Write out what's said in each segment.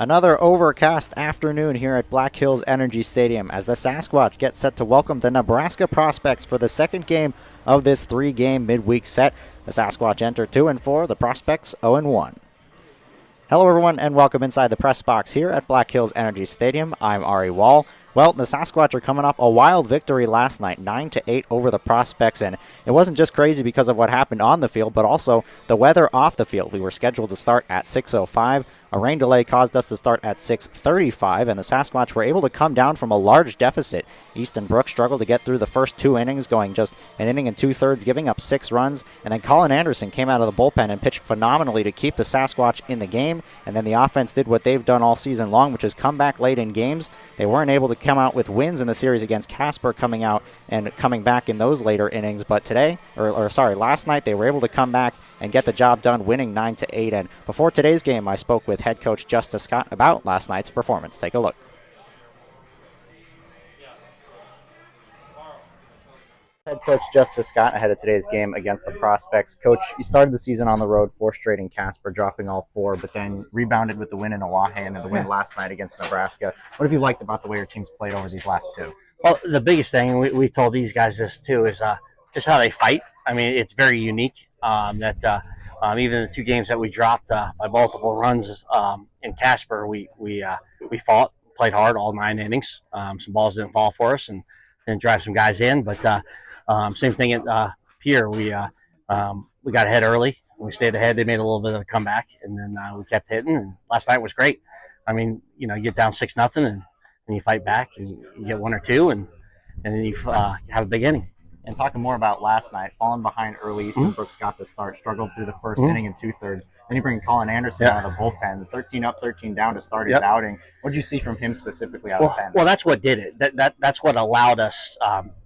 Another overcast afternoon here at Black Hills Energy Stadium as the Sasquatch get set to welcome the Nebraska Prospects for the second game of this three-game midweek set. The Sasquatch enter 2-4, the Prospects 0-1. Hello everyone and welcome inside the press box here at Black Hills Energy Stadium. I'm Ari Wall. Well, the Sasquatch are coming off a wild victory last night, 9-8 over the Prospects, and it wasn't just crazy because of what happened on the field, but also the weather off the field. We were scheduled to start at 6:05. A rain delay caused us to start at 6:35, and the Sasquatch were able to come down from a large deficit. Easton Brooks struggled to get through the first two innings, going just an inning and two-thirds, giving up 6 runs, and then Colin Anderson came out of the bullpen and pitched phenomenally to keep the Sasquatch in the game, and then the offense did what they've done all season long, which is come back late in games. They weren't able to come out with wins in the series against Casper, coming out and coming back in those later innings, but today, last night, they were able to come back and get the job done, winning 9-8. And before today's game, I spoke with head coach Justice Scott about last night's performance. Take a look. Head coach Justice Scott ahead of today's game against the Prospects. Coach, you started the season on the road, 4 straight in Casper, dropping all 4, but then rebounded with the win in Oahe and the win last night against Nebraska. What have you liked about the way your team's played over these last 2? Well, the biggest thing, we told these guys this too, is just how they fight. I mean, it's very unique that even the 2 games that we dropped by multiple runs in Casper, we fought, played hard all 9 innings. Some balls didn't fall for us and drive some guys in, but same thing at Pierre. We got ahead early. We stayed ahead. They made a little bit of a comeback, and then we kept hitting. And last night was great. I mean, you get down 6-0, and you fight back, and you get 1 or 2, and then you have a big inning. And talking more about last night, falling behind early, Easton Brooks got the start, struggled through the first inning and two-thirds. Then you bring Colin Anderson out of the bullpen, 13 up, 13 down to start his outing. What did you see from him specifically out of the pen? Well, that's what did it. That's what allowed us,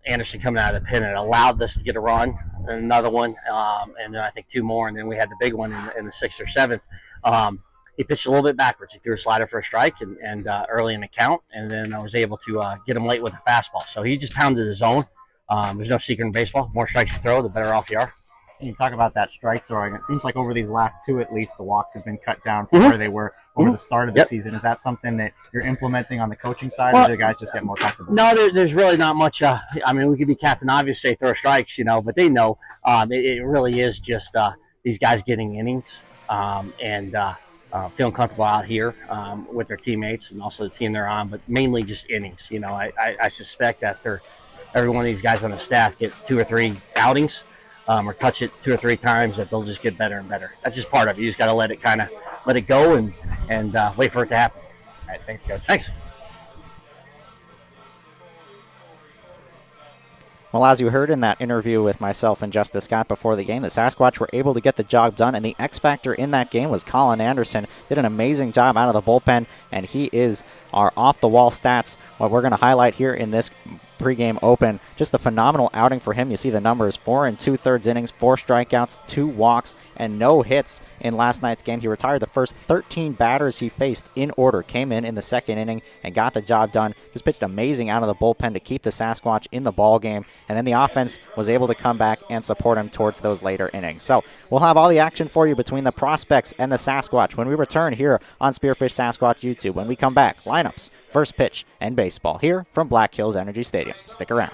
Anderson coming out of the pen, it allowed us to get a run, and another one, and then I think 2 more, and then we had the big one in the 6th or 7th. He pitched a little bit backwards. He threw a slider for a strike and early in the count, and then I was able to get him late with a fastball. So he just pounded his zone. There's no secret in baseball. The more strikes you throw, the better off you are. And you talk about that strike throwing. It seems like over these last 2, at least, the walks have been cut down from where they were over the start of the season. Is that something that you're implementing on the coaching side, or do the guys just get more comfortable? No, there's really not much. I mean, we could be Captain Obvious, say throw strikes, but they know it really is just these guys getting innings and feeling comfortable out here with their teammates and also the team they're on, but mainly just innings. I suspect that every one of these guys on the staff get 2 or 3 outings or touch it 2 or 3 times, that they'll just get better and better. That's just part of it. You just got to let it go and wait for it to happen. All right, thanks, Coach. Thanks. Well, as you heard in that interview with myself and Justice Scott before the game, the Sasquatch were able to get the job done, and the X factor in that game was Colin Anderson. Did an amazing job out of the bullpen, and he is our off-the-wall stats, what we're going to highlight here in this pregame open. Just a phenomenal outing for him. You see the numbers: 4 2/3 innings, 4 strikeouts, 2 walks, and no hits in last night's game. He retired the first 13 batters he faced in order, came in the second inning and got the job done. Just pitched amazing out of the bullpen to keep the Sasquatch in the ball game, and then the offense was able to come back and support him towards those later innings. So we'll have all the action for you between the Prospects and the Sasquatch when we return here on Spearfish Sasquatch YouTube. When we come back, lineups, first pitch, and baseball here from Black Hills Energy Stadium. Stick around.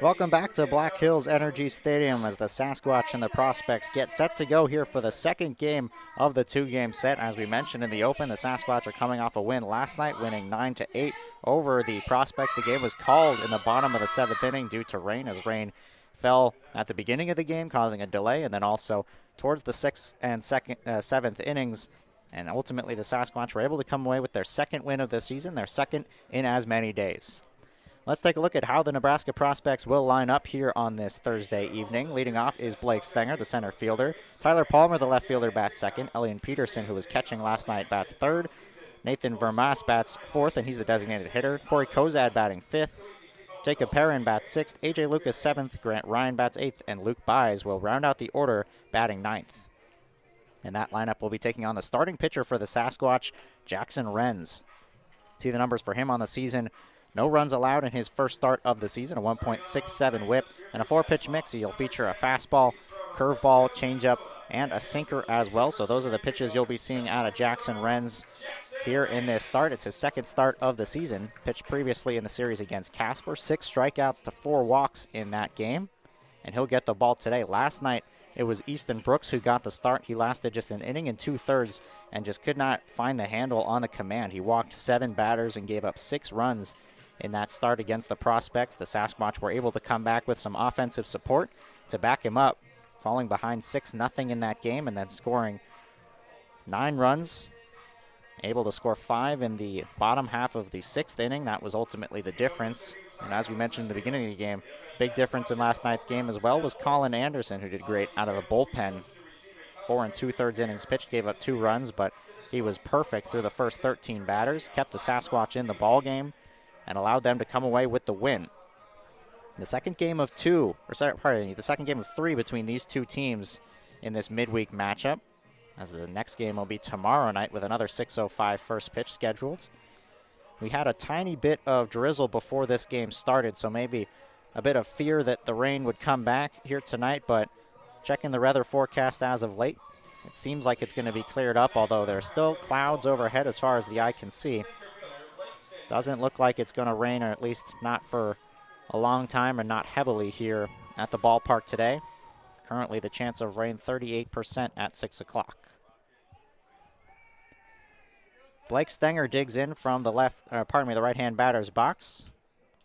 Welcome back to Black Hills Energy Stadium as the Sasquatch and the Prospects get set to go here for the second game of the two-game set. As we mentioned in the open, the Sasquatch are coming off a win last night, winning 9-8 over the Prospects. The game was called in the bottom of the seventh inning due to rain, as rain fell at the beginning of the game, causing a delay, and then also towards the sixth and seventh innings. And ultimately, the Sasquatch were able to come away with their second win of the season, their second in as many days. Let's take a look at how the Nebraska Prospects will line up here on this Thursday evening. Leading off is Blake Stenger, the center fielder. Tyler Palmer, the left fielder, bats second. Elian Peterson, who was catching last night, bats third. Nathan Vermas bats fourth, and he's the designated hitter. Corey Kozad batting fifth. Jacob Perrin bats sixth. A.J. Lucas seventh. Grant Ryan bats eighth, and Luke Byes will round out the order, batting ninth. And that lineup will be taking on the starting pitcher for the Sasquatch, Jackson Renz. See the numbers for him on the season. No runs allowed in his first start of the season, a 1.67 whip, and a four-pitch mix. He'll feature a fastball, curveball, changeup, and a sinker as well. So those are the pitches you'll be seeing out of Jackson Renz here in this start. It's his second start of the season. Pitched previously in the series against Casper. 6 strikeouts to 4 walks in that game, and he'll get the ball today. Last night, it was Easton Brooks who got the start. He lasted just an inning and 2/3 and just could not find the handle on the command. He walked 7 batters and gave up 6 runs in that start against the Prospects. The Sasquatch were able to come back with some offensive support to back him up, falling behind 6-0 in that game and then scoring 9 runs, able to score 5 in the bottom half of the 6th inning. That was ultimately the difference. And as we mentioned in the beginning of the game, big difference in last night's game as well was Colin Anderson, who did great out of the bullpen. 4 2/3 innings pitched, gave up 2 runs, but he was perfect through the first 13 batters, kept the Sasquatch in the ball game, and allowed them to come away with the win. The second game of 3 between these two teams in this midweek matchup, as the next game will be tomorrow night with another 6:05 first pitch scheduled. We had a tiny bit of drizzle before this game started, so maybe a bit of fear that the rain would come back here tonight, but checking the weather forecast as of late, it seems like it's going to be cleared up, although there are still clouds overhead as far as the eye can see. Doesn't look like it's going to rain, or at least not for a long time and not heavily here at the ballpark today. Currently the chance of rain 38% at 6 o'clock. Blake Stenger digs in from the right-hand batter's box.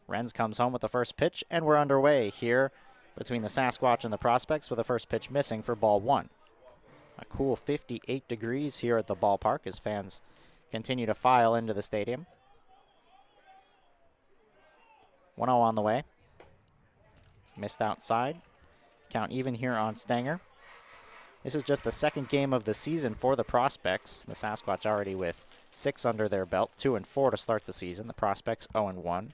Renz comes home with the first pitch, and we're underway here between the Sasquatch and the Prospects with the first pitch missing for ball 1. A cool 58 degrees here at the ballpark as fans continue to file into the stadium. 1-0 on the way. Missed outside. Count even here on Stenger. This is just the second game of the season for the Prospects. The Sasquatch already with 6 under their belt, 2-4 to start the season. The Prospects 0-1.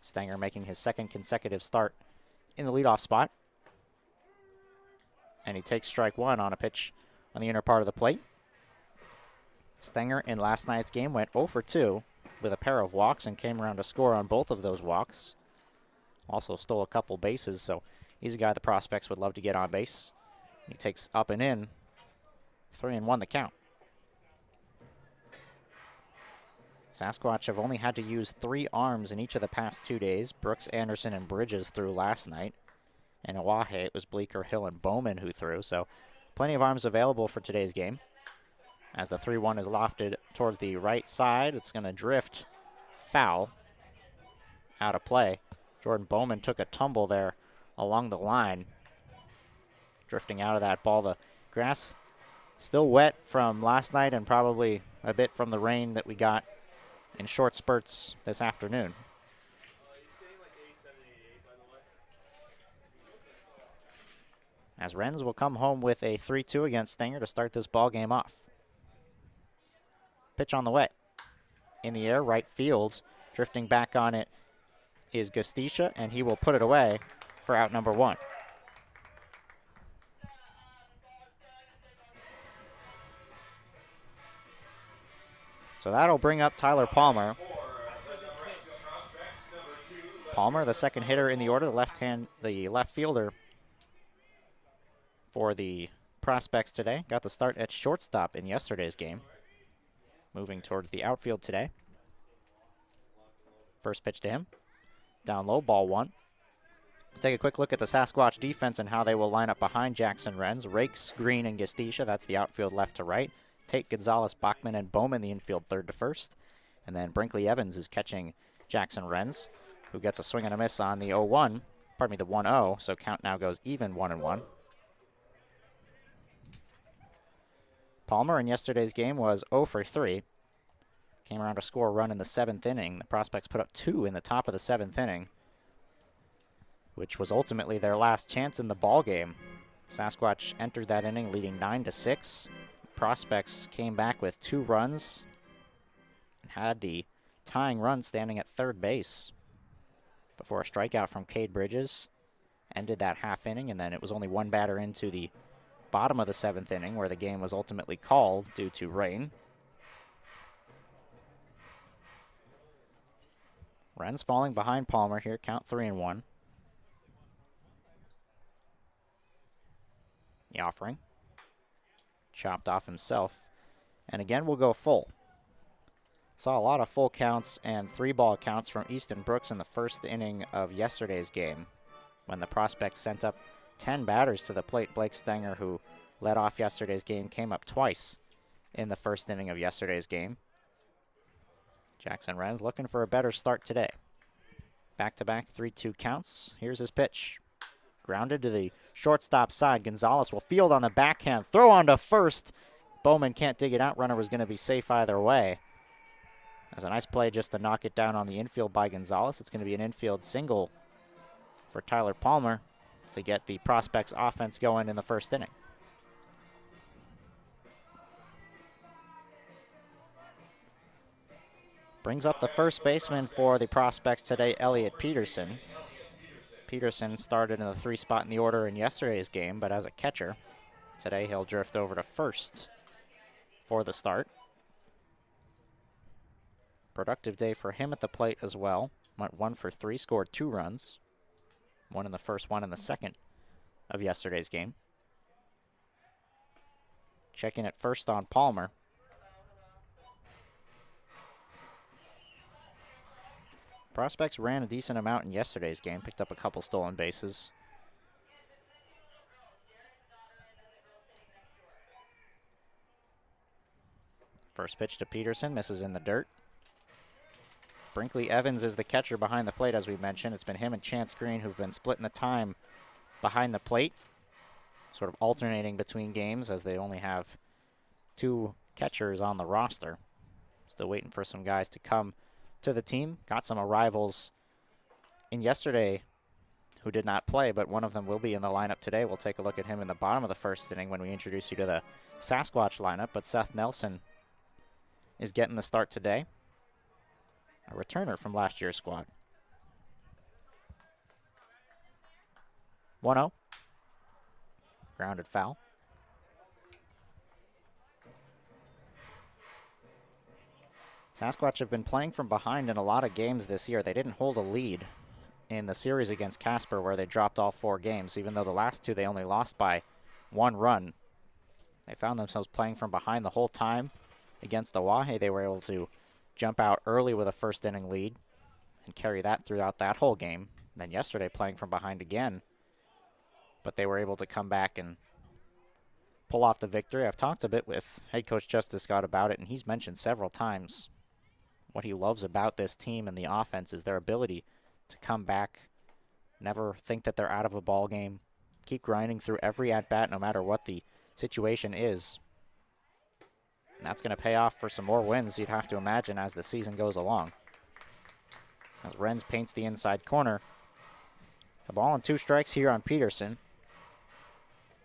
Stenger making his second consecutive start in the leadoff spot. And he takes strike 1 on a pitch on the inner part of the plate. Stenger in last night's game went 0 for 2 with a pair of walks and came around to score on both of those walks. Also stole a couple bases, so he's a guy the Prospects would love to get on base. He takes up and in. 3-1 the count. Sasquatch have only had to use 3 arms in each of the past 2 days. Brooks, Anderson, and Bridges threw last night. And in Oahe, it was Bleeker, Hill, and Bowman who threw, so plenty of arms available for today's game. As the 3-1 is lofted towards the right side, it's going to drift foul out of play. Jordan Bowman took a tumble there along the line, drifting out of that ball. The grass still wet from last night and probably a bit from the rain that we got in short spurts this afternoon. As Renz will come home with a 3-2 against Stenger to start this ball game off. Pitch on the way. In the air, right field. Drifting back on it is Gustisha, and he will put it away for out number 1. So that'll bring up Tyler Palmer. Palmer, the second hitter in the order, the left fielder for the Prospects today. Got the start at shortstop in yesterday's game. Moving towards the outfield today. First pitch to him. Down low, ball 1. Let's take a quick look at the Sasquatch defense and how they will line up behind Jackson Renz. Rakes, Green, and Gestisha, that's the outfield left to right. Tate, Gonzalez, Bachman, and Bowman, the infield third to first. And then Brinkley Evans is catching Jackson Renz, who gets a swing and a miss on the 0-1, pardon me, the 1-0, so count now goes even 1-1. Palmer in yesterday's game was 0 for 3. Came around to score a run in the 7th inning. The Prospects put up 2 in the top of the 7th inning, which was ultimately their last chance in the ball game. Sasquatch entered that inning leading 9-6. The Prospects came back with 2 runs and had the tying run standing at third base before a strikeout from Cade Bridges ended that half inning, and then it was only one batter into the bottom of the 7th inning where the game was ultimately called due to rain. Renz falling behind Palmer here, count 3-1. The offering. Chopped off himself. And again, we'll go full. Saw a lot of full counts and 3-ball counts from Easton Brooks in the first inning of yesterday's game when the Prospects sent up 10 batters to the plate. Blake Stenger, who led off yesterday's game, came up twice in the first inning of yesterday's game. Jackson Renz looking for a better start today. Back-to-back 3-2 counts. Here's his pitch. Grounded to the shortstop side. Gonzalez will field on the backhand. Throw on to first. Bowman can't dig it out. Runner was going to be safe either way. That's a nice play just to knock it down on the infield by Gonzalez. It's going to be an infield single for Tyler Palmer to get the Prospects offense going in the first inning. Brings up the first baseman for the Prospects today, Elliot Peterson. Peterson started in the 3 spot in the order in yesterday's game, but as a catcher, today he'll drift over to first for the start. Productive day for him at the plate as well. Went 1 for 3, scored 2 runs. 1 in the first, 1 in the second of yesterday's game. Checking at first on Palmer. Prospects ran a decent amount in yesterday's game, picked up a couple stolen bases. First pitch to Peterson, misses in the dirt. Brinkley Evans is the catcher behind the plate, as we mentioned. It's been him and Chance Green who've been splitting the time behind the plate, sort of alternating between games as they only have 2 catchers on the roster. Still waiting for some guys to come to the team. Got some arrivals in yesterday who did not play, but one of them will be in the lineup today. We'll take a look at him in the bottom of the first inning when we introduce you to the Sasquatch lineup, but Seth Nelson is getting the start today. A returner from last year's squad. 1-0. Grounded foul. Sasquatch have been playing from behind in a lot of games this year. They didn't hold a lead in the series against Casper where they dropped all 4 games, even though the last 2 they only lost by 1 run. They found themselves playing from behind the whole time. Against Oahe, they were able to jump out early with a first inning lead and carry that throughout that whole game. Then yesterday playing from behind again, but they were able to come back and pull off the victory. I've talked a bit with head coach Justice Scott about it, and he's mentioned several times what he loves about this team and the offense is their ability to come back, never think that they're out of a ball game, keep grinding through every at-bat no matter what the situation is. And that's going to pay off for some more wins, you'd have to imagine, as the season goes along. As Renz paints the inside corner. A ball and 2 strikes here on Peterson.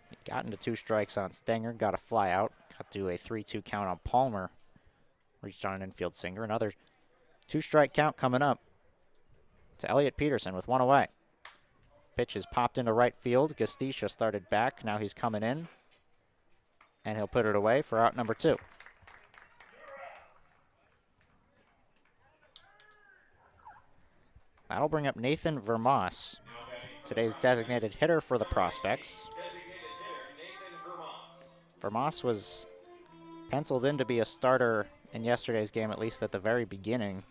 He got into 2 strikes on Stenger, got a fly out, got to a 3-2 count on Palmer. Reached on an infield sinker. Another 2-strike count coming up to Elliot Peterson with 1 away. Pitch is popped into right field. Gestisha started back. Now he's coming in. And he'll put it away for out number 2. That'll bring up Nathan Vermas, today's designated hitter for the Prospects. Vermas was penciled in to be a starter in yesterday's game, at least at the very beginning,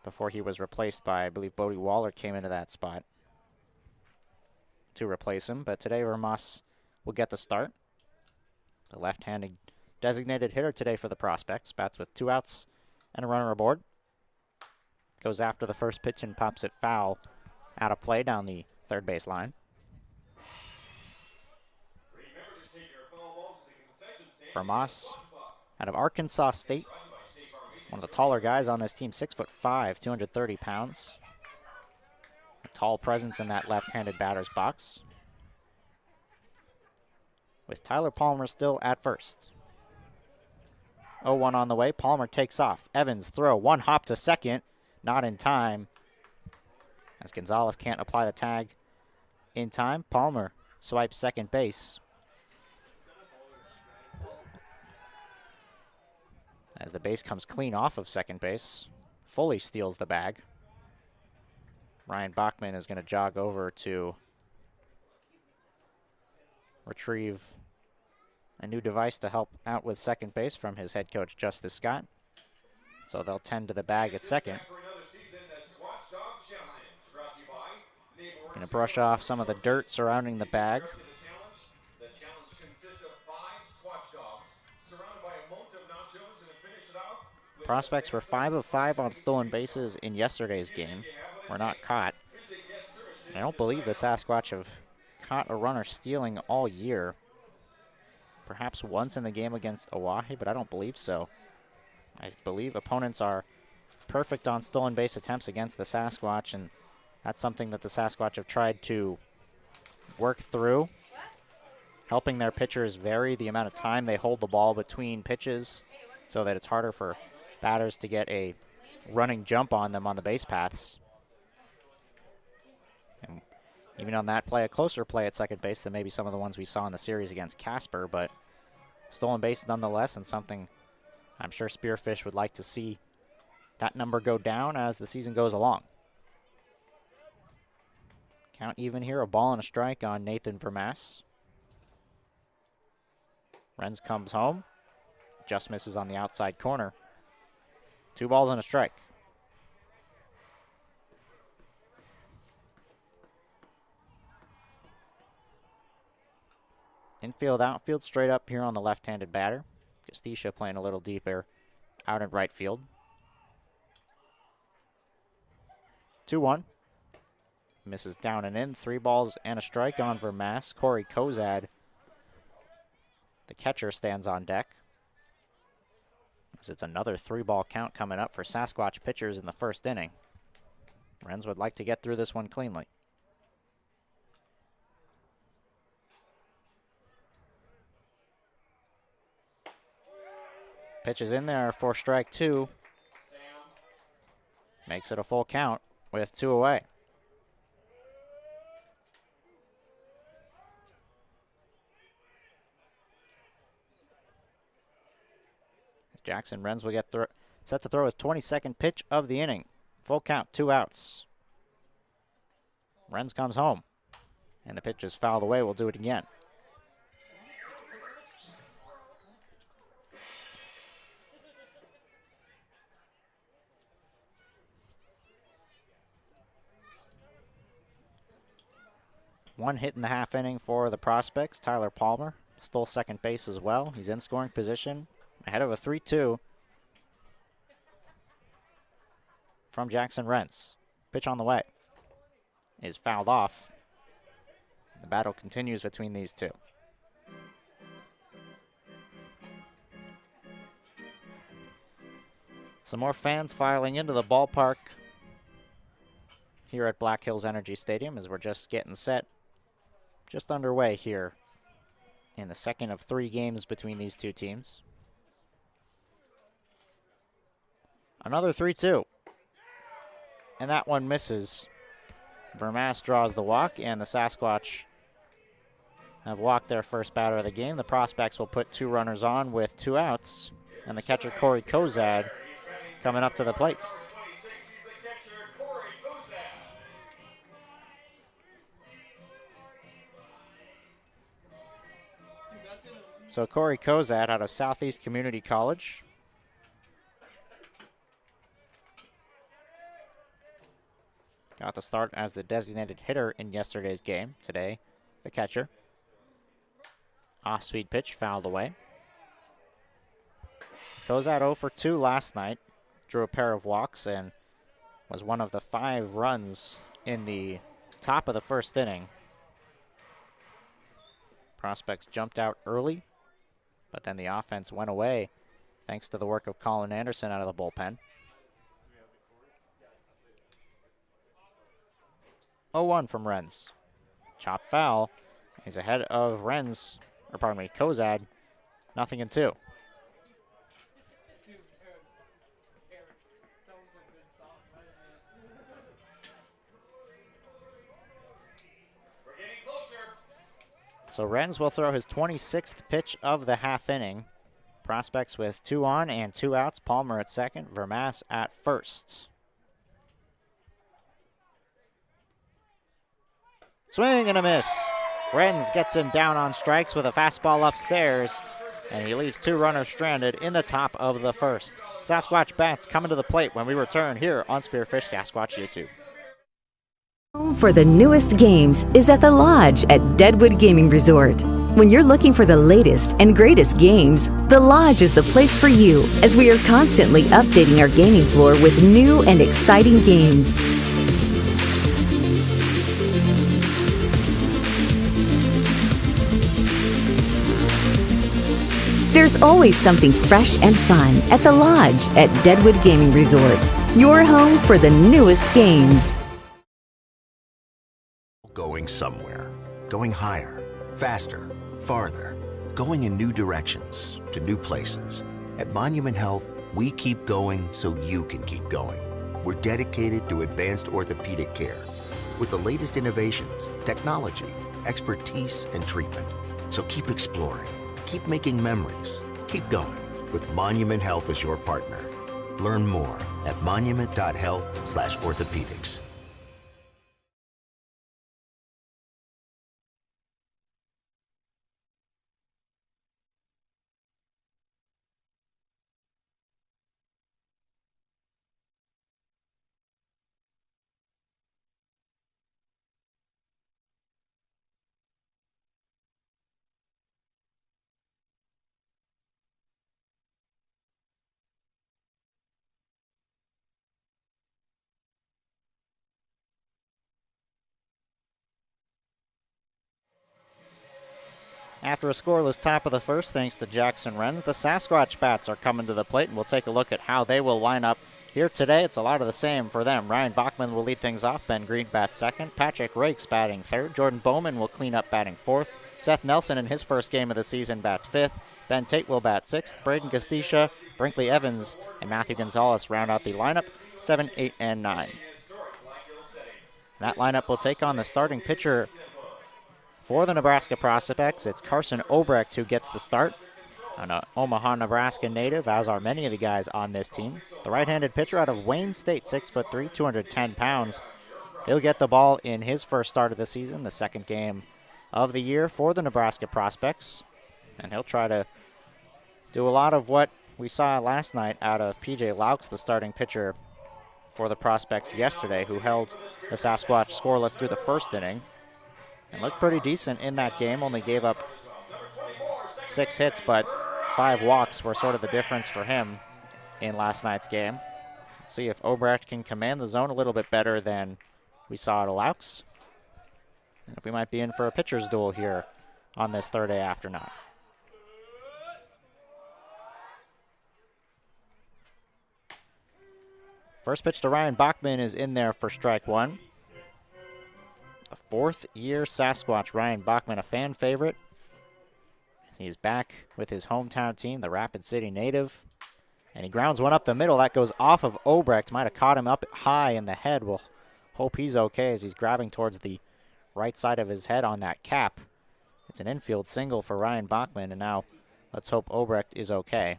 before he was replaced by, I believe, Bodie Waller came into that spot. to replace him, but today Vermas will get the start. The left-handed designated hitter today for the Prospects. Bats with 2 outs and a runner aboard. Goes after the first pitch and pops it foul out of play down the third base line. Vermas out of Arkansas State. One of the taller guys on this team, 6'5", 230 pounds. A tall presence in that left-handed batter's box. With Tyler Palmer still at first. 0-1 on the way. Palmer takes off. Evans throw. One hop to second. Not in time. As Gonzalez can't apply the tag in time. Palmer swipes second base. As the base comes clean off of second base. Foley steals the bag. Ryan Bachman is going to jog over to retrieve a new device to help out with second base from his head coach, Justice Scott. So they'll tend to the bag at second. Going to brush off some of the dirt surrounding the bag. Prospects were 5 of 5 on stolen bases in yesterday's game. Were not caught. I don't believe the Sasquatch have caught a runner stealing all year. Perhaps once in the game against Oahe, but I don't believe so. I believe opponents are perfect on stolen base attempts against the Sasquatch, and that's something that the Sasquatch have tried to work through, helping their pitchers vary the amount of time they hold the ball between pitches so that it's harder for batters to get a running jump on them on the base paths. And even on that play, a closer play at second base than maybe some of the ones we saw in the series against Casper, but stolen base nonetheless, and something I'm sure Spearfish would like to see that number go down as the season goes along. Count even here, a ball and a strike on Nathan Vermas. Renz comes home, just misses on the outside corner. 2 balls and a strike. Infield, outfield, straight up here on the left-handed batter. Castisha playing a little deeper out in right field. 2-1. Misses down and in. 3 balls and a strike on Vermas. Corey Kozad, the catcher, stands on deck. As it's another 3-ball count coming up for Sasquatch pitchers in the first inning. Renz would like to get through this one cleanly. Pitch is in there for strike 2. Makes it a full count with 2 away. Jackson Renz will get set to throw his 22nd pitch of the inning. Full count, 2 outs. Renz comes home, and the pitch is fouled away. We'll do it again. One hit in the half inning for the Prospects. Tyler Palmer stole second base as well. He's in scoring position ahead of a 3-2 from Jackson Renz. Pitch on the way is fouled off. The battle continues between these two. Some more fans filing into the ballpark here at Black Hills Energy Stadium as we're just getting set, just underway here in the second of 3 games between these two teams. Another 3-2. And that one misses. Vermas draws the walk, and the Sasquatch have walked their first batter of the game. The Prospects will put 2 runners on with 2 outs, and the catcher Corey Kozad coming up to the plate. So Corey Kozad out of Southeast Community College. Got the start as the designated hitter in yesterday's game. Today, the catcher. Off-speed pitch fouled away. Kozad 0 for 2 last night. Drew a pair of walks and was one of the 5 runs in the top of the first inning. Prospects jumped out early, but then the offense went away thanks to the work of Colin Anderson out of the bullpen. 0-1 from Renz. Chop foul. He's ahead of Renz, or pardon me, Kozad, 0-2. So Renz will throw his 26th pitch of the half inning. Prospects with 2 on and 2 outs. Palmer at second, Vermass at first. Swing and a miss. Renz gets him down on strikes with a fastball upstairs, and he leaves 2 runners stranded in the top of the first. Sasquatch bats coming to the plate when we return here on Spearfish Sasquatch YouTube. Home for the newest games is at the Lodge at Deadwood Gaming Resort. When you're looking for the latest and greatest games, the Lodge is the place for you, as we are constantly updating our gaming floor with new and exciting games. There's always something fresh and fun at the Lodge at Deadwood Gaming Resort. Your home for the newest games. Going somewhere, going higher, faster, farther, going in new directions, to new places. At Monument Health, we keep going so you can keep going. We're dedicated to advanced orthopedic care with the latest innovations, technology, expertise, and treatment. So keep exploring, keep making memories, keep going with Monument Health as your partner. Learn more at monument.health/orthopedics. After a scoreless top of the first, thanks to Jackson Renz, the Sasquatch bats are coming to the plate, and we'll take a look at how they will line up here today. It's a lot of the same for them. Ryan Bachman will lead things off. Ben Green bats second. Patrick Rakes batting third. Jordan Bowman will clean up batting fourth. Seth Nelson in his first game of the season bats fifth. Ben Tate will bat sixth. Braden Castisha, Brinkley Evans, and Matthew Gonzalez round out the lineup 7, 8, and 9. That lineup will take on the starting pitcher for the Nebraska Prospects. It's Carson Obrecht who gets the start, an Omaha, Nebraska native, as are many of the guys on this team. The right-handed pitcher out of Wayne State, 6'3", 210 pounds. He'll get the ball in his first start of the season, the second game of the year for the Nebraska Prospects. And he'll try to do a lot of what we saw last night out of P.J. Laux, the starting pitcher for the Prospects yesterday, who held the Sasquatch scoreless through the first inning and looked pretty decent in that game. Only gave up 6 hits, but 5 walks were sort of the difference for him in last night's game. See if Obrecht can command the zone a little bit better than we saw at Laux. And if we might be in for a pitcher's duel here on this Thursday afternoon. First pitch to Ryan Bachman is in there for strike one. A fourth-year Sasquatch, Ryan Bachman, a fan favorite. He's back with his hometown team, the Rapid City native. And he grounds one up the middle. That goes off of Obrecht. Might have caught him up high in the head. We'll hope he's okay as he's grabbing towards the right side of his head on that cap. It's an infield single for Ryan Bachman, and now let's hope Obrecht is okay.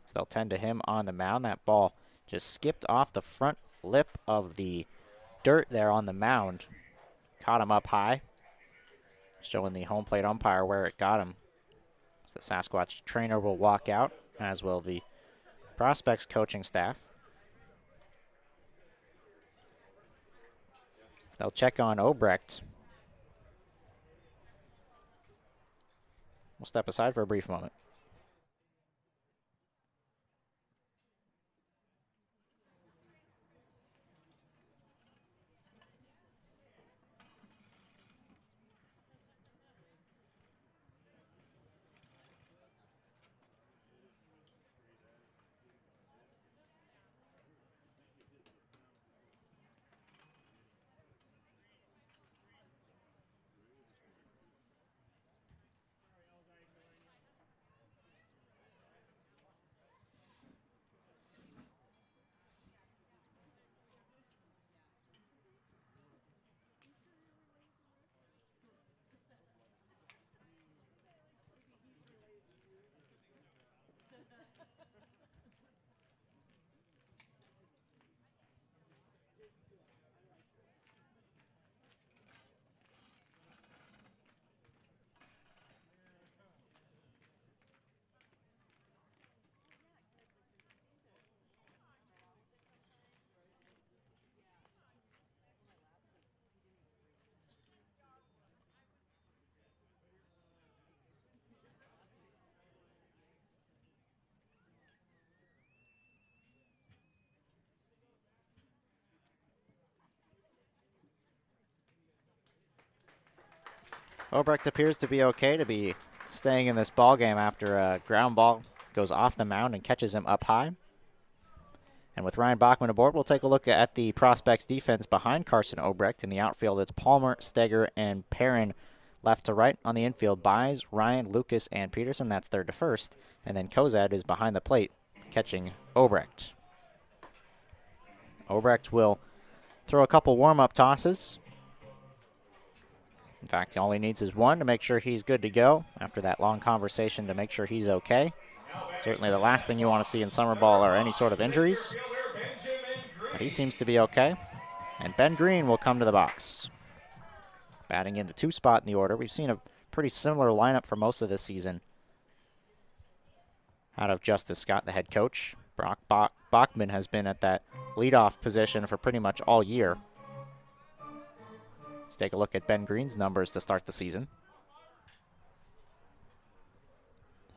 So they'll tend to him on the mound. That ball just skipped off the front lip of the dirt there on the mound. Caught him up high. Showing the home plate umpire where it got him. So the Sasquatch trainer will walk out, as will the Prospects coaching staff. They'll check on Obrecht. We'll step aside for a brief moment. Obrecht appears to be okay to be staying in this ball game after a ground ball goes off the mound and catches him up high. And with Ryan Bachman aboard, we'll take a look at the prospects defense behind Carson Obrecht. In the outfield, it's Palmer, Steger, and Perrin left to right. On the infield, Buys, Ryan, Lucas, and Peterson. That's third to first. And then Kozad is behind the plate, catching Obrecht. Obrecht will throw a couple warm-up tosses. In fact, all he needs is one to make sure he's good to go after that long conversation to make sure he's okay. Certainly the last thing you want to see in summer ball are any sort of injuries. But he seems to be okay. And Ben Green will come to the box. Batting in the 2 spot in the order. We've seen a pretty similar lineup for most of this season out of Justice Scott, the head coach. Brock Bachman has been at that leadoff position for pretty much all year. Let's take a look at Ben Green's numbers to start the season.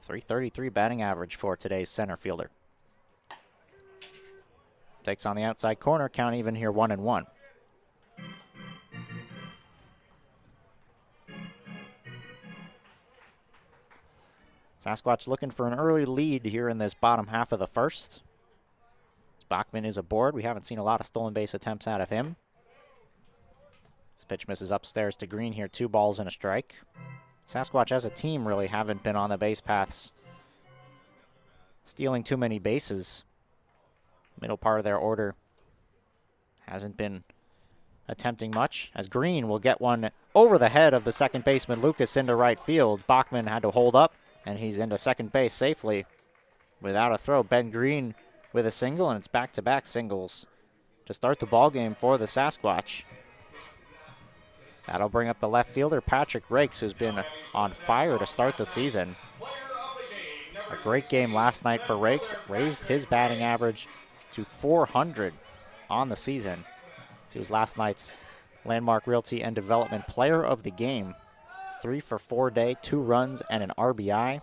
.333 batting average for today's center fielder. Takes on the outside corner, count even here 1-1. Sasquatch looking for an early lead here in this bottom half of the first. As Bachman is aboard, we haven't seen a lot of stolen base attempts out of him. This pitch misses upstairs to Green here, 2 balls and a strike. Sasquatch as a team really haven't been on the base paths, stealing too many bases. Middle part of their order hasn't been attempting much, as Green will get one over the head of the second baseman Lucas into right field. Bachman had to hold up, and he's into second base safely without a throw. Ben Green with a single, and it's back-to-back singles to start the ball game for the Sasquatch. That'll bring up the left fielder, Patrick Rakes, who's been on fire to start the season. A great game last night for Rakes. Raised his batting average to .400 on the season. He was last night's Landmark Realty and Development Player of the Game. 3 for 4 day, 2 runs, and an RBI.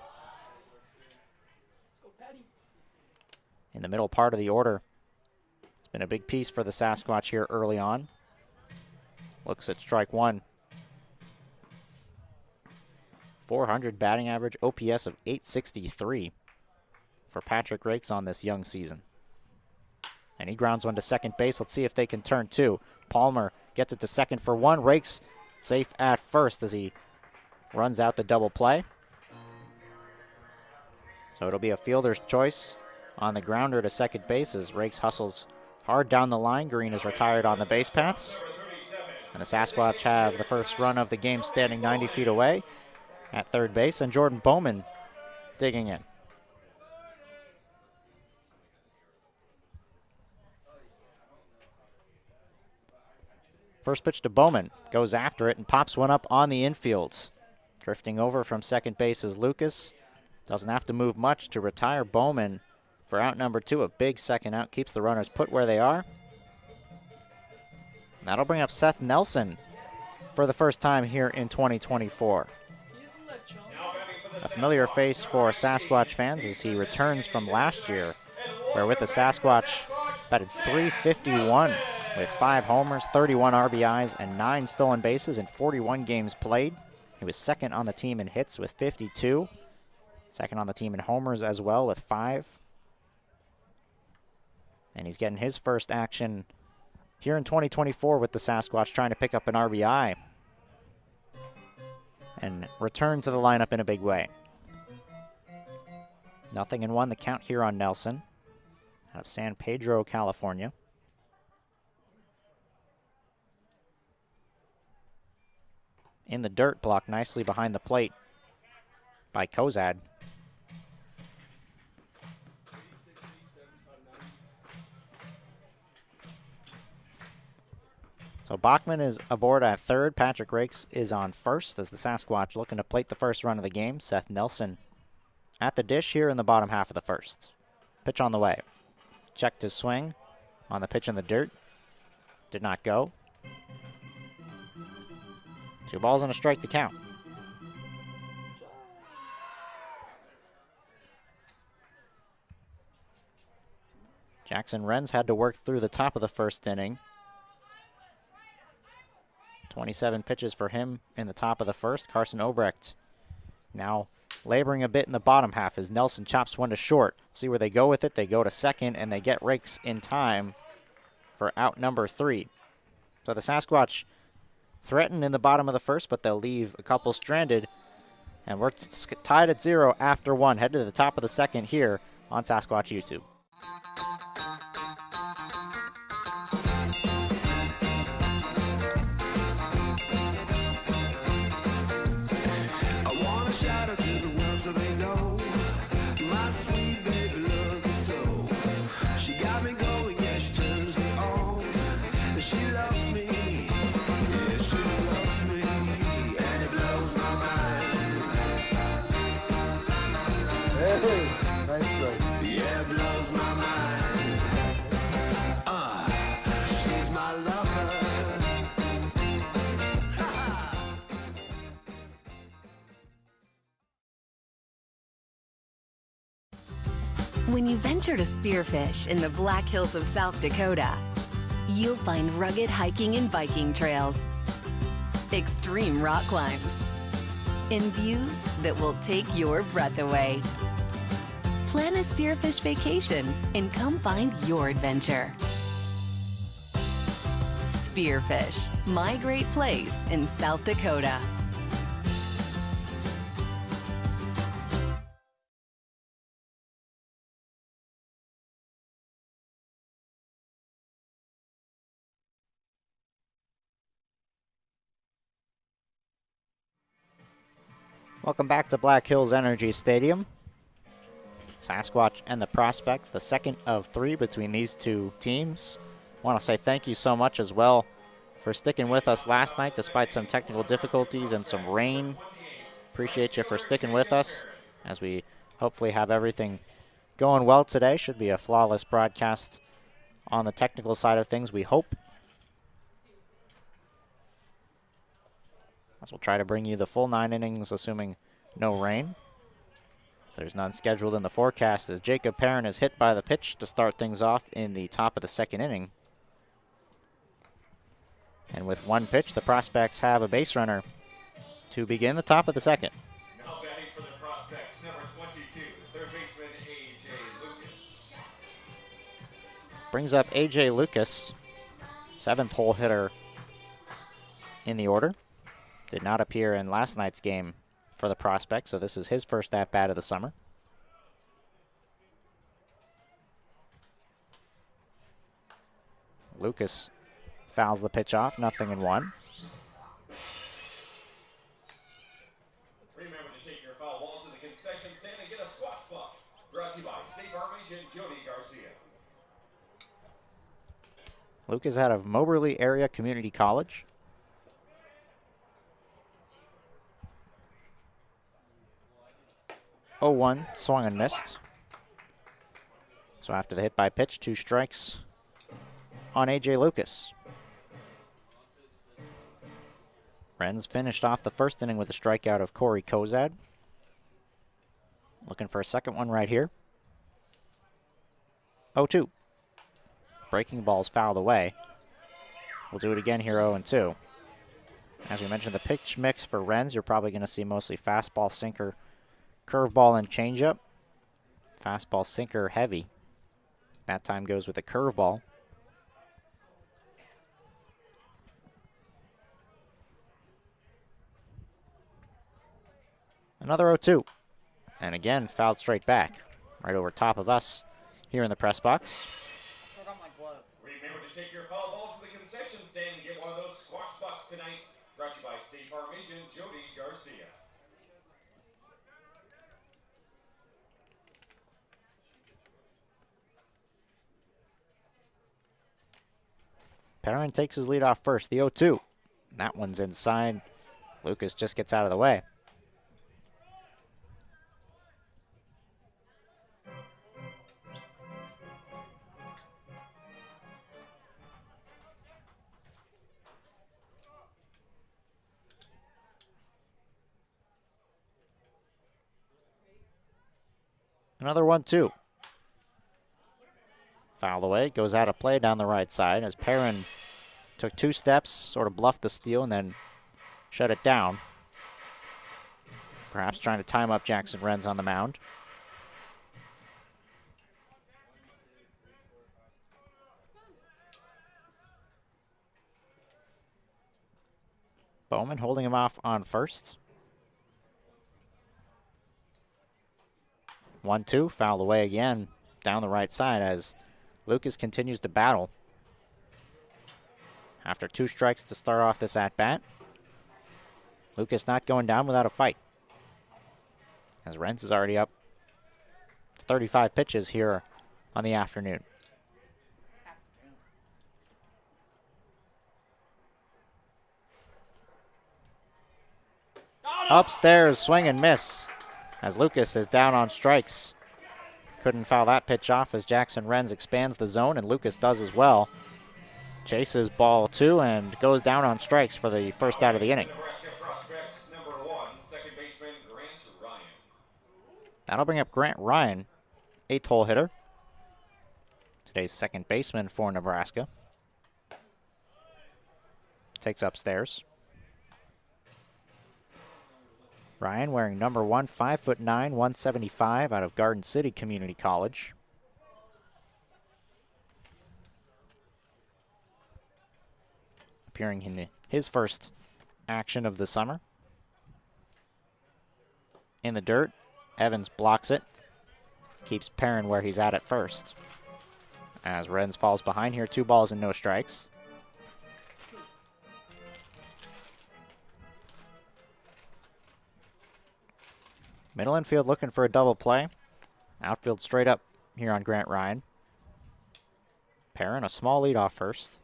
In the middle part of the order, it's been a big piece for the Sasquatch here early on. Looks at strike one. .400 batting average, OPS of .863 for Patrick Rakes on this young season. And he grounds one to second base. Let's see if they can turn 2. Palmer gets it to second for 1. Rakes safe at first as he runs out the double play. So it'll be a fielder's choice on the grounder to second base as Rakes hustles hard down the line. Green is retired on the base paths. And the Sasquatch have the first run of the game standing 90 feet away at third base, and Jordan Bowman digging in. First pitch to Bowman, goes after it and pops one up on the infield. Drifting over from second base is Lucas. Doesn't have to move much to retire Bowman for out number 2. A big second out, keeps the runners put where they are. That'll bring up Seth Nelson for the first time here in 2024. A familiar face for Sasquatch fans as he returns from last year, where with the Sasquatch batted .351 with 5 homers, 31 RBIs, and 9 stolen bases in 41 games played. He was second on the team in hits with 52, second on the team in homers as well with 5. And he's getting his first action here in 2024 with the Sasquatch, trying to pick up an RBI and return to the lineup in a big way. 0-1 the count here on Nelson out of San Pedro, California. In the dirt, blocked nicely behind the plate by Kozad. So Bachman is aboard at third. Patrick Rakes is on first as the Sasquatch looking to plate the first run of the game. Seth Nelson at the dish here in the bottom half of the first. Pitch on the way. Checked his swing on the pitch in the dirt. Did not go. 2 balls and a strike to count. Jackson Renz had to work through the top of the first inning. 27 pitches for him in the top of the first. Carson Obrecht now laboring a bit in the bottom half as Nelson chops one to short. See where they go with it. They go to second, and they get Rakes in time for out number 3. So the Sasquatch threatened in the bottom of the first, but they'll leave a couple stranded. And we're tied at 0 after 1. Head to the top of the second here on Sasquatch YouTube. So they know my sweet baby loves me so. She got me going, yeah, she turns me on. And she loves me, yeah, she loves me, and it blows my mind. Hey, nice try. Yeah, it blows my mind. She's my lover. When you venture to Spearfish in the Black Hills of South Dakota, you'll find rugged hiking and biking trails, extreme rock climbs, and views that will take your breath away. Plan a Spearfish vacation and come find your adventure. Spearfish, my great place in South Dakota. Welcome back to Black Hills Energy Stadium. Sasquatch and the Prospects, the second of 3 between these two teams. I want to say thank you so much as well for sticking with us last night despite some technical difficulties and some rain. Appreciate you for sticking with us as we hopefully have everything going well today. Should be a flawless broadcast on the technical side of things, we hope. As we'll try to bring you the full 9 innings, assuming no rain. There's none scheduled in the forecast as Jacob Perrin is hit by the pitch to start things off in the top of the second inning. And with 1 pitch, the Prospects have a base runner to begin the top of the second. Now batting for the Prospects, number 22, third baseman A.J. Lucas. Brings up A.J. Lucas, 7th hole hitter in the order. Did not appear in last night's game for the Prospects, so this is his first at-bat of the summer. Lucas fouls the pitch off, 0-1. Remember to take your foul balls to the concession stand and get a squat buck. Brought to you by State Farm agent Jody Garcia. Lucas out of Moberly Area Community College. .01, swung and missed. So after the hit by pitch, 2 strikes on A.J. Lucas. Wrens finished off the first inning with a strikeout of Corey Kozad. Looking for a second one right here. 0-2. Breaking ball's fouled away. We'll do it again here, 0-2. As we mentioned, the pitch mix for Wrens, you're probably going to see mostly fastball, sinker, curveball, and changeup. Fastball, sinker, heavy. That time goes with a curveball. Another 0-2. And again, fouled straight back. Right over top of us here in the press box. Remember to take your foul ball to the concession stand and get one of those Squatch Bucks tonight. Brought to you by State Farm agent Jody Garcia. Perrin takes his lead off first, the 0-2. That one's inside. Lucas just gets out of the way. Another 1-2. Fouled away, goes out of play down the right side as Perrin took 2 steps, sort of bluffed the steal, and then shut it down. Perhaps trying to time up Jackson Wrens on the mound. Bowman holding him off on first. 1-2, fouled away again down the right side as Lucas continues to battle. After 2 strikes to start off this at-bat, Lucas not going down without a fight. As Wrens is already up to 35 pitches here on the afternoon. Upstairs, swing and miss as Lucas is down on strikes. Couldn't foul that pitch off as Jackson Wrens expands the zone, and Lucas does as well. Chases ball 2 and goes down on strikes for the first out of the inning. Nebraska prospects, number 1, second baseman Grant Ryan. That'll bring up Grant Ryan, 8th hole hitter. Today's second baseman for Nebraska. Takes upstairs. Ryan wearing number 1, 5'9", 175 out of Garden City Community College. Appearing in his first action of the summer. In the dirt, Evans blocks it. Keeps Perrin where he's at first. As Wrens falls behind here, 2 balls and no strikes. Middle infield looking for a double play. Outfield straight up here on Grant Ryan. Perrin a small lead off first.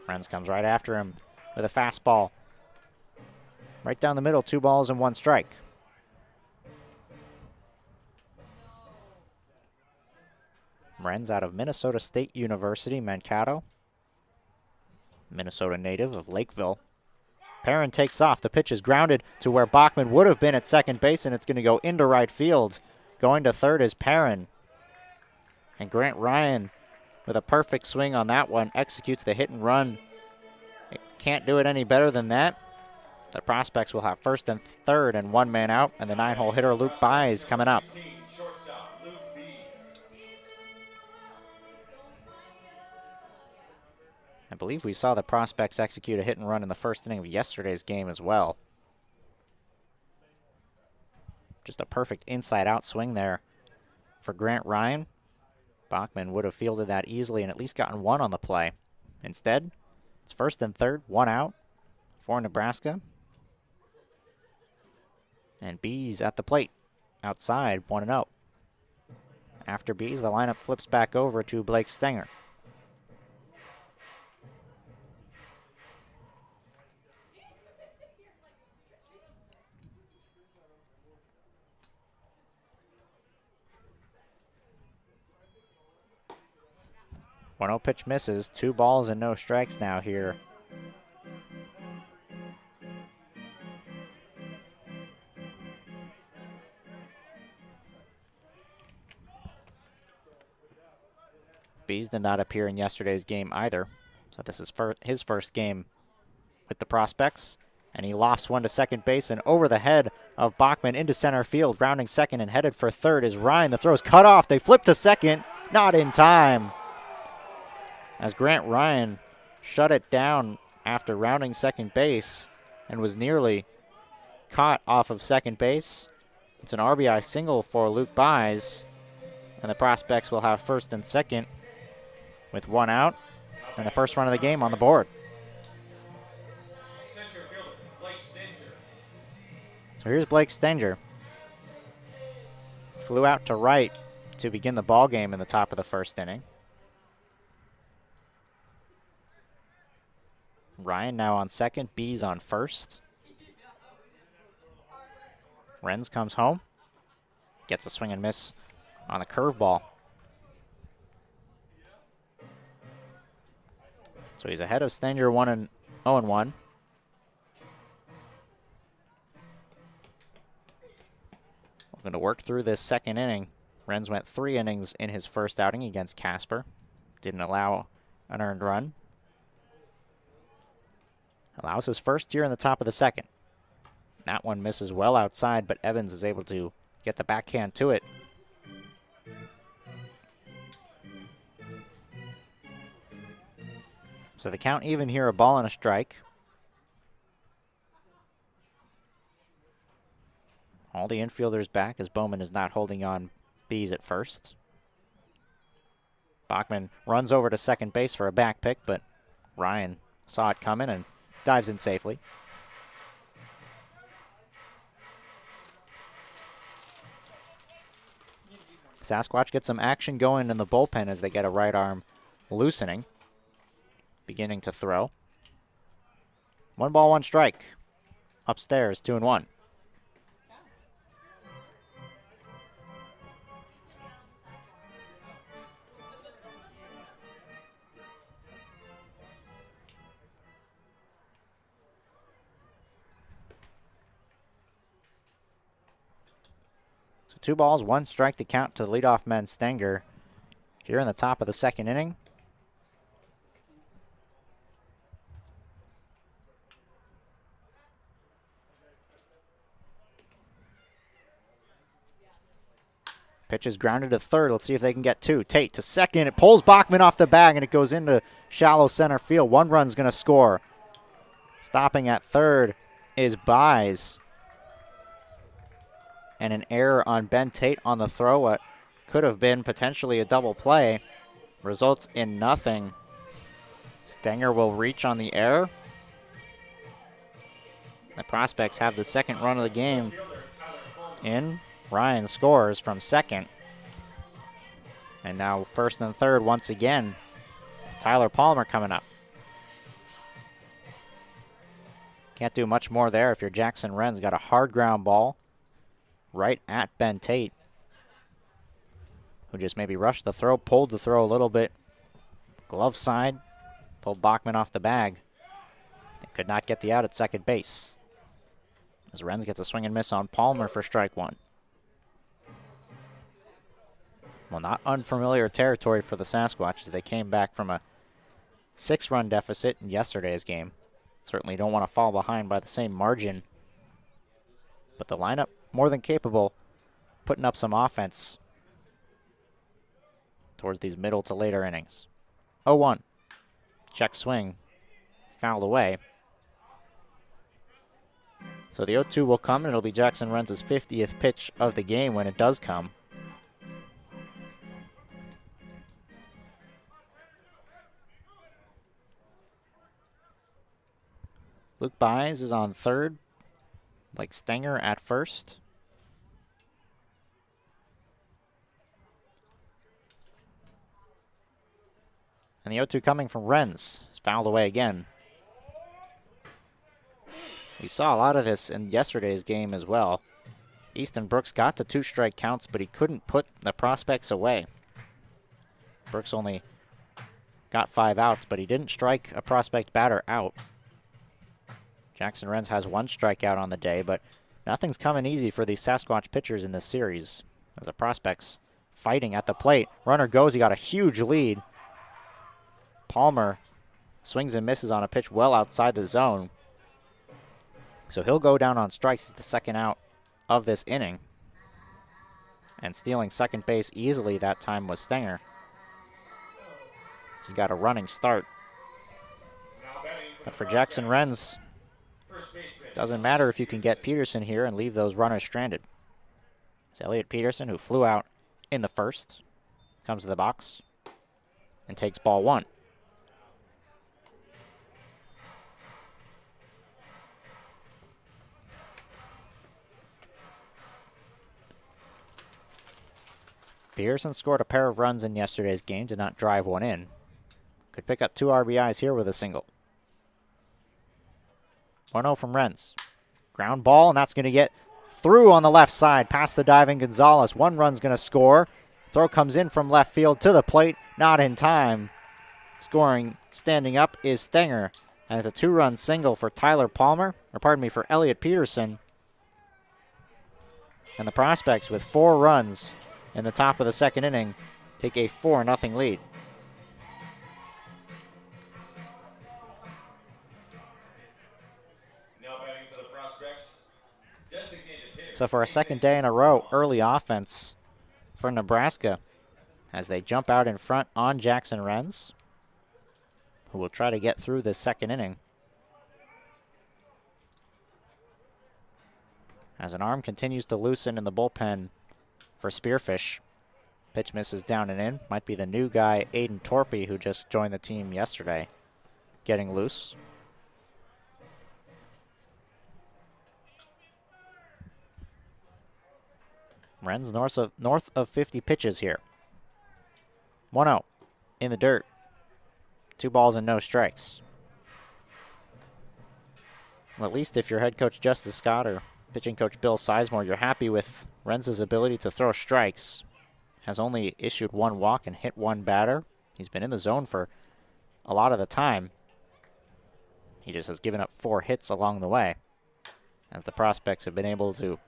Wrens comes right after him with a fastball. Right down the middle, 2 balls and 1 strike. Wrens out of Minnesota State University, Mankato. Minnesota native of Lakeville. Perrin takes off. The pitch is grounded to where Bachman would have been at second base, and it's going to go into right field. Going to third is Perrin. And Grant Ryan, with a perfect swing on that one, executes the hit and run. It can't do it any better than that. The prospects will have first and third and 1 man out, and the 9-hole hitter Luke Byes coming up. I believe we saw the prospects execute a hit and run in the first inning of yesterday's game as well. Just a perfect inside-out swing there for Grant Ryan. Bachman would have fielded that easily and at least gotten 1 on the play. Instead, it's first and third, 1 out for Nebraska. And Bees at the plate, outside, 1-0. After Bees, the lineup flips back over to Blake Stenger. Pitch misses. 2 balls and no strikes now here Bees did not appear in yesterday's game either. So this is his first game with the Prospects. And he lofts one to second base and over the head of Bachman into center field. Rounding second and headed for third is Ryan. The throw's cut off. They flip to second. Not in time. As Grant Ryan shut it down after rounding second base and was nearly caught off of second base. It's an RBI single for Luke Buys. And the Prospects will have first and second with one out. And the first run of the game on the board. So here's Blake Stenger. Flew out to right to begin the ball game in the top of the first inning. Ryan now on second, Bees on first. Renz comes home. Gets a swing and miss on the curveball. So he's ahead of Stenger 0-1. Going to work through this second inning. Renz went 3 innings in his first outing against Casper. Didn't allow an earned run. Allows his first here in the top of the second. That one misses well outside, but Evans is able to get the backhand to it. So the count even here, a ball and a strike. All the infielders back as Bowman is not holding on Bees at first. Bachman runs over to second base for a back pick, but Ryan saw it coming and dives in safely. Sasquatch gets some action going in the bullpen as they get a right arm loosening. Beginning to throw. 1 ball, 1 strike. Upstairs, 2-1. So 2 balls, 1 strike to count to the leadoff man Stenger here in the top of the second inning. Pitch is grounded to third. Let's see if they can get 2. Tate to second. It pulls Bachman off the bag, and it goes into shallow center field. 1 run's going to score. Stopping at third is Buys. And an error on Ben Tate on the throw. What could have been potentially a double play results in nothing. Stenger will reach on the error. The Prospects have the second run of the game in. Ryan scores from second. And now first and third once again. Tyler Palmer coming up. Can't do much more there if you're Jackson Renz. Got a hard ground ball right at Ben Tate, who just maybe rushed the throw, pulled the throw a little bit. Glove side, pulled Bachman off the bag. And could not get the out at second base. As Renz gets a swing and miss on Palmer for strike 1. Well, not unfamiliar territory for the Sasquatch as they came back from a 6-run deficit in yesterday's game. Certainly don't want to fall behind by the same margin. But the lineup more than capable putting up some offense towards these middle to later innings. 0-1. Check swing. Fouled away. So the 0-2 will come, and it'll be Jackson Renz's 50th pitch of the game when it does come. Luke Buys is on third, like Stenger at first. And the 0-2 coming from Renz is fouled away again. We saw a lot of this in yesterday's game as well. Easton Brooks got to 2 strike counts, but he couldn't put the Prospects away. Brooks only got 5 outs, but he didn't strike a Prospect batter out. Jackson Renz has 1 strikeout on the day, but nothing's coming easy for these Sasquatch pitchers in this series. As the Prospects fighting at the plate. Runner goes, he got a huge lead. Palmer swings and misses on a pitch well outside the zone. So he'll go down on strikes. It's the second out of this inning. And stealing second base easily that time was Stenger. So he got a running start. But for Jackson Renz, doesn't matter if you can get Peterson here and leave those runners stranded. It's Elliot Peterson, who flew out in the first, comes to the box and takes ball one. Peterson scored a pair of runs in yesterday's game, did not drive one in. Could pick up 2 RBIs here with a single. 1-0 from Renz. Ground ball, and that's going to get through on the left side past the diving Gonzalez. 1 run's going to score. Throw comes in from left field to the plate, not in time. Scoring, standing up, is Stenger. And it's a 2-run single for for Elliot Peterson. And the Prospects, with 4 runs in the top of the second inning, take a 4-0 lead. So for a second day in a row, early offense for Nebraska as they jump out in front on Jackson Renz, who will try to get through this second inning. As an arm continues to loosen in the bullpen for Spearfish. Pitch misses down and in. Might be the new guy, Aiden Torpy, who just joined the team yesterday, getting loose. Renz north of 50 pitches here. 1-0 in the dirt. 2 balls and no strikes. Well, at least if you're head coach Justice Scott or pitching coach Bill Sizemore, you're happy with Renz's ability to throw strikes. Has only issued 1 walk and hit 1 batter. He's been in the zone for a lot of the time. He just has given up 4 hits along the way, as the Prospects have been able to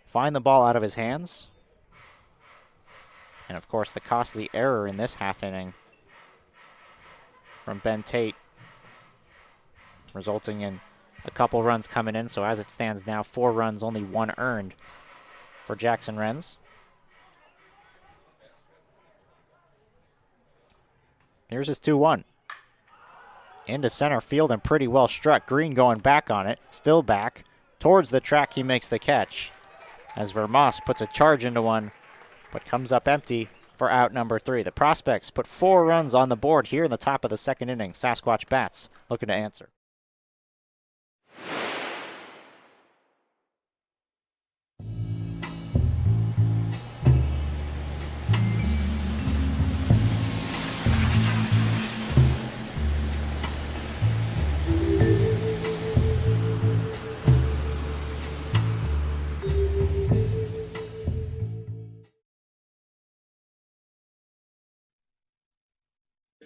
find the ball out of his hands. And of course, the costly error in this half inning from Ben Tate, resulting in a couple runs coming in. So as it stands now, 4 runs, only 1 earned for Jackson Renz. Here's his 2-1. Into center field and pretty well struck. Green going back on it, still back. Towards the track, he makes the catch, as Vermas puts a charge into one, but comes up empty for out number 3. The Prospects put 4 runs on the board here in the top of the second inning. Sasquatch bats looking to answer.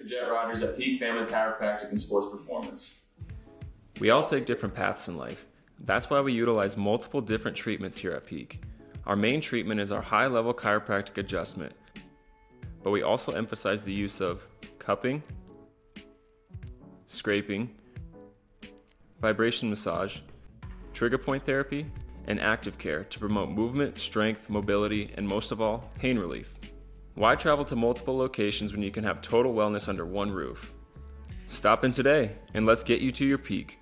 Jet Rogers at Peak Family Chiropractic and Sports Performance. We all take different paths in life. That's why we utilize multiple different treatments here at Peak. Our main treatment is our high-level chiropractic adjustment, but we also emphasize the use of cupping, scraping, vibration massage, trigger point therapy, and active care to promote movement, strength, mobility, and most of all, pain relief. Why travel to multiple locations when you can have total wellness under one roof? Stop in today and let's get you to your peak.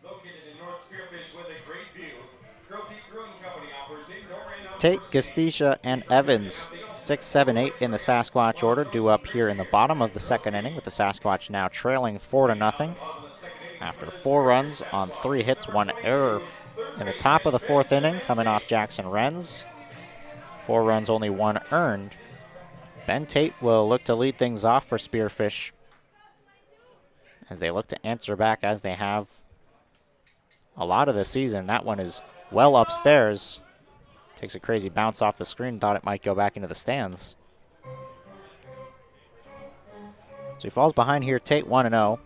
Located in North Spearfish with a great view, Girl Peak Brewing Company offers indoor and outdoor Tate, Gastisha, and Evans 6, 7, 8 in the Sasquatch order, due up here in the bottom of the second inning, with the Sasquatch now trailing 4-0 after 4 runs on 3 hits, 1 error in the top of the fourth inning, coming off Jackson Renz. 4 runs, only 1 earned. Ben Tate will look to lead things off for Spearfish as they look to answer back as they have a lot of the season. That one is well upstairs. Takes a crazy bounce off the screen. Thought it might go back into the stands. So he falls behind here. Tate 1-0.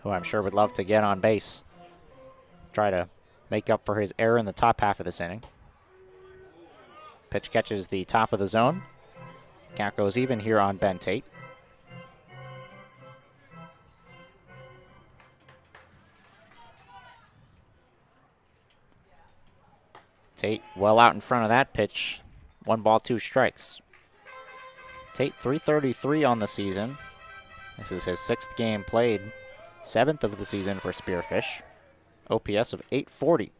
Who I'm sure would love to get on base. Try to make up for his error in the top half of this inning. Pitch catches the top of the zone. Count goes even here on Ben Tate. Tate well out in front of that pitch. 1 ball, 2 strikes. Tate 333 on the season. This is his 6th game played. 7th of the season for Spearfish. OPS of 840.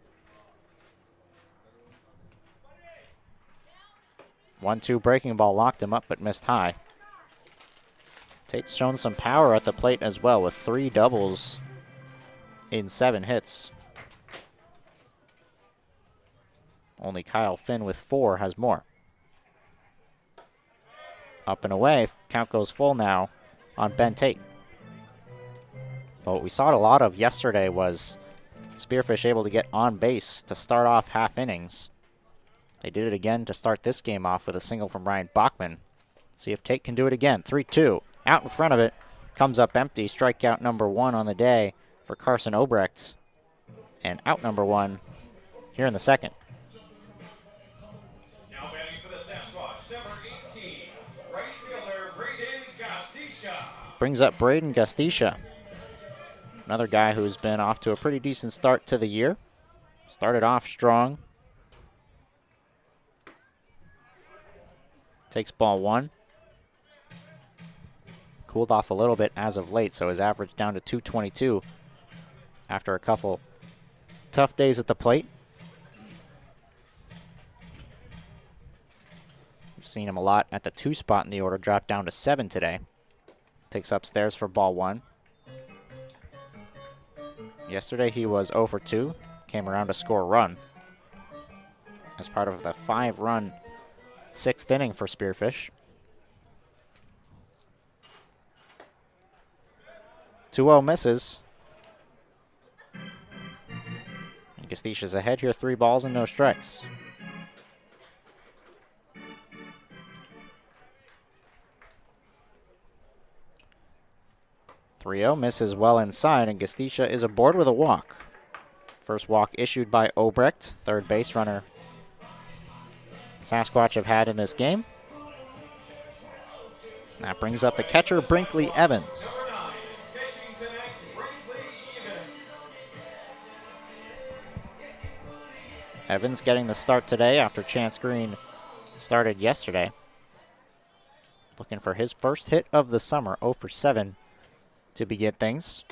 1-2 breaking ball locked him up but missed high. Tate's shown some power at the plate as well with 3 doubles in 7 hits. Only Kyle Finn with 4 has more. Up and away, count goes full now on Ben Tate. But what we saw a lot of yesterday was Spearfish able to get on base to start off half innings. They did it again to start this game off with a single from Ryan Bachman. See if Tate can do it again. 3-2. Out in front of it. Comes up empty. Strikeout number 1 on the day for Carson Obrecht. And out number 1 here in the second. Now batting for the Sasquatch, number 18, right fielder Braden Gastisha. Brings up Braden Gastisha. Another guy who's been off to a pretty decent start to the year. Started off strong. Takes ball 1. Cooled off a little bit as of late, so his average down to 222 after a couple tough days at the plate. We've seen him a lot at the 2 spot in the order, dropped down to 7 today. Takes upstairs for ball 1. Yesterday he was 0 for 2, came around to score a run as part of the 5-run 6th inning for Spearfish. 2-0 misses. And Gastisha's ahead here, 3 balls and no strikes. Misses well inside, and Gastisha is aboard with a walk. First walk issued by Obrecht, third base runner Sasquatch have had in this game. That brings up the catcher, Brinkley Evans. Evans getting the start today after Chance Green started yesterday. Looking for his first hit of the summer, 0 for 7 to begin things.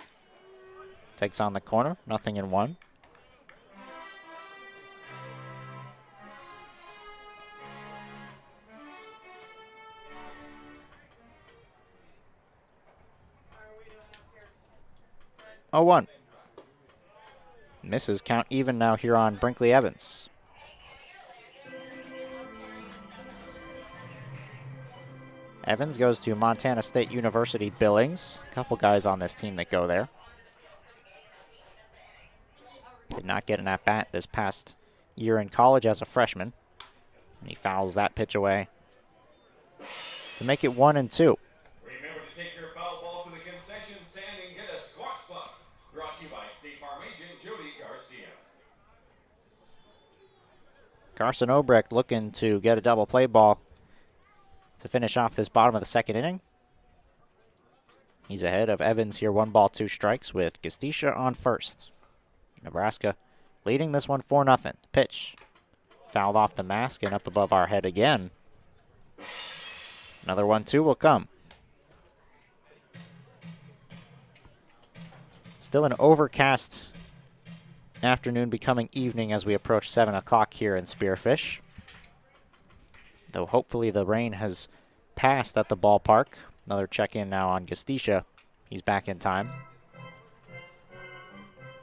Takes on the corner, 0-1. Oh, 1. Misses, count even now here on Brinkley Evans. Evans goes to Montana State University Billings. A couple guys on this team that go there. Did not get an at-bat this past year in college as a freshman. And he fouls that pitch away to make it 1-2. Remember to take your foul ball to the concession stand and get a Squatch Buck. Brought to you by State Farm agent Jody Garcia. Carson Obrecht looking to get a double play ball to finish off this bottom of the second inning. He's ahead of Evans here, 1 ball, 2 strikes with Gastisha on first. Nebraska leading this one 4-0. Pitch fouled off the mask and up above our head again. Another 1-2 will come. Still an overcast afternoon becoming evening as we approach 7 o'clock here in Spearfish. though hopefully the rain has passed at the ballpark. Another check-in now on Gestisha. He's back in time.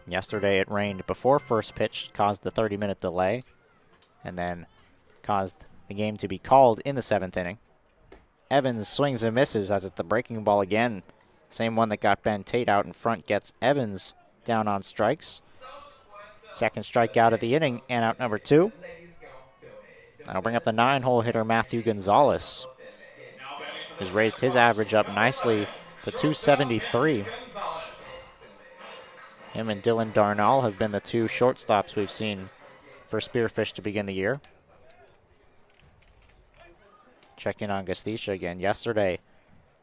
Yesterday it rained before first pitch, caused the 30-minute delay, and then caused the game to be called in the 7th inning. Evans swings and misses as it's the breaking ball again. Same one that got Ben Tate out in front gets Evans down on strikes. Second strikeout of the inning and out number 2. That'll bring up the 9-hole hitter Matthew Gonzalez, who's raised his average up nicely to 273. Him and Dylan Darnall have been the 2 shortstops we've seen for Spearfish to begin the year. Check in on Gestisha again. Yesterday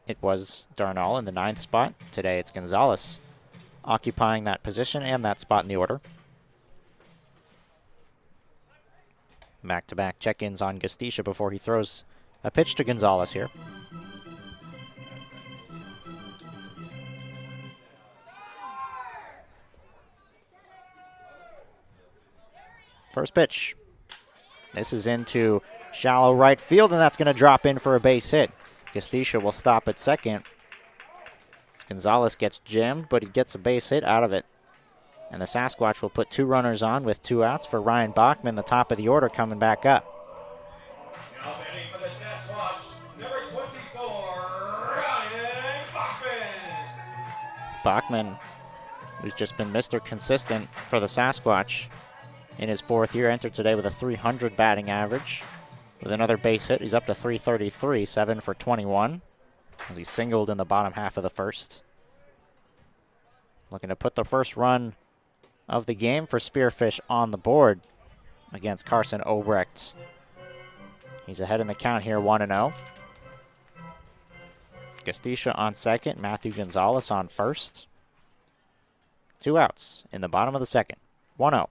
it was Darnall in the 9th spot. Today it's Gonzalez occupying that position and that spot in the order. Back-to-back check-ins on Gestisha before he throws a pitch to Gonzalez here. First pitch. This is into shallow right field, and that's going to drop in for a base hit. Gestisha will stop at second. Gonzalez gets jammed, but he gets a base hit out of it. And the Sasquatch will put 2 runners on with 2 outs for Ryan Bachman, the top of the order, coming back up. Now batting for the Sasquatch, number 24, Ryan Bachman. Bachman, who's just been Mr. Consistent for the Sasquatch in his 4th year, entered today with a .300 batting average. With another base hit, he's up to .333, 7 for 21, as he singled in the bottom half of the first. Looking to put the first run of the game for Spearfish on the board against Carson Obrecht. He's ahead in the count here, 1-0. Gestisha on second, Matthew Gonzalez on first. 2 outs in the bottom of the second, 1-0.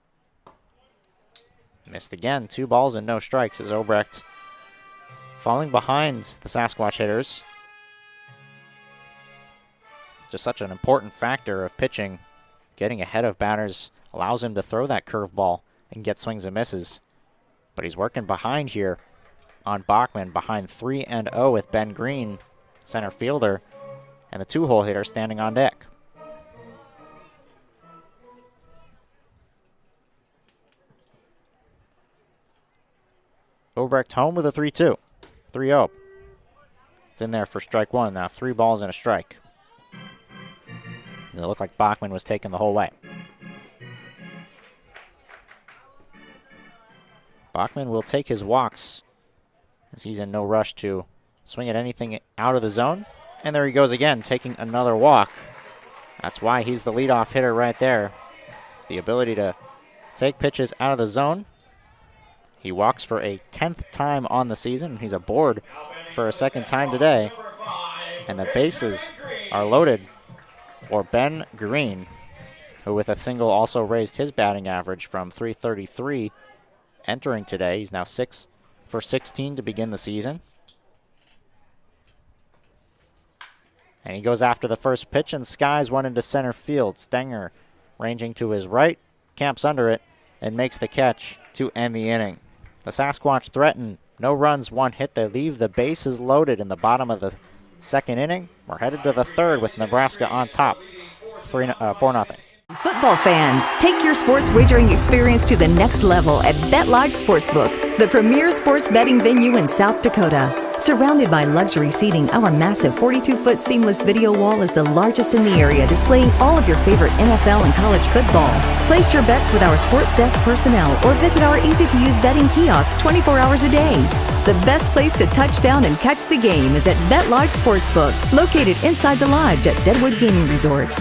Missed again, 2 balls and no strikes as Obrecht falling behind the Sasquatch hitters. Just such an important factor of pitching. Getting ahead of batters allows him to throw that curveball and get swings and misses. But he's working behind here on Bachman, behind 3-0 with Ben Green, center fielder, and the 2-hole hitter standing on deck. Obrecht home with a 3-2. 3-0. It's in there for strike 1. Now 3 balls and a strike. It looked like Bachman was taken the whole way. Bachman will take his walks as he's in no rush to swing at anything out of the zone. And there he goes again, taking another walk. That's why he's the leadoff hitter right there. It's the ability to take pitches out of the zone. He walks for a 10th time on the season. He's aboard for a 2nd time today. And the bases are loaded for Ben Green, who with a single also raised his batting average from .333 entering today. He's now 6 for 16 to begin the season. And he goes after the first pitch and skies one into center field. Stenger ranging to his right, camps under it, and makes the catch to end the inning. The Sasquatch threaten. No runs, 1 hit. They leave the bases loaded in the bottom of the 2nd inning. We're headed to the 3rd with Nebraska on top, 4-0. Football fans, take your sports wagering experience to the next level at BetLodge Sportsbook, the premier sports betting venue in South Dakota. Surrounded by luxury seating, our massive 42-foot seamless video wall is the largest in the area, displaying all of your favorite NFL and college football. Place your bets with our sports desk personnel or visit our easy-to-use betting kiosk 24 hours a day. The best place to touch down and catch the game is at BetLodge Sportsbook, located inside the lodge at Deadwood Gaming Resort.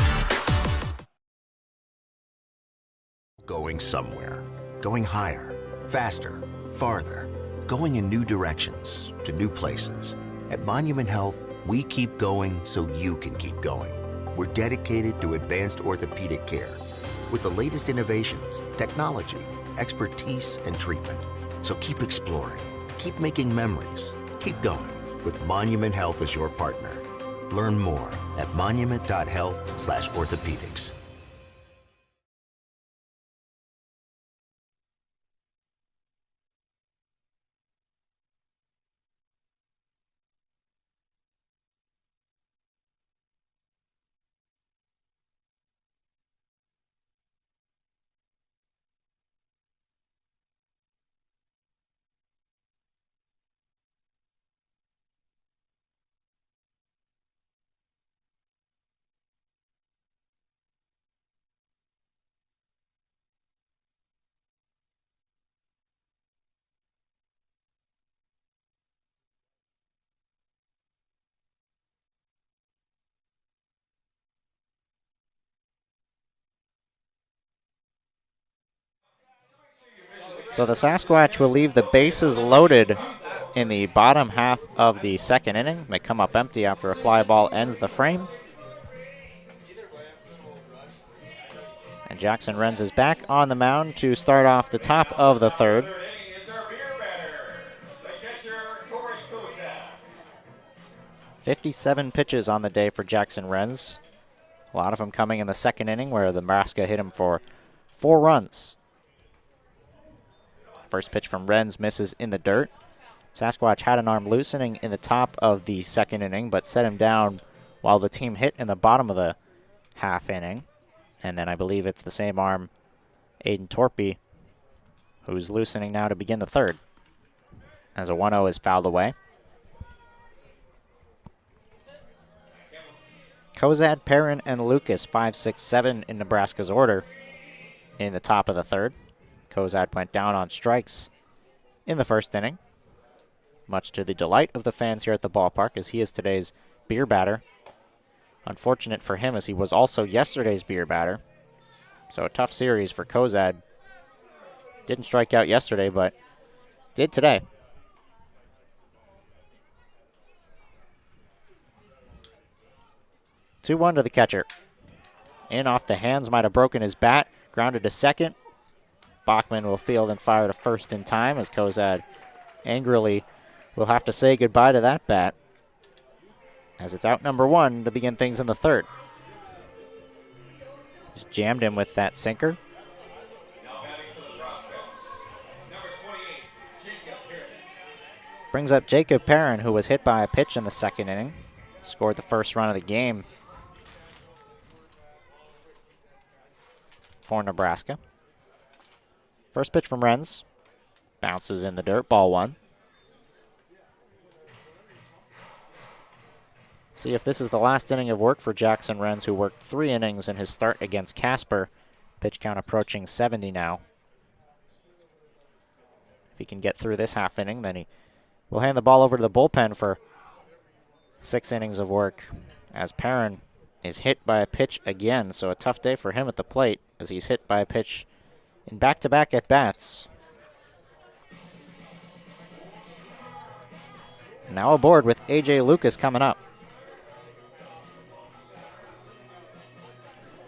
Going somewhere, going higher, faster, farther, going in new directions, to new places. At Monument Health, we keep going so you can keep going. We're dedicated to advanced orthopedic care with the latest innovations, technology, expertise, and treatment. So keep exploring, keep making memories, keep going with Monument Health as your partner. Learn more at monument.health/orthopedics. So the Sasquatch will leave the bases loaded in the bottom half of the second inning. May come up empty after a fly ball ends the frame. And Jackson Renz is back on the mound to start off the top of the third. 57 pitches on the day for Jackson Renz. A lot of them coming in the second inning where the Nebraska hit him for 4 runs. First pitch from Renz misses in the dirt. Sasquatch had an arm loosening in the top of the second inning, but set him down while the team hit in the bottom of the half inning. And then I believe it's the same arm, Aiden Torpy, who's loosening now to begin the third. As a 1-0 is fouled away. Kozad, Perrin, and Lucas, 5, 6, 7 in Nebraska's order in the top of the third. Kozad went down on strikes in the first inning, much to the delight of the fans here at the ballpark, as he is today's beer batter. Unfortunate for him, as he was also yesterday's beer batter. So a tough series for Kozad. Didn't strike out yesterday, but did today. Two-1 to the catcher. In off the hands, might have broken his bat. Grounded to second. Bachman will field and fire to first in time, as Kozad angrily will have to say goodbye to that bat, as it's out number 1 to begin things in the third. Just jammed him with that sinker. Brings up Jacob Perrin, who was hit by a pitch in the second inning. Scored the first run of the game for Nebraska. First pitch from Renz. Bounces in the dirt, ball 1. See if this is the last inning of work for Jackson Renz, who worked 3 innings in his start against Casper. Pitch count approaching 70 now. If he can get through this half inning, then he will hand the ball over to the bullpen for 6 innings of work, as Perrin is hit by a pitch again. So a tough day for him at the plate, as he's hit by a pitch in back-to-back at-bats. Now aboard with A.J. Lucas coming up.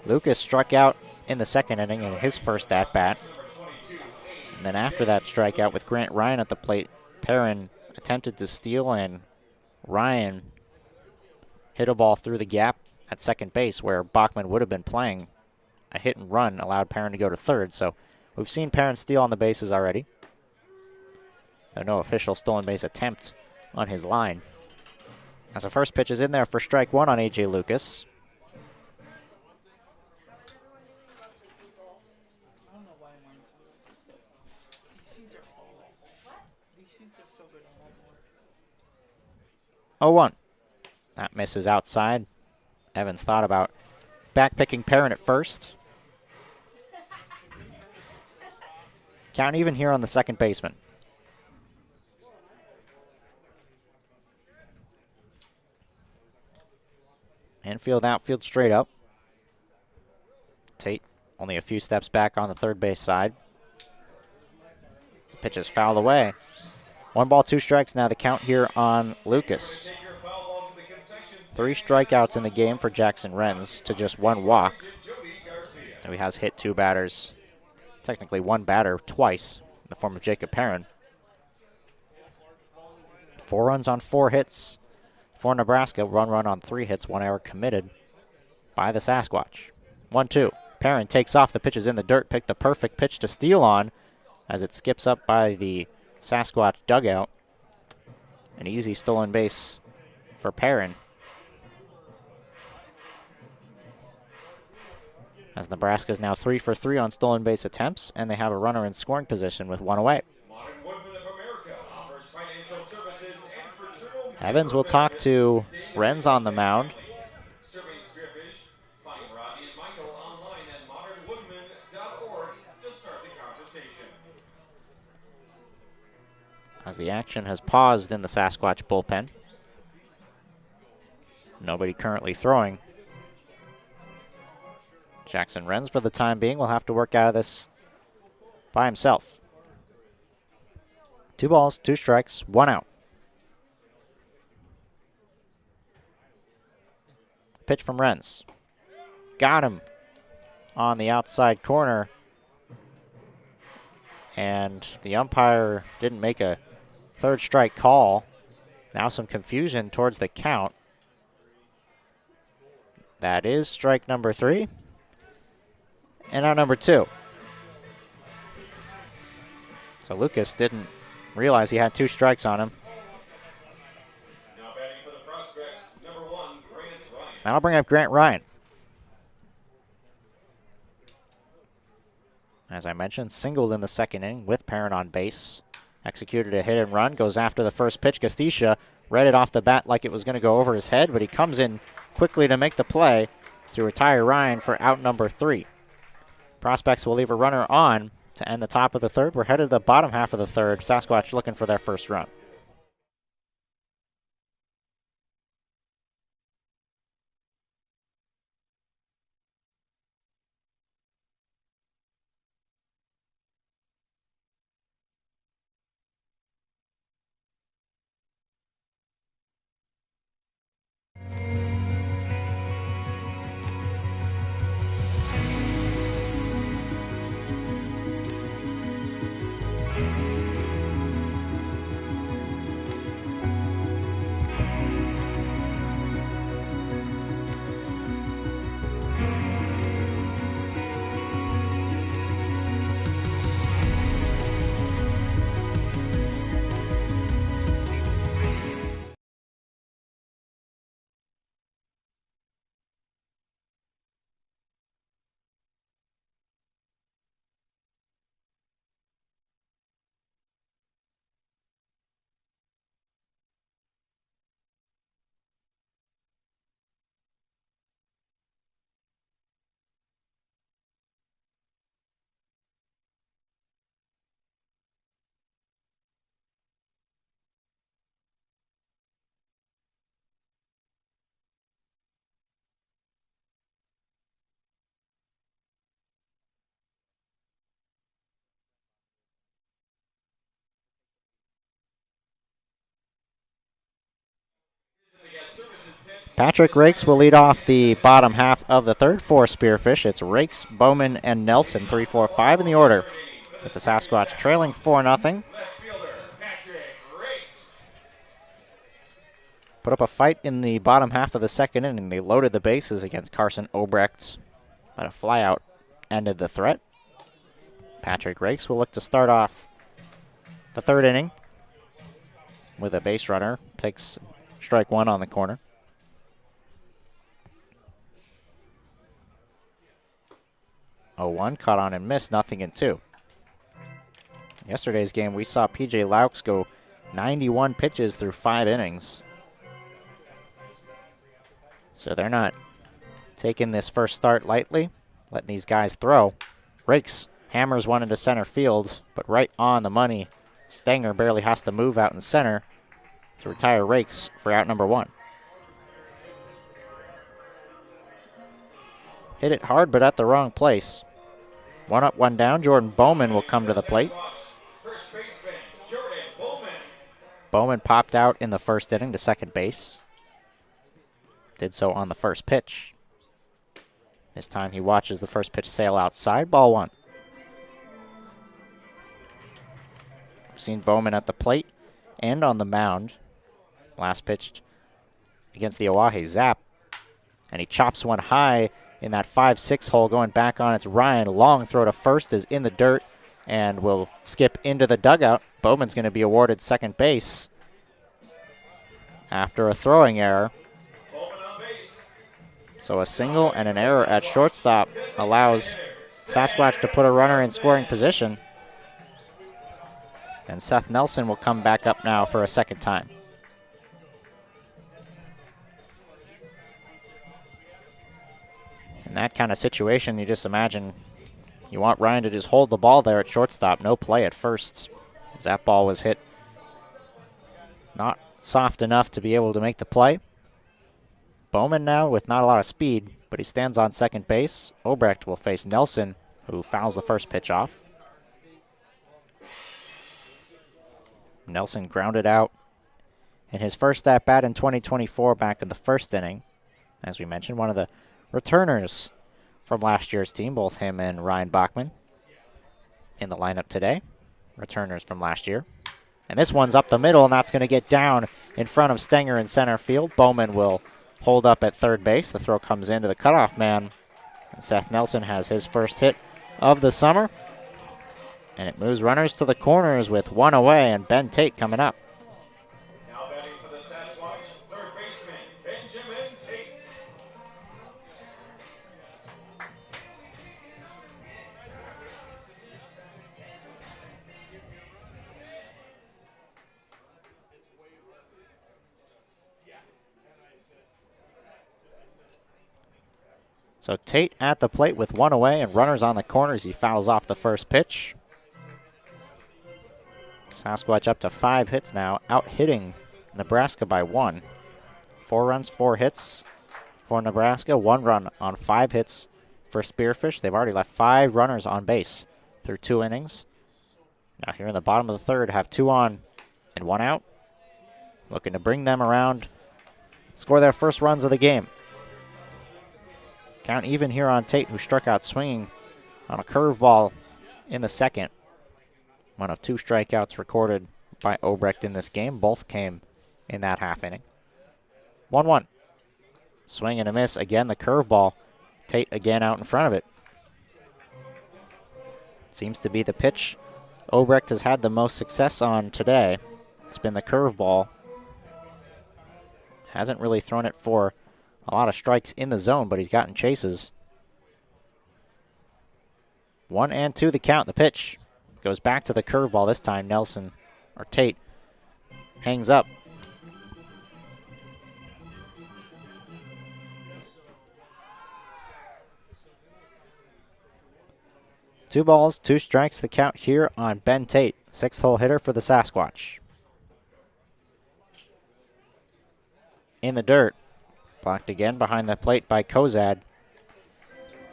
Lucas struck out in the second inning in his first at-bat. And then after that strikeout with Grant Ryan at the plate, Perrin attempted to steal, and Ryan hit a ball through the gap at second base where Bachman would have been playing. A hit and run allowed Perrin to go to third. So we've seen Perrin steal on the bases already. No official stolen base attempt on his line. As the first pitch is in there for strike 1 on A.J. Lucas. Oh, 1. That misses outside. Evans thought about back-picking Perrin at first. Count even here on the second baseman. Infield, outfield, straight up. Tate only a few steps back on the third base side. The pitch is fouled away. 1 ball, 2 strikes now the count here on Lucas. 3 strikeouts in the game for Jackson Renz to just 1 walk. And he has hit 2 batters, technically 1 batter twice in the form of Jacob Perrin. 4 runs on 4 hits for Nebraska. 1 run on 3 hits, 1 error committed by the Sasquatch. 1-2. Perrin takes off. The pitch is in the dirt. Picked the perfect pitch to steal on as it skips up by the Sasquatch dugout. An easy stolen base for Perrin, as Nebraska is now 3 for 3 on stolen base attempts, and they have a runner in scoring position with 1 away. Evans will talk to Renz on the mound. As the action has paused in the Sasquatch bullpen. Nobody currently throwing. Jackson Renz, for the time being, will have to work out of this by himself. 2 balls, 2 strikes, 1 out. Pitch from Renz. Got him on the outside corner. And the umpire didn't make a third strike call. Now some confusion towards the count. That is strike number 3. And out number 2. So Lucas didn't realize he had 2 strikes on him. Now batting for the prospects, number 1, Grant Ryan. That'll bring up Grant Ryan. As I mentioned, singled in the second inning with Perrin on base. Executed a hit and run, goes after the first pitch. Castisha read it off the bat like it was going to go over his head, but he comes in quickly to make the play to retire Ryan for out number 3. Prospects will leave a runner on to end the top of the third. We're headed to the bottom half of the third. Sasquatch looking for their first run. Patrick Rakes will lead off the bottom half of the third for Spearfish. It's Rakes, Bowman, and Nelson, 3, 4, 5 in the order, with the Sasquatch trailing 4-0. Put up a fight in the bottom half of the second inning. They loaded the bases against Carson Obrecht, but a flyout ended the threat. Patrick Rakes will look to start off the third inning with a base runner. Takes strike 1 on the corner. 0-1, caught on and missed, 0-2. Yesterday's game, we saw P.J. Laux go 91 pitches through 5 innings. So they're not taking this first start lightly, letting these guys throw. Rakes hammers one into center field, but right on the money. Stanger barely has to move out in center to retire Rakes for out number 1. Hit it hard, but at the wrong place. 1 up, 1 down. Jordan Bowman will come to the plate. Bowman popped out in the first inning to second base. Did so on the first pitch. This time he watches the first pitch sail outside. Ball 1. We've seen Bowman at the plate and on the mound. Last pitch against the Oahe Zap. And he chops one high in that 5-6 hole going back on. It's Ryan. Long throw to first is in the dirt and will skip into the dugout. Bowman's going to be awarded second base after a throwing error. So a single and an error at shortstop allows Sasquatch to put a runner in scoring position. And Seth Nelson will come back up now for a second time. In that kind of situation, you just imagine you want Ryan to just hold the ball there at shortstop. No play at first, as that ball was hit not soft enough to be able to make the play. Bowman now with not a lot of speed, but he stands on second base. Obrecht will face Nelson, who fouls the first pitch off. Nelson grounded out in his first at-bat in 2024 back in the first inning. As we mentioned, one of the returners from last year's team, both him and Ryan Bachman in the lineup today. Returners from last year. And this one's up the middle, and that's going to get down in front of Stenger in center field. Bowman will hold up at third base. The throw comes into the cutoff man. And Seth Nelson has his first hit of the summer. And it moves runners to the corners with one away, and Ben Tate coming up. Now batting for the Sasquatch, third baseman, Benjamin Tate. So Tate at the plate with one away and runners on the corners. He fouls off the first pitch. Sasquatch up to 5 hits now, out-hitting Nebraska by 1. 4 runs, 4 hits for Nebraska. 1 run on 5 hits for Spearfish. They've already left 5 runners on base through 2 innings. Now here in the bottom of the third, have 2 on and 1 out. Looking to bring them around, score their first runs of the game. Count even here on Tate, who struck out swinging on a curveball in the second. One of 2 strikeouts recorded by Obrecht in this game. Both came in that half inning. 1-1. Swing and a miss. Again, the curveball. Tate again out in front of it. Seems to be the pitch Obrecht has had the most success on today. It's been the curveball. Hasn't really thrown it for a lot of strikes in the zone, but he's gotten chases. 1-2 the count. The pitch goes back to the curveball. This time Nelson, or Tate, hangs up. Two balls, 2 strikes, the count here on Ben Tate, 6th hole hitter for the Sasquatch. In the dirt, blocked again behind the plate by Kozad.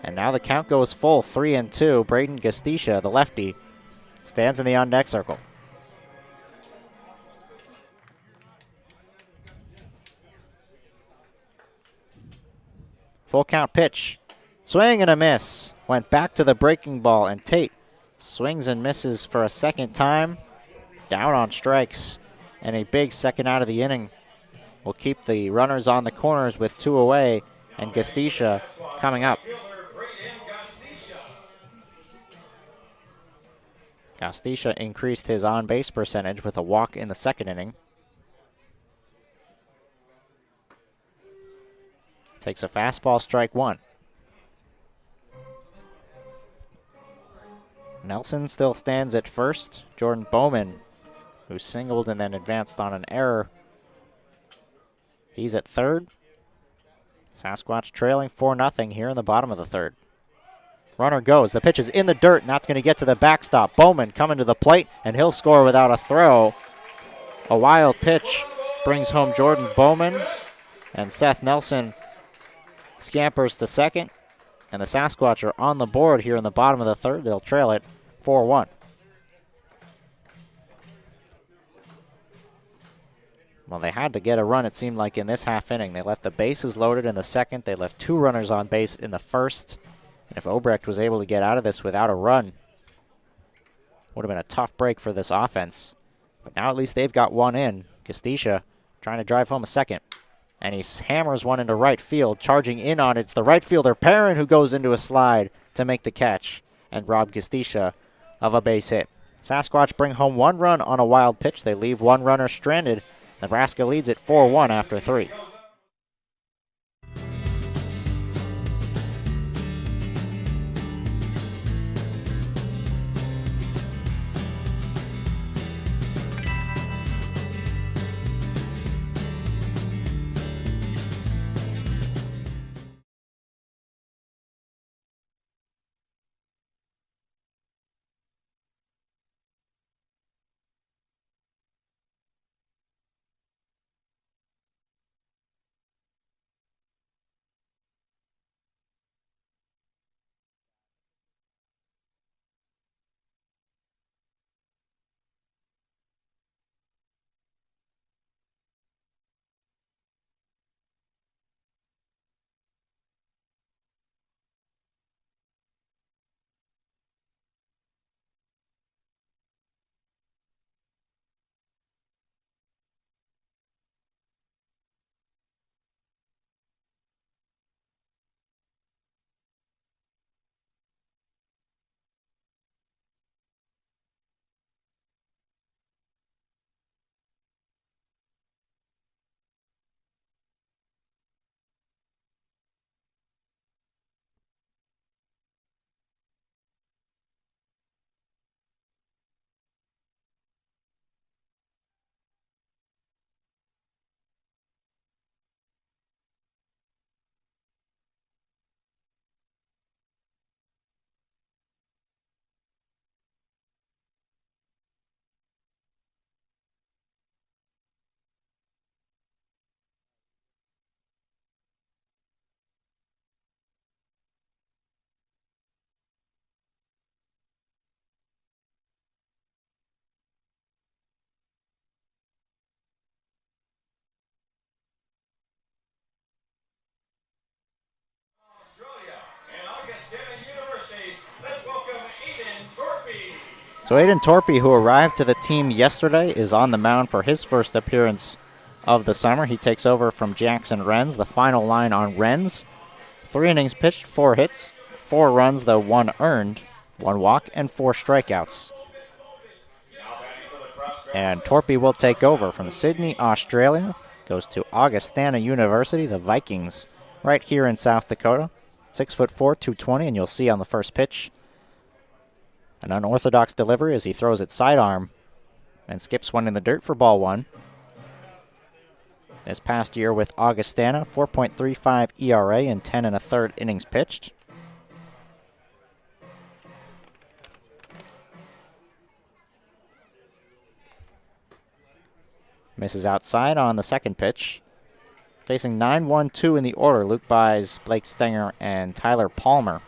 And now the count goes full, 3-2. Braden Gastisha, the lefty, stands in the on-deck circle. Full count pitch. Swing and a miss. Went back to the breaking ball, and Tate swings and misses for a second time. Down on strikes, and a big second out of the inning will keep the runners on the corners with 2 away, and Gastisha coming up. Gastisha increased his on-base percentage with a walk in the second inning. Takes a fastball, strike 1. Nelson still stands at first. Jordan Bowman, who singled and then advanced on an error, he's at third. Sasquatch trailing 4-0 here in the bottom of the third. Runner goes. The pitch is in the dirt, and that's going to get to the backstop. Bowman coming to the plate, and he'll score without a throw. A wild pitch brings home Jordan Bowman, and Seth Nelson scampers to second. And the Sasquatch are on the board here in the bottom of the third. They'll trail it 4-1. Well, they had to get a run, it seemed like, in this half inning. They left the bases loaded in the second. They left 2 runners on base in the first. And if Obrecht was able to get out of this without a run, would have been a tough break for this offense. But now at least they've got 1 in. Gastisha trying to drive home a second. And he hammers one into right field. Charging in on it's the right fielder, Perrin, who goes into a slide to make the catch and rob Gastisha of a base hit. Sasquatch bring home 1 run on a wild pitch. They leave 1 runner stranded. Nebraska leads it 4-1 after 3. So Aiden Torpy, who arrived to the team yesterday, is on the mound for his first appearance of the summer. He takes over from Jackson Renz. The final line on Renz: 3 innings pitched, 4 hits, 4 runs, though 1 earned, 1 walk, and 4 strikeouts. And Torpy will take over from Sydney, Australia. Goes to Augustana University, the Vikings, right here in South Dakota. 6'4", 220, and you'll see on the first pitch an unorthodox delivery as he throws it sidearm and skips one in the dirt for ball 1. This past year with Augustana, 4.35 ERA and 10 1/3 innings pitched. Misses outside on the second pitch. Facing 9-1-2 in the order, Luke Buys, Blake Stenger, and Tyler Palmer.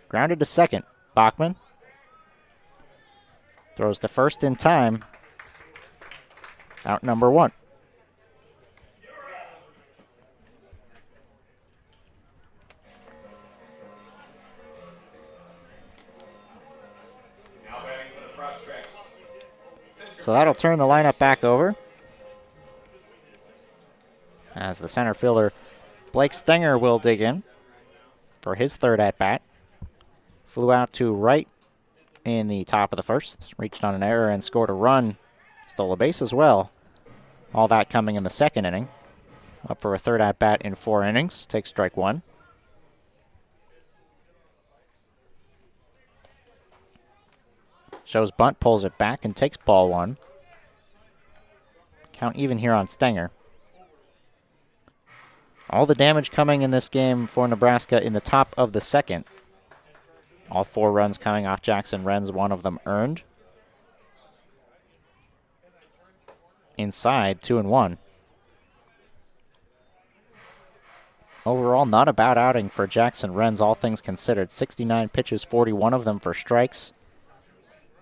Grounded to second. Bachman throws to first in time. Out number 1. So that'll turn the lineup back over as the center fielder Blake Stenger will dig in for his third at-bat. Flew out to right in the top of the first, reached on an error and scored a run, stole a base as well. All that coming in the second inning. Up for a third at-bat in 4 innings, takes strike 1. Shows bunt, pulls it back, and takes ball 1. Count even here on Stenger. All the damage coming in this game for Nebraska in the top of the second. All 4 runs coming off Jackson Renz, 1 of them earned. Inside, 2-1. Overall, not a bad outing for Jackson Renz, all things considered. 69 pitches, 41 of them for strikes.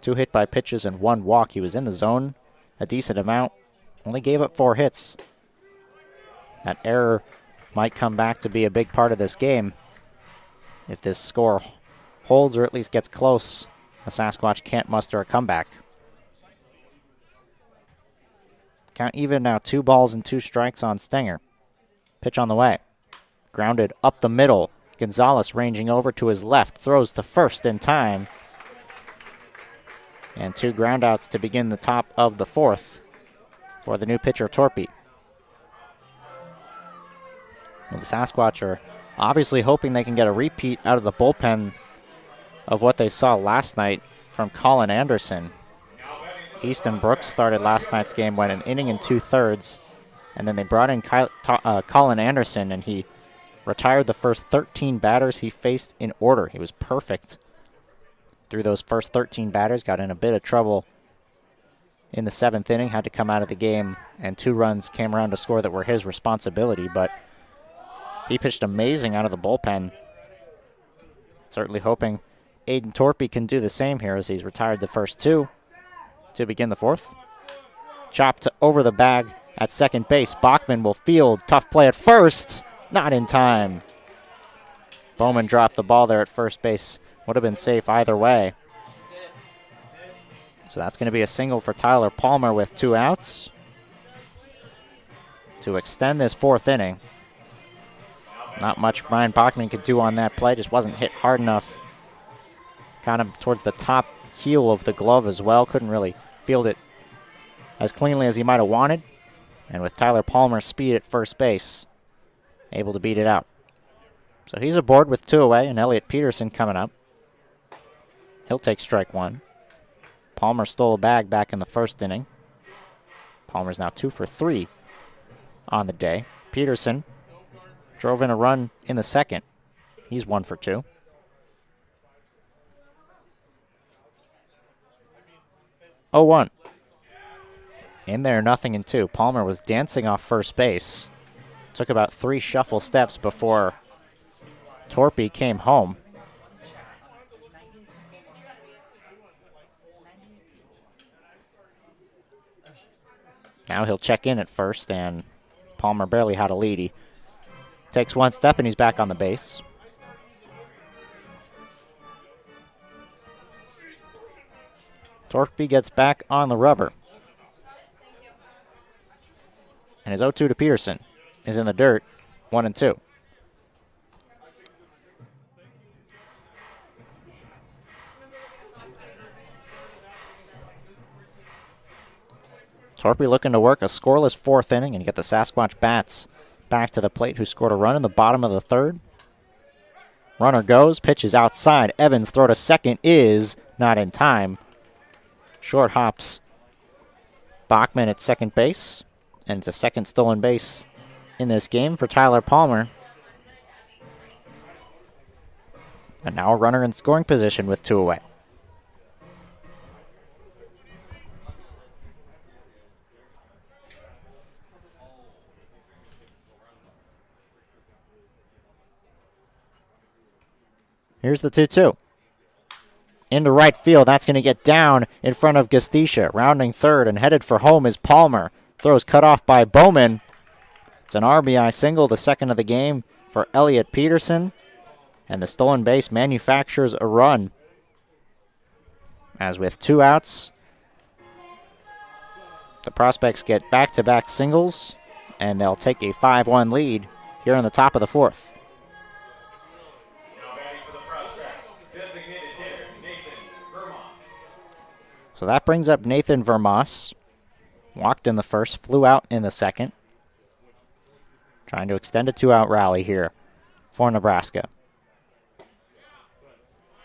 2 hit by pitches and 1 walk. He was in the zone a decent amount. Only gave up 4 hits. That error might come back to be a big part of this game. If this score holds or at least gets close, the Sasquatch can't muster a comeback. Count even now, 2 balls and 2 strikes on Stenger. Pitch on the way. Grounded up the middle. Gonzalez ranging over to his left. Throws to first in time. And 2 groundouts to begin the top of the 4th for the new pitcher, Torpy. Well, the Sasquatch are obviously hoping they can get a repeat out of the bullpen of what they saw last night from Colin Anderson. Easton Brooks started last night's game, went an inning and 2/3, and then they brought in Colin Anderson, and he retired the first 13 batters he faced in order. He was perfect through those first 13 batters, got in a bit of trouble in the 7th inning, had to come out of the game, and 2 runs came around to score that were his responsibility, but he pitched amazing out of the bullpen. Certainly hoping Aiden Torpy can do the same here as he's retired the first 2 to begin the 4th. Chopped over the bag at second base. Bachman will field. Tough play at first. Not in time. Bowman dropped the ball there at first base. Would have been safe either way. So that's going to be a single for Tyler Palmer with 2 outs to extend this 4th inning. Not much Brian Bachman could do on that play. Just wasn't hit hard enough. Kind of towards the top heel of the glove as well. Couldn't really field it as cleanly as he might have wanted. And with Tyler Palmer's speed at first base, able to beat it out. So he's aboard with 2 away, and Elliot Peterson coming up. He'll take strike 1. Palmer stole a bag back in the 1st inning. Palmer's now 2 for 3 on the day. Peterson drove in a run in the 2nd. He's 1 for 2. Oh, 1. In there, 0-2. Palmer was dancing off first base. Took about 3 shuffle steps before Torpy came home. Now he'll check in at first, and Palmer barely had a lead. He Takes one step and he's back on the base. Torpy gets back on the rubber. And his 0-2 to Peterson is in the dirt, 1-2. Torpy looking to work a scoreless fourth inning and get the Sasquatch bats back to the plate, who scored a run in the bottom of the third. Runner goes, pitch is outside. Evans' throw to second is not in time. Short hops Bachman at second base, and it's a second stolen base in this game for Tyler Palmer. And now a runner in scoring position with 2 away. Here's the 2-2. Into right field. That's going to get down in front of Gastisha. Rounding third and headed for home is Palmer. Throws cut off by Bowman. It's an RBI single, the second of the game for Elliot Peterson. And the stolen base manufactures a run. As with 2 outs, the Prospects get back-to-back singles, and they'll take a 5-1 lead here in the top of the fourth. So that brings up Nathan Vermas. Walked in the first, flew out in the second. Trying to extend a 2-out rally here for Nebraska.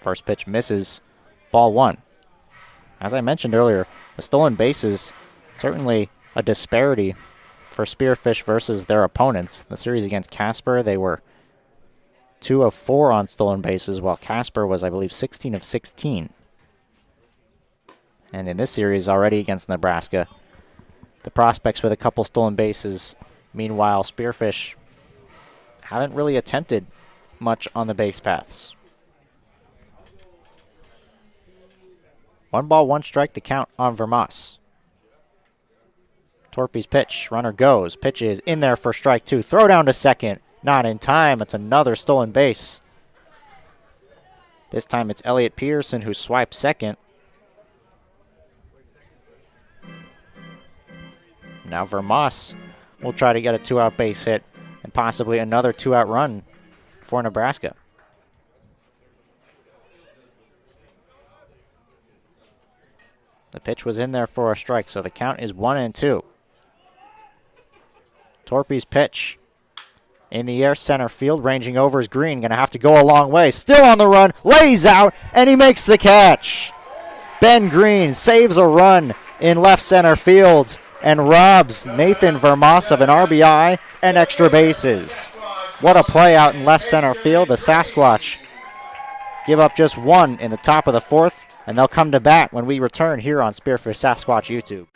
First pitch misses, ball 1. As I mentioned earlier, the stolen bases, certainly a disparity for Spearfish versus their opponents. The series against Casper, they were 2 of 4 on stolen bases, while Casper was, I believe, 16 of 16. And in this series already against Nebraska, the Prospects with a couple stolen bases. Meanwhile, Spearfish haven't really attempted much on the base paths. 1 ball, 1 strike to count on Vermas. Torpy's pitch, runner goes, pitch is in there for strike 2. Throw down to second, not in time. It's another stolen base. This time it's Elliot Peterson who swipes second. Now Vermas will try to get a 2-out base hit and possibly another 2-out run for Nebraska. The pitch was in there for a strike, so the count is 1-2. Torpy's pitch in the air, center field, ranging over is Green. Going to have to go a long way. Still on the run, lays out, and he makes the catch. Ben Green saves a run in left center field and robs Nathan Vermas of an RBI and extra bases. What a play out in left center field. The Sasquatch give up just 1 in the top of the fourth, and they'll come to bat when we return here on Spearfish Sasquatch YouTube.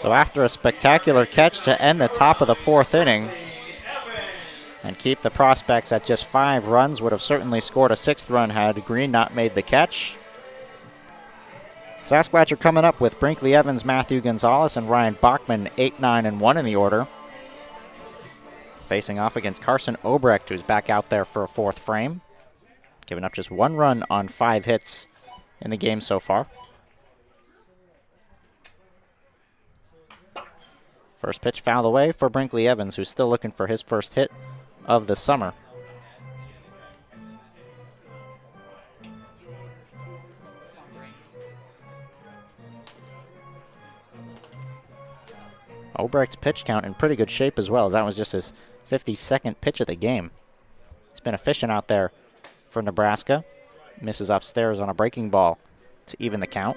So after a spectacular catch to end the top of the 4th inning and keep the Prospects at just 5 runs, would have certainly scored a 6th run had Green not made the catch. Sasquatch are coming up with Brinkley Evans, Matthew Gonzalez, and Ryan Bachman 8, 9, and 1 in the order. Facing off against Carson Obrecht, who's back out there for a 4th frame. Giving up just 1 run on 5 hits in the game so far. First pitch fouled away for Brinkley Evans, who's still looking for his first hit of the summer. Obrecht's pitch count in pretty good shape as well, as that was just his 52nd pitch of the game. He's been efficient out there for Nebraska. Misses upstairs on a breaking ball to even the count.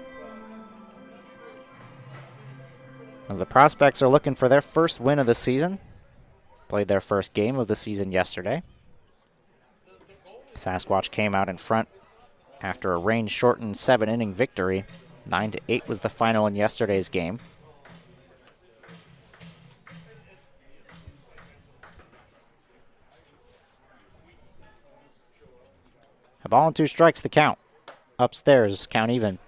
As the Prospects are looking for their first win of the season. Played their first game of the season yesterday. Sasquatch came out in front after a rain-shortened 7-inning victory. 9-8 was the final in yesterday's game. A ball and 2 strikes the count. Upstairs, count even.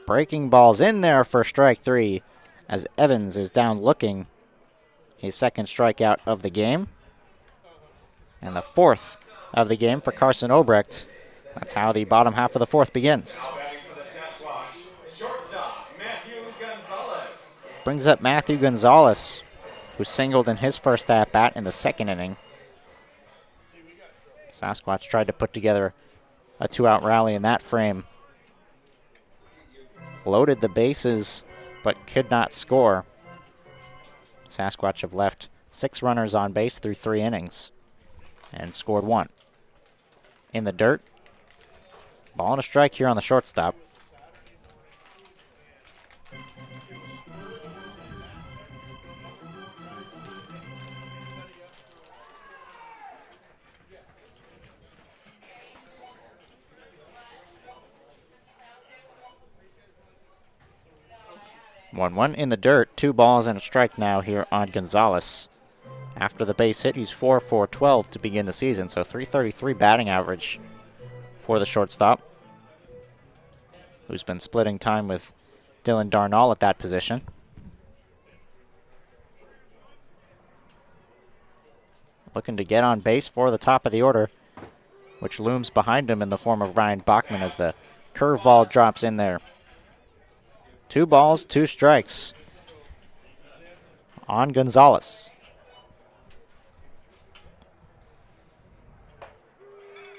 Breaking ball's in there for strike 3 as Evans is down looking. His 2nd strikeout of the game. And the 4th of the game for Carson Obrecht. That's how the bottom half of the 4th begins. Brings up Matthew Gonzalez, who singled in his first at-bat in the 2nd inning. Sasquatch tried to put together a 2-out rally in that frame. Loaded the bases, but could not score. Sasquatch have left 6 runners on base through 3 innings and scored 1. In the dirt. Ball and a strike here on the shortstop. One in the dirt, 2 balls and a strike now here on Gonzalez. After the base hit, he's 4 for 12 to begin the season, so .333 batting average for the shortstop, who's been splitting time with Dylan Darnall at that position. Looking to get on base for the top of the order, which looms behind him in the form of Ryan Bachman as the curveball drops in there. 2 balls, 2 strikes on Gonzalez.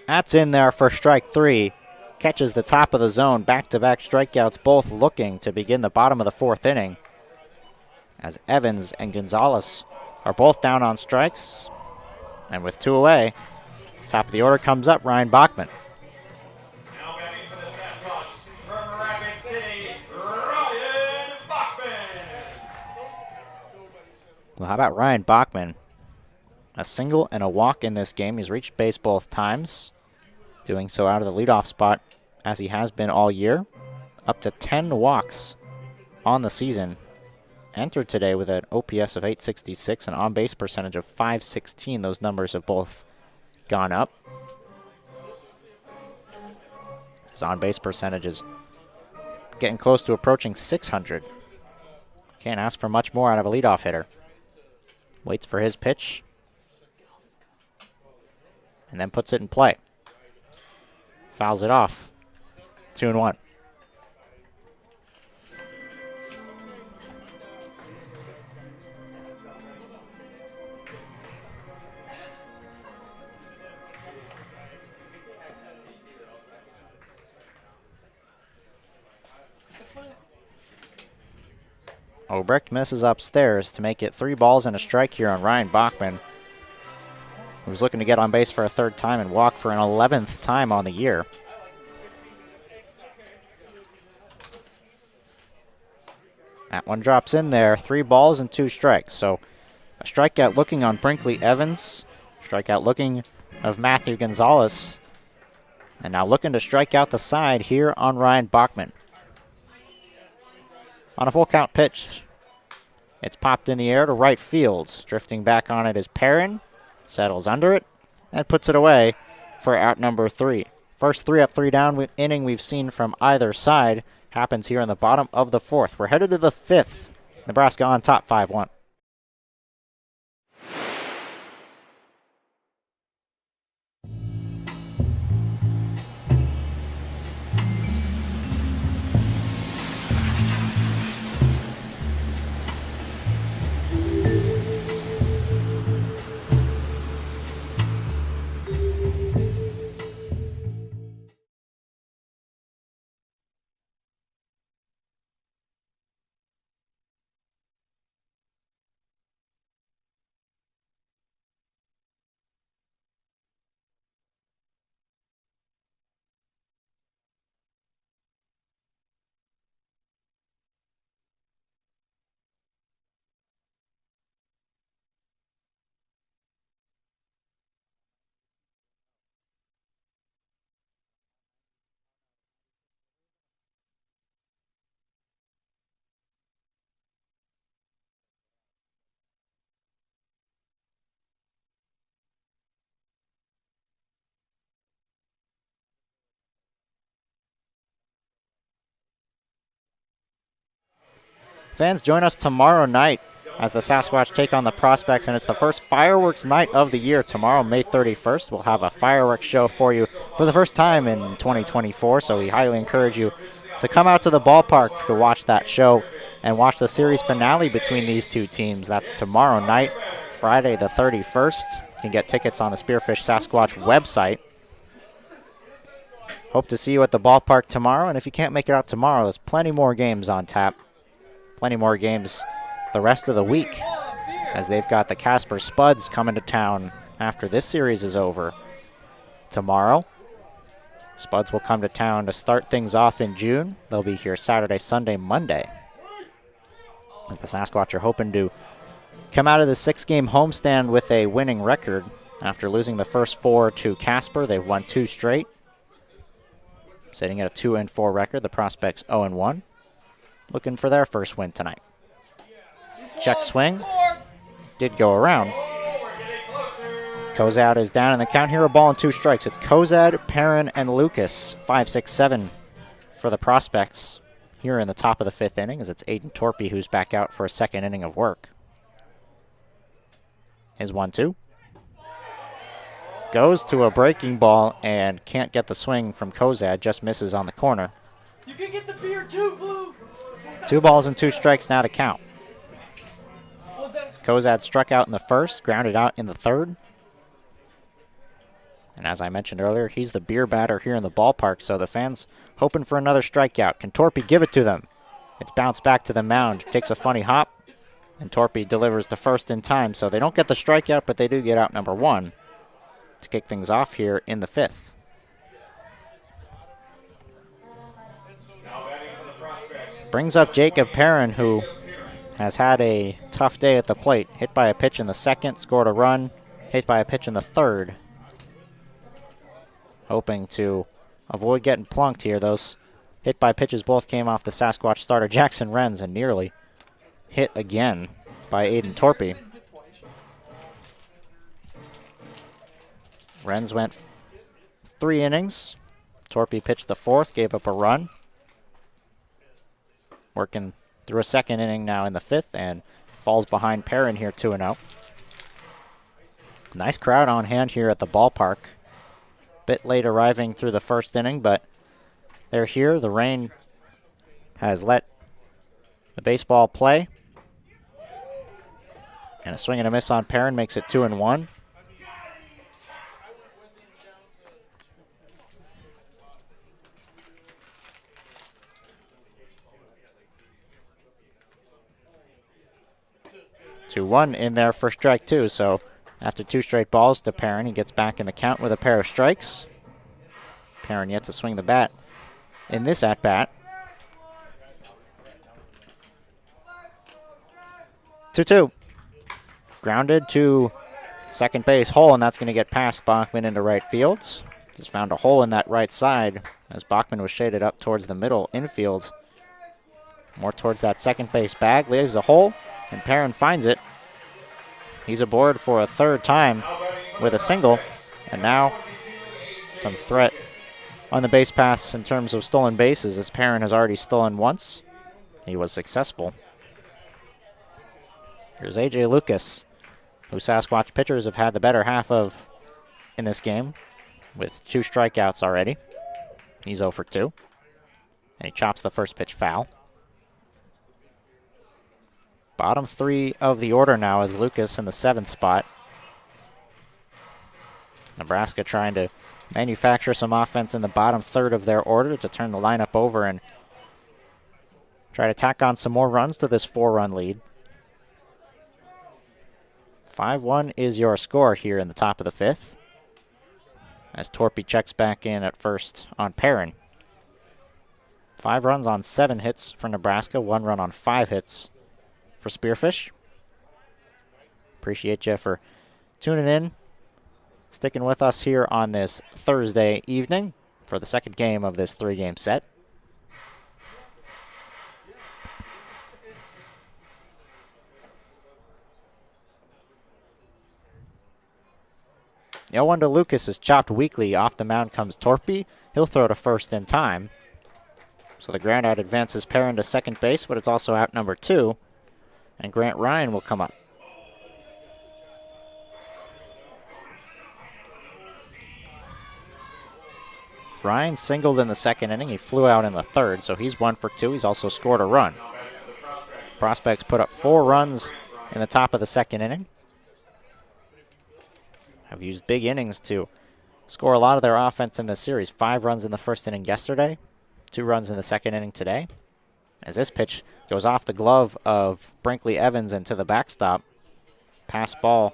That's in there for strike 3. Catches the top of the zone. Back-to-back strikeouts, both looking to begin the bottom of the 4th inning. As Evans and Gonzalez are both down on strikes. And with 2 away, top of the order comes up Ryan Bachman. Well, how about Ryan Bachman? A single and a walk in this game. He's reached base both times, doing so out of the leadoff spot as he has been all year. Up to 10 walks on the season. Entered today with an OPS of 866 and on-base percentage of 516. Those numbers have both gone up. His on-base percentage is getting close to approaching 600. Can't ask for much more out of a leadoff hitter. Waits for his pitch. And then puts it in play. Fouls it off. 2-1. Obrecht misses upstairs to make it 3 balls and a strike here on Ryan Bachman, who's looking to get on base for a 3rd time and walk for an 11th time on the year. That one drops in there, 3 balls and 2 strikes. So A strikeout looking on Brinkley Evans. Strikeout looking of Matthew Gonzalez. And now looking to strike out the side here on Ryan Bachman. On a full count pitch, it's popped in the air to right field. Drifting back on it is Perrin. Settles under it and puts it away for out number 3. First 3 up, 3 down inning we've seen from either side happens here in the bottom of the 4th. We're headed to the 5th. Nebraska on top 5-1. Fans, join us tomorrow night as the Sasquatch take on the Prospects, and it's the first fireworks night of the year. Tomorrow, May 31st, we'll have a fireworks show for you for the first time in 2024, so we highly encourage you to come out to the ballpark to watch that show and watch the series finale between these two teams. That's tomorrow night, Friday the 31st. You can get tickets on the Spearfish Sasquatch website. Hope to see you at the ballpark tomorrow, and if you can't make it out tomorrow, there's plenty more games on tap. Plenty more games the rest of the week as they've got the Casper Spuds coming to town after this series is over. Tomorrow, Spuds will come to town to start things off in June. They'll be here Saturday, Sunday, Monday. As the Sasquatch are hoping to come out of the 6-game homestand with a winning record. After losing the first 4 to Casper, they've won 2 straight. Sitting at a 2-4 record, the Prospects 0-1. Looking for their first win tonight. Check swing. Did go around. Kozad is down in the count here. A ball and 2 strikes. It's Kozad, Perrin, and Lucas. 5, 6, 7 for the Prospects here in the top of the 5th inning, as it's Aiden Torpy who's back out for a 2nd inning of work. His 1-2. Goes to a breaking ball and can't get the swing from Kozad. Just misses on the corner. You can get the beer too, Blue. 2 balls and 2 strikes now to count. Kozad struck out in the 1st, grounded out in the 3rd. And as I mentioned earlier, he's the beer batter here in the ballpark, so the fans hoping for another strikeout. Can Torpy give it to them? It's bounced back to the mound, takes a funny hop, and Torpy delivers the 1st in time. So they don't get the strikeout, but they do get out number 1 to kick things off here in the 5th. Brings up Jacob Perrin, who has had a tough day at the plate. Hit by a pitch in the 2nd, scored a run. Hit by a pitch in the 3rd. Hoping to avoid getting plunked here. Those hit by pitches both came off the Sasquatch starter Jackson Renz, and nearly hit again by Aiden Torpy. Renz went 3 innings. Torpy pitched the 4th, gave up a run. Working through a 2nd inning now in the 5th, and falls behind Perrin here 2-0. Nice crowd on hand here at the ballpark. Bit late arriving through the 1st inning, but they're here. The rain has let the baseball play. And a swing and a miss on Perrin makes it 2-1. One in there for strike 2, so after 2 straight balls to Perrin, he gets back in the count with a pair of strikes. Perrin yet to swing the bat in this at-bat. 2-2. Grounded to second base hole, and that's going to get past Bachman into right field. Just found a hole in that right side as Bachman was shaded up towards the middle infield. More towards that second base bag, leaves a hole, and Perrin finds it. He's aboard for a third time with a single, and now some threat on the base pass in terms of stolen bases, as Perrin has already stolen once. He was successful. Here's A.J. Lucas, who Sasquatch pitchers have had the better half of in this game, with 2 strikeouts already. He's 0 for 2. And he chops the first pitch foul. Bottom 3 of the order now is Lucas in the 7th spot. Nebraska trying to manufacture some offense in the bottom third of their order to turn the lineup over and try to tack on some more runs to this 4-run lead. 5-1 is your score here in the top of the 5th, as Torpy checks back in at first on Perrin. 5 runs on 7 hits for Nebraska, 1 run on 5 hits for Spearfish. Appreciate you for tuning in, sticking with us here on this Thursday evening for the second game of this 3-game set. The 0-1 to Lucas is chopped weakly. Off the mound comes Torpy. He'll throw to first in time. So the ground out advances Perrin to second base, but it's also out number 2. And Grant Ryan will come up. Ryan singled in the second inning. He flew out in the third, so he's 1 for 2. He's also scored a run. Prospects put up 4 runs in the top of the second inning. Have used big innings to score a lot of their offense in this series. 5 runs in the first inning yesterday, 2 runs in the second inning today. As this pitch goes off the glove of Brinkley Evans into the backstop. Pass ball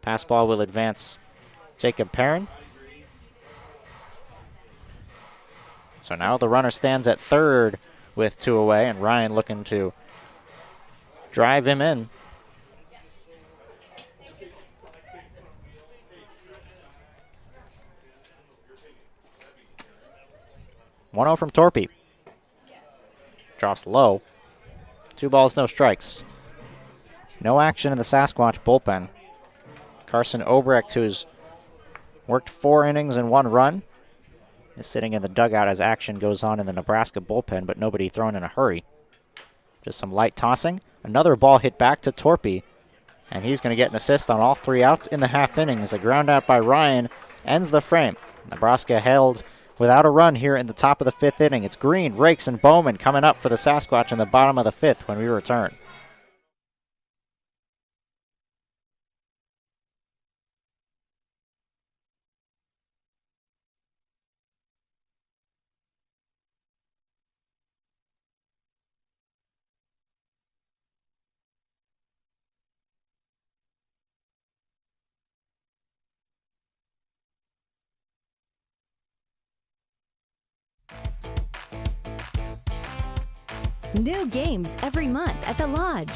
will advance Jacob Perrin. So now the runner stands at third with 2 away, and Ryan looking to drive him in. One-0 from Torpy. Drops low. 2 balls, no strikes. No action in the Sasquatch bullpen. Carson Obrecht, who's worked 4 innings and 1 run, is sitting in the dugout as action goes on in the Nebraska bullpen, but nobody thrown in a hurry. Just some light tossing. Another ball hit back to Torpy, and he's going to get an assist on all 3 outs in the half inning as a ground out by Ryan ends the frame. Nebraska held without a run here in the top of the 5th inning. It's Green, Rakes, and Bowman coming up for the Sasquatch in the bottom of the 5th when we return. New games every month at the Lodge.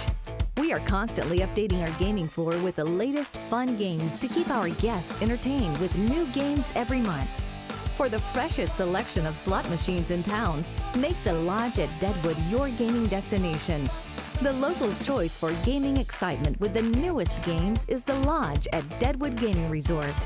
We are constantly updating our gaming floor with the latest fun games to keep our guests entertained with new games every month. For the freshest selection of slot machines in town, make the Lodge at Deadwood your gaming destination. The locals' choice for gaming excitement with the newest games is the Lodge at Deadwood Gaming Resort.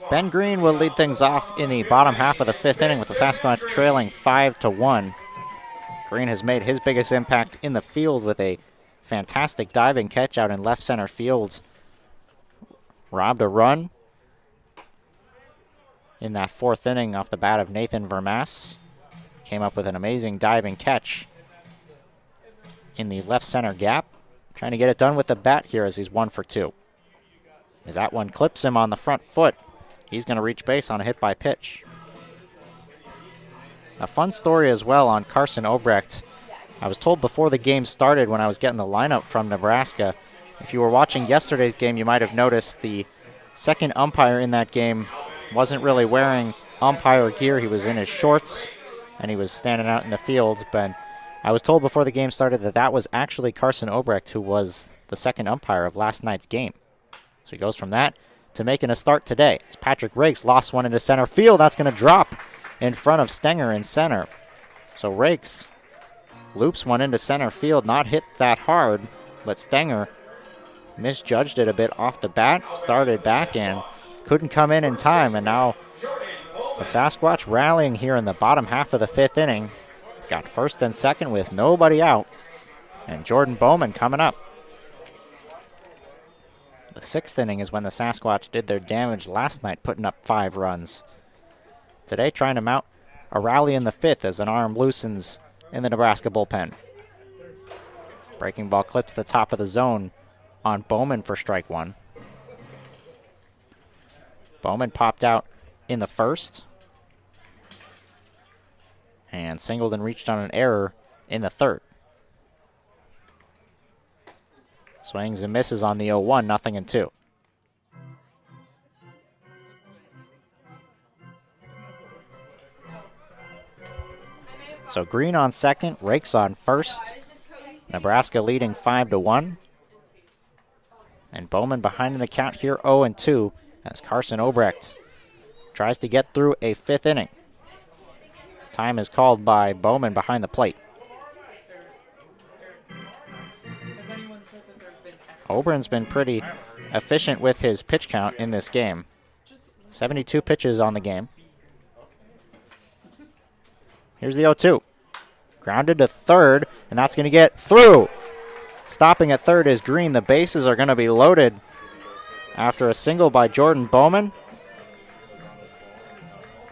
Ben Green will lead things off in the bottom half of the 5th inning with the Sasquatch trailing 5-1. Green has made his biggest impact in the field with a fantastic diving catch out in left center field. Robbed a run in that 4th inning off the bat of Nathan Vermaas. Came up with an amazing diving catch in the left center gap. Trying to get it done with the bat here as he's 1 for 2. As that one clips him on the front foot, he's going to reach base on a hit by pitch. A fun story as well on Carson Obrecht. I was told before the game started when I was getting the lineup from Nebraska. If you were watching yesterday's game, you might have noticed the second umpire in that game wasn't really wearing umpire gear. He was in his shorts and he was standing out in the fields. But I was told before the game started that that was actually Carson Obrecht, who was the second umpire of last night's game. So he goes from that to making a start today. As Patrick Rakes lost one into center field, that's going to drop in front of Stenger in center. So Rakes loops one into center field, not hit that hard, but Stenger misjudged it a bit off the bat, started back in, couldn't come in time, and now the Sasquatch rallying here in the bottom half of the 5th inning. Got first and second with nobody out, and Jordan Bowman coming up. The 6th inning is when the Sasquatch did their damage last night, putting up 5 runs. Today trying to mount a rally in the 5th as an arm loosens in the Nebraska bullpen. Breaking ball clips the top of the zone on Bowman for strike 1. Bowman popped out in the 1st. And singled and reached on an error in the 3rd. Swings and misses on the 0-1, 0-2. So Green on second, Rakes on first. Nebraska leading 5-1. And Bowman behind in the count here, 0-2, as Carson Obrecht tries to get through a 5th inning. Time is called by Bowman behind the plate. Oberon's been pretty efficient with his pitch count in this game. 72 pitches on the game. Here's the 0-2. Grounded to third, and that's going to get through. Stopping at third is Green. The bases are going to be loaded after a single by Jordan Bowman.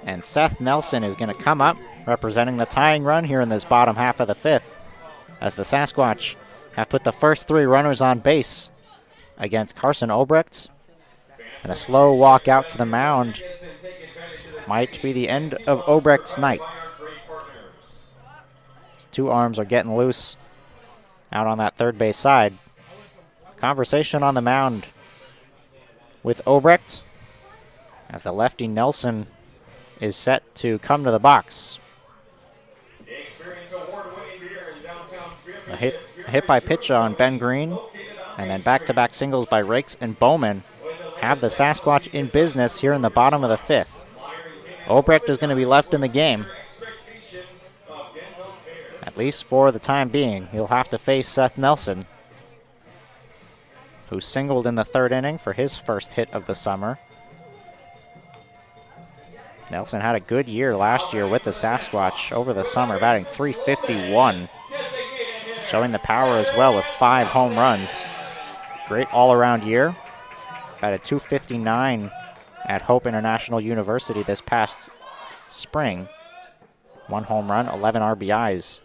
And Seth Nelson is going to come up, representing the tying run here in this bottom half of the 5th, as the Sasquatch have put the first 3 runners on base against Carson Obrecht. And a slow walk out to the mound might be the end of Obrecht's night. His 2 arms are getting loose out on that third base side. Conversation on the mound with Obrecht as the lefty Nelson is set to come to the box. A hit by pitch on Ben Green, and then back-to-back singles by Rakes and Bowman have the Sasquatch in business here in the bottom of the 5th. Obrecht is going to be left in the game, at least for the time being. He'll have to face Seth Nelson, who singled in the 3rd inning for his first hit of the summer. Nelson had a good year last year with the Sasquatch over the summer, batting .351, showing the power as well with 5 home runs. Great all-around year. Batted .259 at Hope International University this past spring. 1 home run, 11 RBIs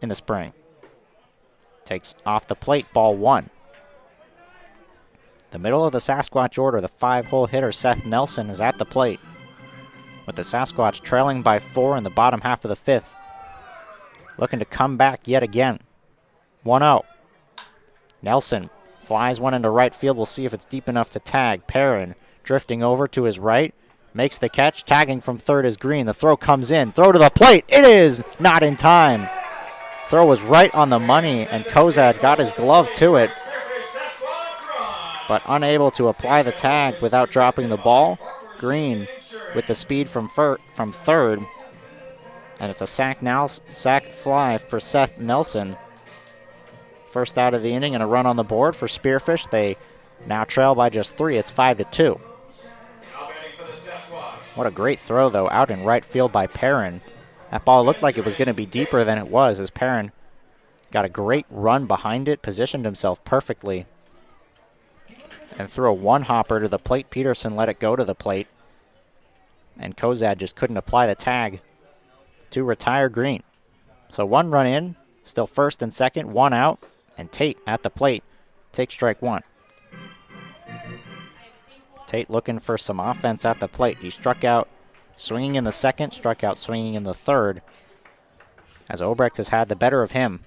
in the spring. Takes off the plate, ball 1. The middle of the Sasquatch order, the 5-hole hitter Seth Nelson is at the plate, with the Sasquatch trailing by 4 in the bottom half of the 5th. Looking to come back yet again. 1-0. Nelson flies one into right field. We'll see if it's deep enough to tag. Perrin drifting over to his right. Makes the catch. Tagging from third is Green. The throw comes in. Throw to the plate. It is not in time. Throw was right on the money, and Kozad got his glove to it, but unable to apply the tag without dropping the ball. Green with the speed from third, and it's a sack fly for Seth Nelson. First out of the inning and a run on the board for Spearfish. They now trail by just 3. It's 5-2. What a great throw, though, out in right field by Perrin. That ball looked like it was going to be deeper than it was, as Perrin got a great run behind it, positioned himself perfectly, and threw a one-hopper to the plate. Peterson let it go to the plate, and Kozad just couldn't apply the tag to retire Green. So 1 run in, still first and second, 1 out, and Tate at the plate takes strike 1. Tate looking for some offense at the plate. He struck out swinging in the second, struck out swinging in the third, as Obrecht has had the better of him,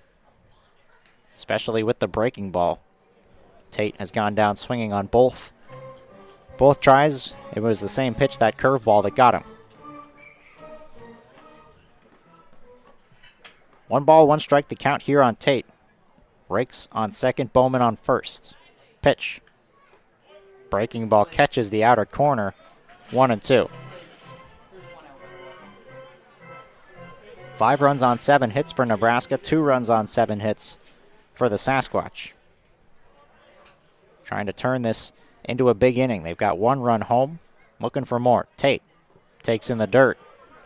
especially with the breaking ball. Tate has gone down swinging on both tries. It was the same pitch, that curveball, that got him. 1 ball, 1 strike to count here on Tate. Rakes on second, Bowman on first. Pitch. Breaking ball catches the outer corner. 1-2. 5 runs on 7 hits for Nebraska, 2 runs on 7 hits for the Sasquatch. Trying to turn this into a big inning. They've got 1 run home, looking for more. Tate takes in the dirt.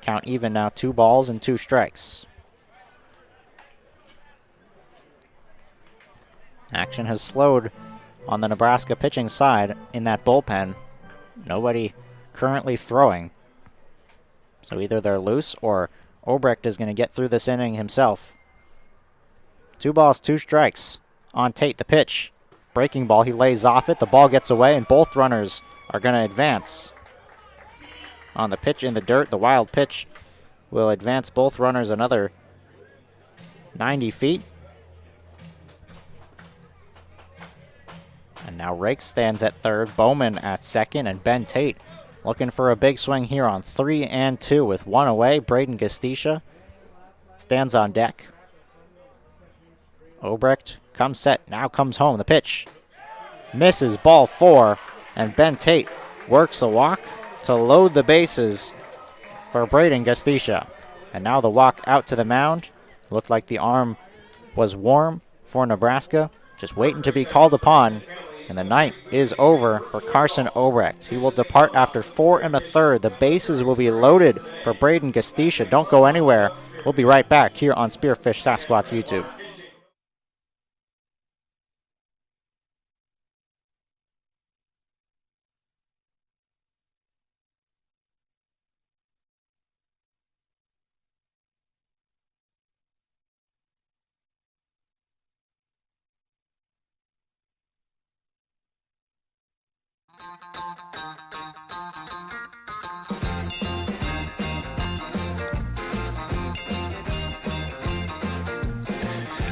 Count even now, 2 balls and 2 strikes. Action has slowed on the Nebraska pitching side in that bullpen. Nobody currently throwing. So either they're loose or Obrecht is going to get through this inning himself. 2 balls, 2 strikes on Tate. The pitch. Breaking ball, he lays off it. The ball gets away, and both runners are going to advance. On the pitch in the dirt, the wild pitch will advance both runners another 90 feet. And now Rakes stands at third, Bowman at second, and Ben Tate looking for a big swing here on 3 and 2 with 1 away. Braden Gastisha stands on deck. Obrecht comes set, now comes home. The pitch misses, ball 4, and Ben Tate works a walk to load the bases for Braden Gastisha. And now the walk out to the mound. Looked like the arm was warm for Nebraska, just waiting to be called upon. And the night is over for Carson Obrecht. He will depart after 4 1/3. The bases will be loaded for Braden Gastisha. Don't go anywhere. We'll be right back here on Spearfish Sasquatch YouTube.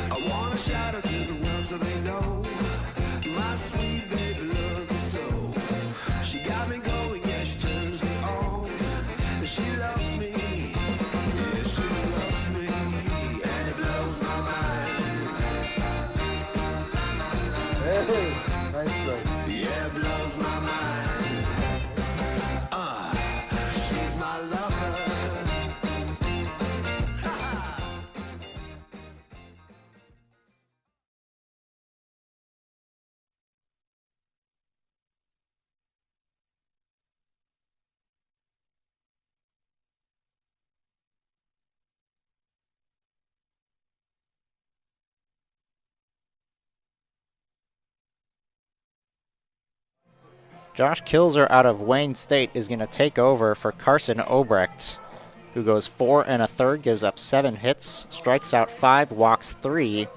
I wanna shout out to the world so they know my sweet baby loves me so. She got me going, yeah, she turns me on. She loves me, yeah, she loves me, and it blows my mind. Hey, nice strike. Yeah, it blows my mind. She's my lover. Josh Kilzer out of Wayne State is going to take over for Carson Obrecht, who goes 4 1/3, gives up 7 hits, strikes out 5, walks 3,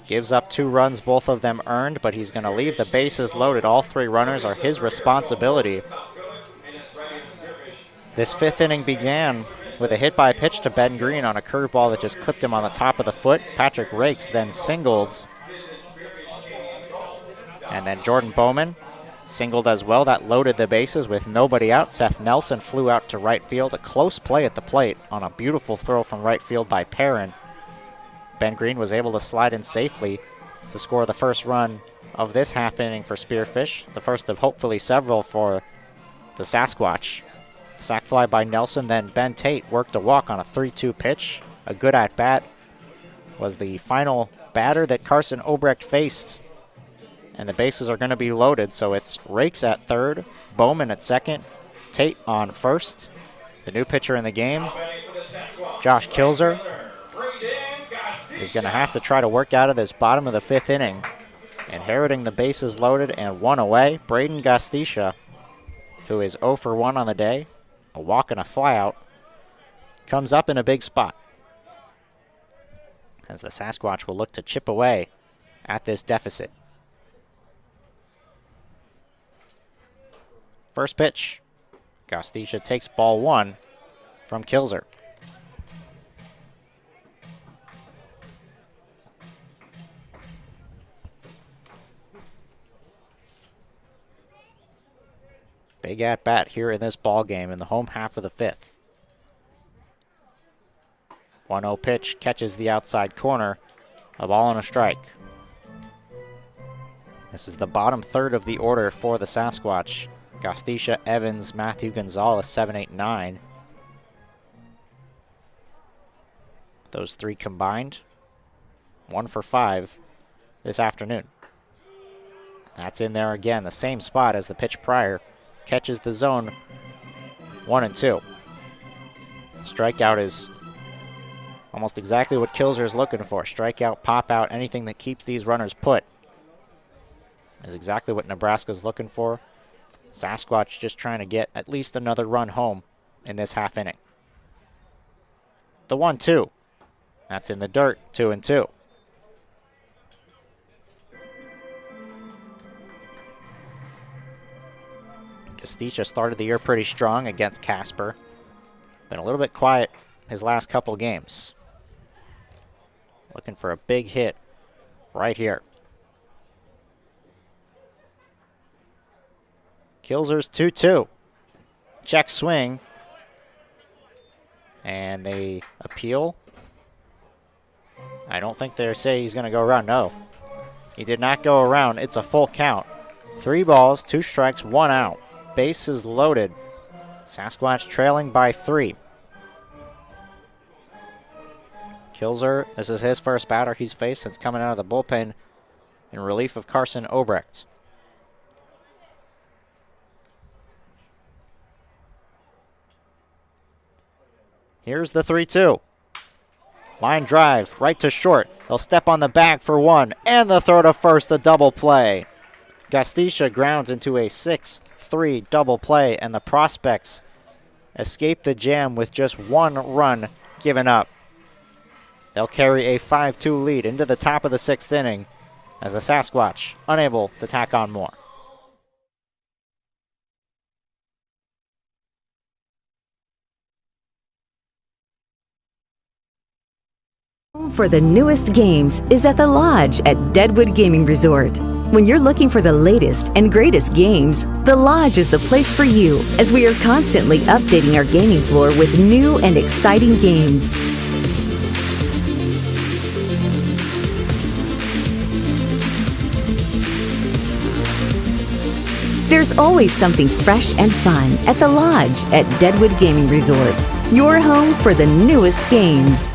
gives up 2 runs, both of them earned, but he's going to leave the bases loaded. All 3 runners are his responsibility. This 5th inning began with a hit by pitch to Ben Green on a curveball that just clipped him on the top of the foot. Patrick Rakes then singled, and then Jordan Bowman singled as well. That loaded the bases with nobody out. Seth Nelson flew out to right field. A close play at the plate on a beautiful throw from right field by Perrin. Ben Green was able to slide in safely to score the first run of this half inning for Spearfish, the first of hopefully several for the Sasquatch. Sac fly by Nelson, then Ben Tate worked a walk on a 3-2 pitch. A good at-bat was the final batter that Carson Obrecht faced. And the bases are going to be loaded, so it's Rakes at third, Bowman at second, Tate on first. The new pitcher in the game, Josh Kilzer, is going to have to try to work out of this bottom of the 5th inning. Inheriting the bases loaded and 1 away, Braden Gastisha, who is 0 for 1 on the day, a walk and a flyout, comes up in a big spot. As the Sasquatch will look to chip away at this deficit. First pitch, Gastisha takes ball 1 from Kilzer. Big at bat here in this ball game in the home half of the 5th. 1-0 pitch catches the outside corner. A ball and a strike. This is the bottom third of the order for the Sasquatch. Gastisha, Evans, Matthew Gonzalez, 7, 8, 9. Those 3 combined, 1 for 5 this afternoon. That's in there again, the same spot as the pitch prior. Catches the zone, 1 and 2. Strikeout is almost exactly what Kilzer is looking for. Strikeout, pop out, anything that keeps these runners put is exactly what Nebraska is looking for. Sasquatch just trying to get at least another run home in this half inning. The 1-2. That's in the dirt, 2 and 2. Gastisha started the year pretty strong against Casper. Been a little bit quiet his last couple games. Looking for a big hit right here. Kilzer's 2-2. Check swing. And they appeal. I don't think they say he's going to go around. No. He did not go around. It's a full count. 3 balls, 2 strikes, 1 out. Bases loaded. Sasquatch trailing by 3. Kilzer, this is his first batter he's faced since coming out of the bullpen in relief of Carson Obrecht. Here's the 3-2. Line drive, right to short. They'll step on the bag for 1, and the throw to first, a double play. Gastisha grounds into a 6-3 double play, and the Prospects escape the jam with just 1 run given up. They'll carry a 5-2 lead into the top of the 6th inning as the Sasquatch unable to tack on more. For the newest games is at the Lodge at Deadwood Gaming Resort. When you're looking for the latest and greatest games, the Lodge is the place for you, as we are constantly updating our gaming floor with new and exciting games. There's always something fresh and fun at the Lodge at Deadwood Gaming Resort, your home for the newest games.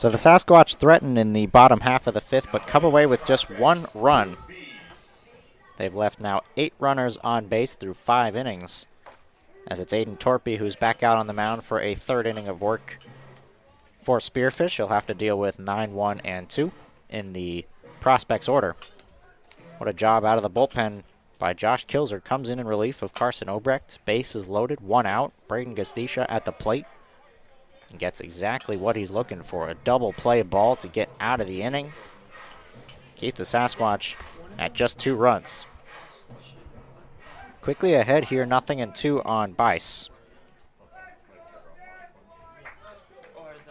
So the Sasquatch threaten in the bottom half of the 5th, but come away with just 1 run. They've left now 8 runners on base through 5 innings, as it's Aiden Torpy who's back out on the mound for a 3rd inning of work For Spearfish, he'll have to deal with 9, 1, and 2 in the prospects order. What a job out of the bullpen by Josh Kilzer. Comes in relief of Carson Obrecht. Base is loaded, 1 out. Braden Gastisha at the plate. And gets exactly what he's looking for. A double play ball to get out of the inning. Keep the Sasquatch at just 2 runs. Quickly ahead here, 0-2 on Bice.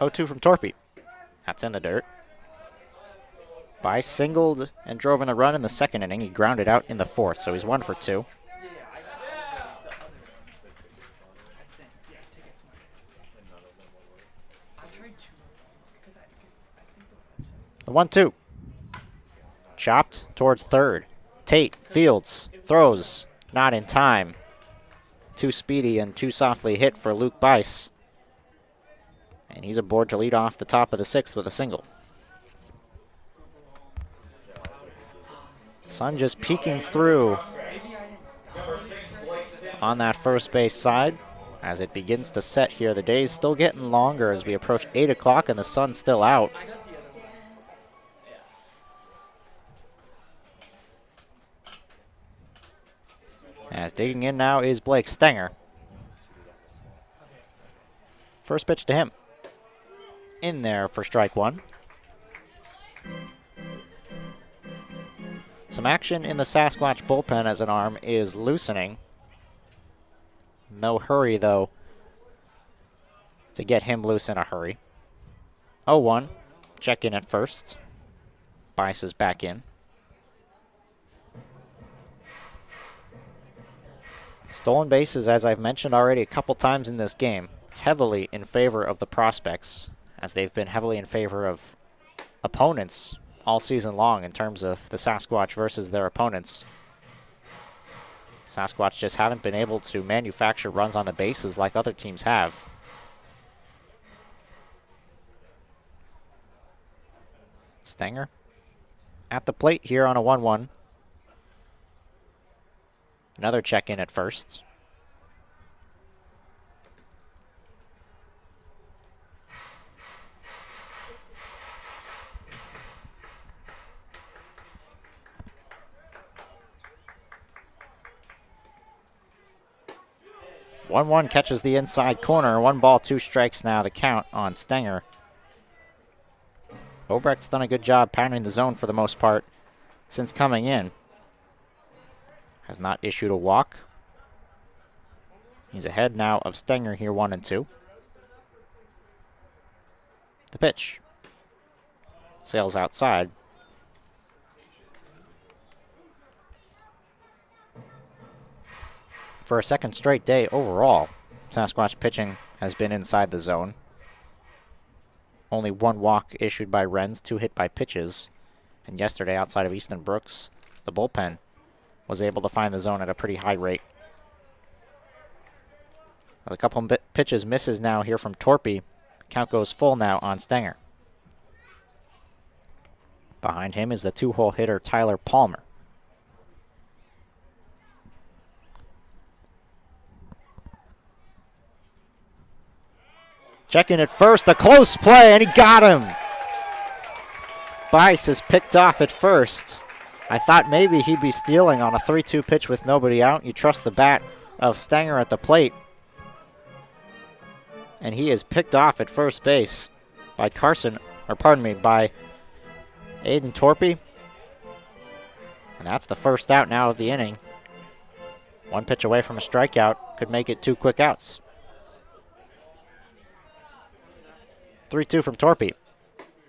0-2 from Torpy. That's in the dirt. Bice singled and drove in a run in the 2nd inning. He grounded out in the 4th, so he's 1 for 2. The 1-2. Chopped towards 3rd. Tate fields, throws, not in time. Too speedy and too softly hit for Luke Bice. And he's aboard to lead off the top of the 6th with a single. Sun just peeking through on that first base side as it begins to set here. The day's still getting longer as we approach 8 o'clock and the sun's still out. As digging in now is Blake Stenger. First pitch to him. In there for strike 1. Some action in the Sasquatch bullpen as an arm is loosening. No hurry, though, to get him loose in a hurry. 0-1. Check in at first. Bice is back in. Stolen bases, as I've mentioned already a couple times in this game, heavily in favor of the prospects, as they've been heavily in favor of opponents all season long in terms of the Sasquatch versus their opponents. Sasquatch just haven't been able to manufacture runs on the bases like other teams have. Stenger at the plate here on a 1-1. Another check in at first. One catches the inside corner. 1 ball, 2 strikes now, the count on Stenger. Obrecht's done a good job pounding the zone for the most part since coming in. Has not issued a walk. He's ahead now of Stenger here, 1-2. The pitch. Sails outside. For a second straight day overall, Sasquatch pitching has been inside the zone. Only 1 walk issued by Renz, 2 hit by pitches. And yesterday, outside of Easton Brooks, the bullpen was able to find the zone at a pretty high rate. As a couple pitches misses now here from Torpy. Count goes full now on Stenger. Behind him is the 2-hole hitter Tyler Palmer. Checking at first, a close play, and he got him. Bice is picked off at first. I thought maybe he'd be stealing on a 3-2 pitch with nobody out. You trust the bat of Stenger at the plate. And he is picked off at first base by by Aiden Torpy. And that's the first out now of the inning. 1 pitch away from a strikeout could make it 2 quick outs. 3-2 from Torpy.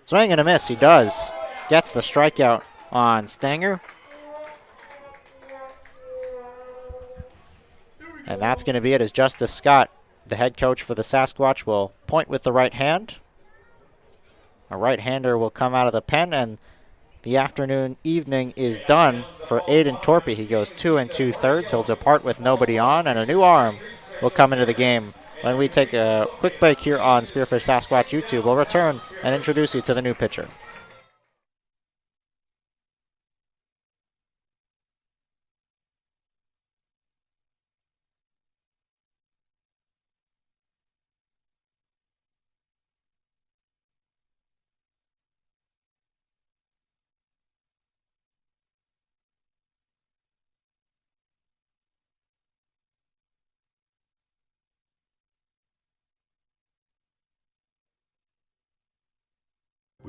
Swing and a miss, he does. Gets the strikeout on Stenger. And that's going to be it as Justice Scott, the head coach for the Sasquatch, will point with the right hand. A right-hander will come out of the pen, and the evening is done for Aiden Torpy. He goes 2 2/3. He'll depart with nobody on, and a new arm will come into the game. When we take a quick break here on Spearfish Sasquatch YouTube, we'll return and introduce you to the new pitcher.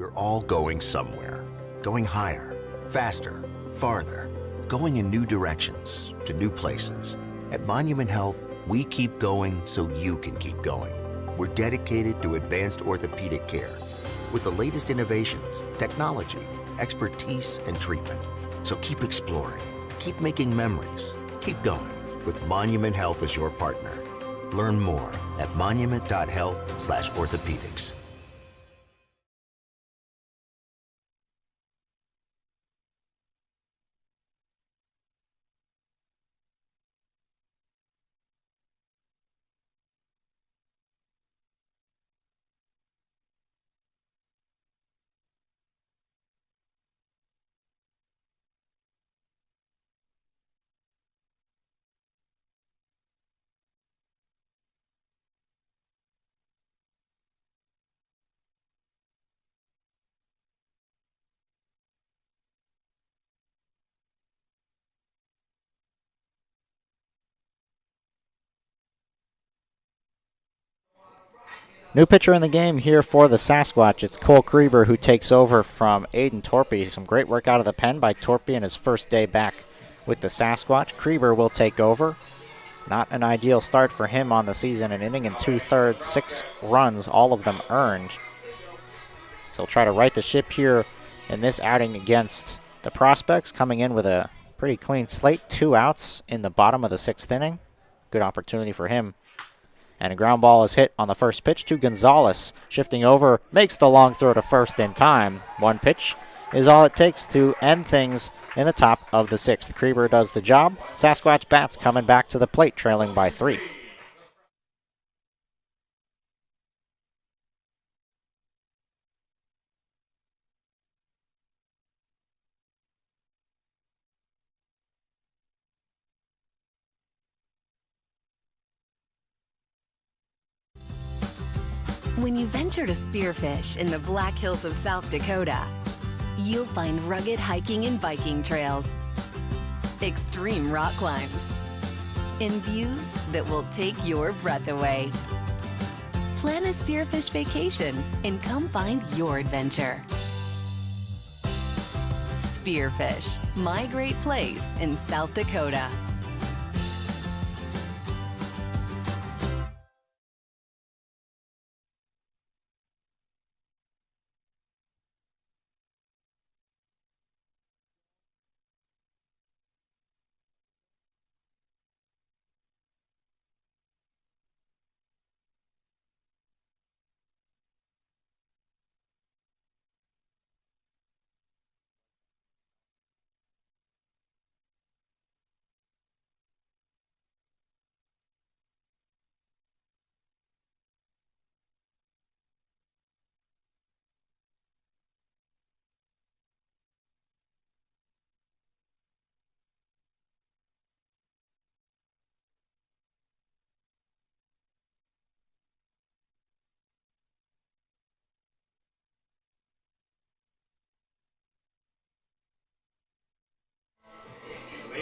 We're all going somewhere. Going higher, faster, farther. Going in new directions, to new places. At Monument Health, we keep going so you can keep going. We're dedicated to advanced orthopedic care with the latest innovations, technology, expertise, and treatment. So keep exploring, keep making memories, keep going with Monument Health as your partner. Learn more at monument.health/orthopedics. New pitcher in the game here for the Sasquatch. It's Cole Krieber who takes over from Aiden Torpy. Some great work out of the pen by Torpy in his first day back with the Sasquatch. Krieber will take over. Not an ideal start for him on the season. An inning and 2/3, 6 runs, all of them earned. So he'll try to right the ship here in this outing against the Prospects, coming in with a pretty clean slate. 2 outs in the bottom of the 6th inning. Good opportunity for him. And a ground ball is hit on the first pitch to Gonzalez. Shifting over, makes the long throw to first in time. 1 pitch is all it takes to end things in the top of the 6th. Krieber does the job. Sasquatch bats coming back to the plate, trailing by 3. When you venture to spearfish in the Black Hills of South Dakota, you'll find rugged hiking and biking trails, extreme rock climbs, and views that will take your breath away. Plan a spearfish vacation and come find your adventure. Spearfish, my great place in South Dakota.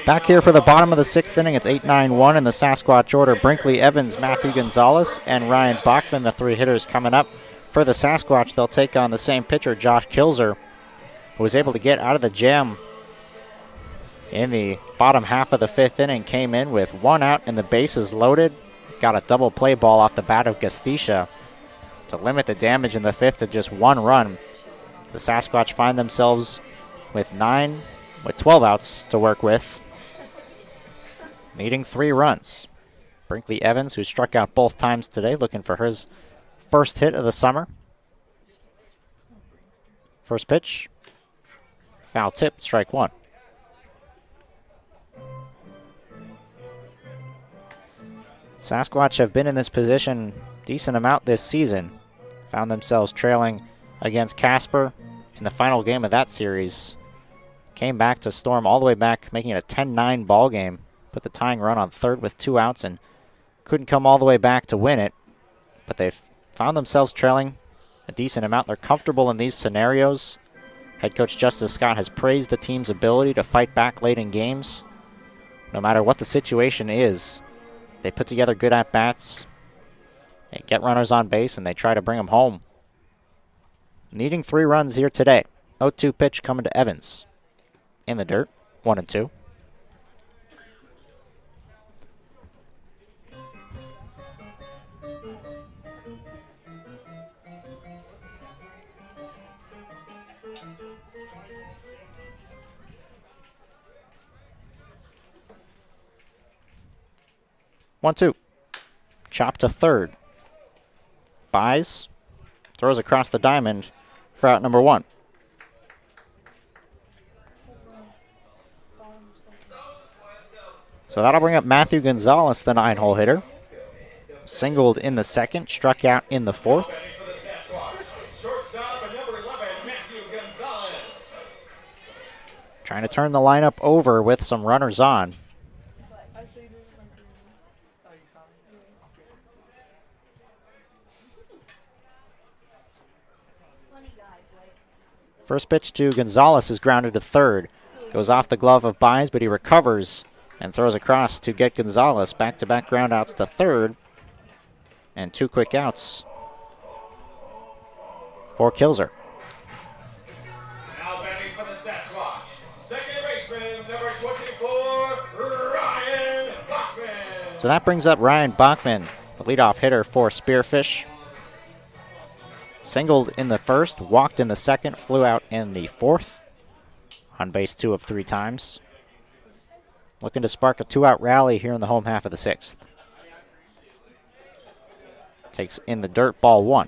Back here for the bottom of the 6th inning, it's 8-9-1 in the Sasquatch order. Brinkley Evans, Matthew Gonzalez, and Ryan Bachman, the 3 hitters coming up. For the Sasquatch, they'll take on the same pitcher, Josh Kilzer, who was able to get out of the jam in the bottom half of the 5th inning. Came in with 1 out and the bases loaded. Got a double play ball off the bat of Gastisha to limit the damage in the 5th to just 1 run. The Sasquatch find themselves with 12 outs to work with, needing 3 runs. Brinkley Evans, who struck out both times today, looking for his first hit of the summer. First pitch, foul tip, strike 1. Sasquatch have been in this position decent amount this season. Found themselves trailing against Casper in the final game of that series. Came back to storm all the way back, making it a 10-9 ball game. Put the tying run on third with 2 outs and couldn't come all the way back to win it. But they've found themselves trailing a decent amount. They're comfortable in these scenarios. Head coach Justice Scott has praised the team's ability to fight back late in games. No matter what the situation is, they put together good at-bats. They get runners on base and they try to bring them home. Needing 3 runs here today. 0-2 pitch coming to Evans. In the dirt, 1-2. One, two. Chop to third. Buys. Throws across the diamond for out number 1. So that'll bring up Matthew Gonzalez, the 9-hole hitter. Singled in the second, struck out in the fourth. Trying to turn the lineup over with some runners on. First pitch to Gonzalez is grounded to third. Goes off the glove of Buys, but he recovers and throws across to get Gonzalez. Back-to-back groundouts to third. And 2 quick outs for Kilzer. Now batting for the Sasquatch, second baseman, number 24, Ryan Bachman. So that brings up Ryan Bachman, the leadoff hitter for Spearfish. Singled in the first, walked in the second, flew out in the fourth. On base 2 of 3 times. Looking to spark a 2-out rally here in the home half of the 6th. Takes in the dirt, ball 1.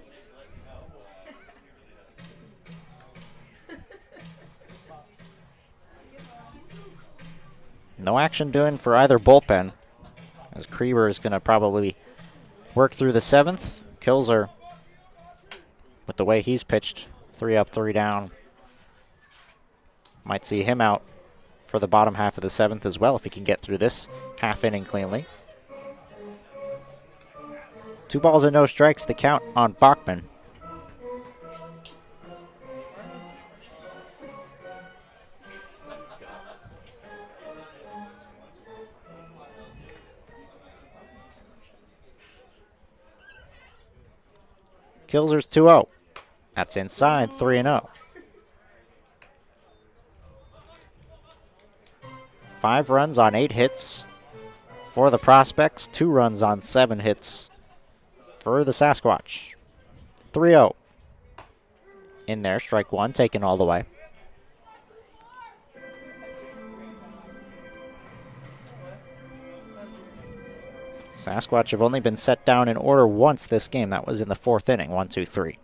No action doing for either bullpen, as Krieber is going to probably work through the 7th. Kilzer, with the way he's pitched, 3 up, 3 down, might see him out for the bottom half of the 7th as well if he can get through this half inning cleanly. 2 balls and no strikes to count on Bachman. Kilzer's 2-0. That's inside, 3-0. 5 runs on 8 hits for the Prospects. 2 runs on 7 hits for the Sasquatch. 3-0. In there, strike 1, taken all the way. Sasquatch have only been set down in order once this game. That was in the 4th inning, 1-2-3.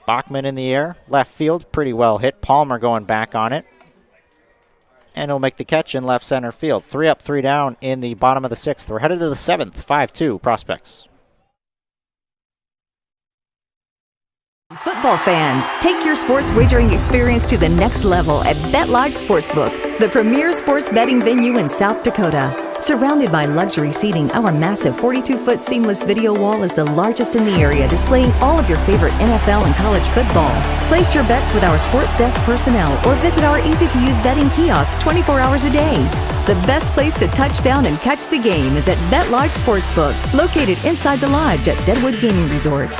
Bachman in the air, left field, pretty well hit. Palmer going back on it. And he'll make the catch in left center field. 3 up, 3 down in the bottom of the 6th. We're headed to the 7th, 5-2 Prospects. Football fans, take your sports wagering experience to the next level at BetLodge Sportsbook, the premier sports betting venue in South Dakota. Surrounded by luxury seating, our massive 42-foot seamless video wall is the largest in the area, displaying all of your favorite NFL and college football. Place your bets with our sports desk personnel or visit our easy-to-use betting kiosk 24 hours a day. The best place to touch down and catch the game is at BetLodge Sportsbook, located inside the lodge at Deadwood Gaming Resort.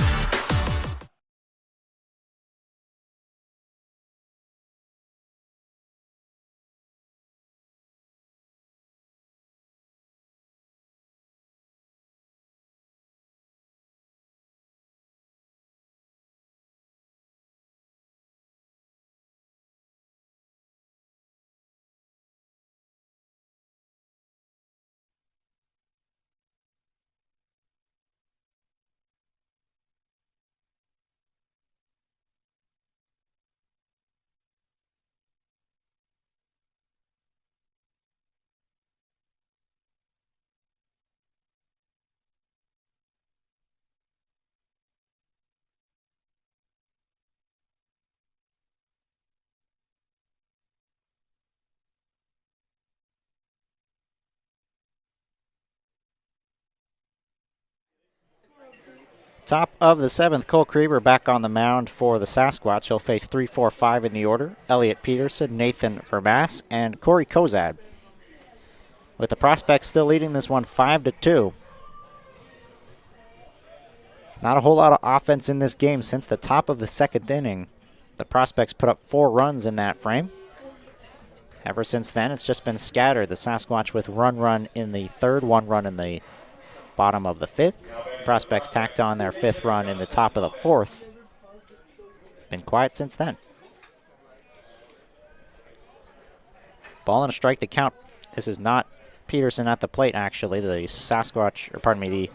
Top of the 7th, Cole Krieber back on the mound for the Sasquatch. He'll face 3, 4, 5 in the order. Elliot Peterson, Nathan Verbass, and Corey Kozad. With the Prospects still leading this one 5-2. Not a whole lot of offense in this game since the top of the second inning. The Prospects put up 4 runs in that frame. Ever since then, it's just been scattered. The Sasquatch with run in the third, 1 run in the bottom of the fifth. Prospects tacked on their 5th run in the top of the 4th. Been quiet since then. Ball and a strike to count. This is not Peterson at the plate, actually. The Sasquatch, or pardon me, the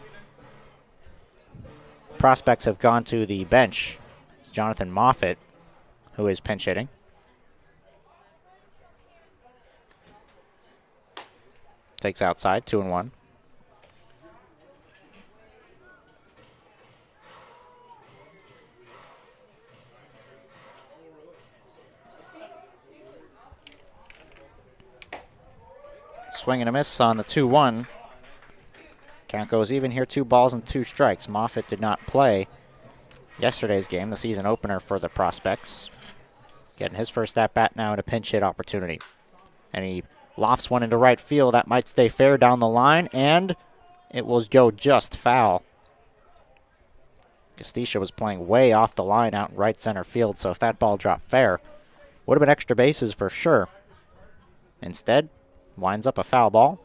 Prospects have gone to the bench. It's Jonathan Moffitt who is pinch hitting. Takes outside, 2-1. Swing and a miss on the 2-1. Count goes even here, 2 balls and 2 strikes. Moffitt did not play yesterday's game, the season opener for the Prospects. Getting his first at-bat now in a pinch hit opportunity. And he lofts one into right field. That might stay fair down the line, and it will go just foul. Castisha was playing way off the line out in right center field, so if that ball dropped fair, would have been extra bases for sure. Instead, winds up a foul ball.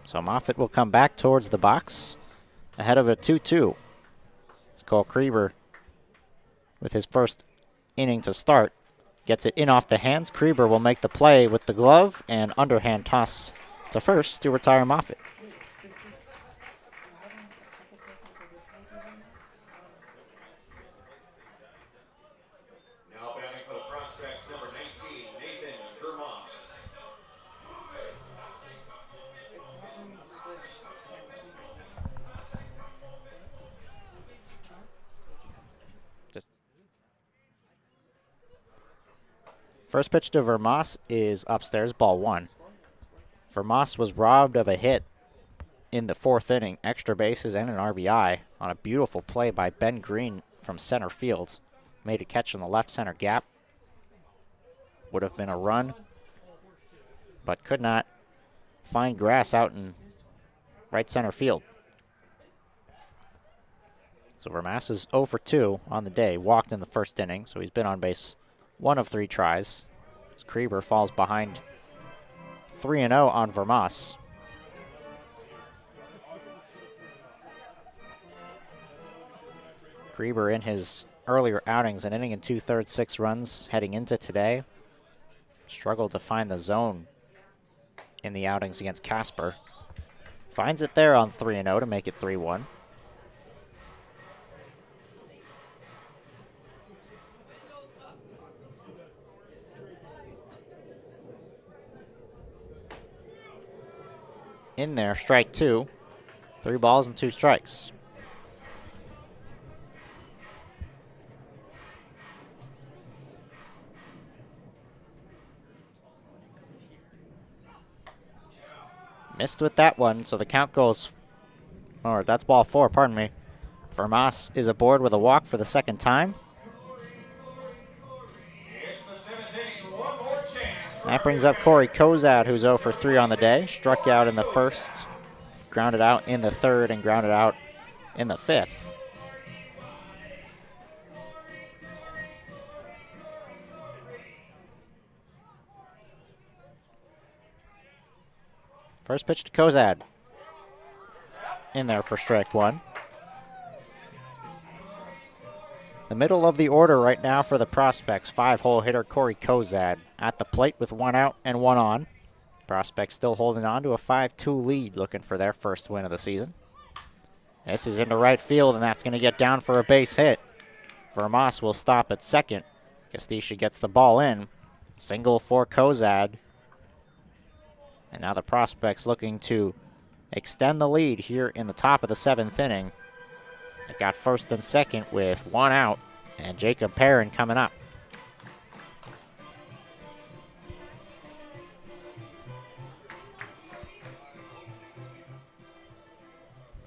So Moffitt will come back towards the box ahead of a 2-2. It's Cole Krieber with his first inning to start. Gets it in off the hands. Krieber will make the play with the glove and underhand toss to first to retire Moffitt. Now batting for the Prospects, number 19, Nathan Vermont. First pitch to Vermas is upstairs, ball 1. Vermas was robbed of a hit in the 4th inning, extra bases and an RBI on a beautiful play by Ben Green from center field. Made a catch in the left center gap. Would have been a run, but could not find grass out in right center field. So Vermas is 0 for 2 on the day, walked in the first inning, so he's been on base 1 of 3 tries. As Krieber falls behind 3-0 on Vermas. Krieber in his earlier outings, an inning and 2/3, 6 runs heading into today. Struggled to find the zone in the outings against Casper. Finds it there on 3-0 to make it 3-1. In there, strike 2. 3 balls and 2 strikes. Missed with that one, so the count goes, or that's ball 4, pardon me. Vermas is aboard with a walk for the 2nd time. That brings up Corey Kozad, who's 0 for 3 on the day. Struck out in the 1st, grounded out in the 3rd, and grounded out in the 5th. First pitch to Kozad. In there for strike 1. The middle of the order right now for the Prospects. 5-hole hitter Corey Kozad at the plate with 1 out and 1 on. Prospects still holding on to a 5-2 lead, looking for their first win of the season. This is into right field, and that's going to get down for a base hit. Vermas will stop at second. Castisha gets the ball in. Single for Kozad. And now the Prospects looking to extend the lead here in the top of the 7th inning. It got first and second with 1 out, and Jacob Perrin coming up.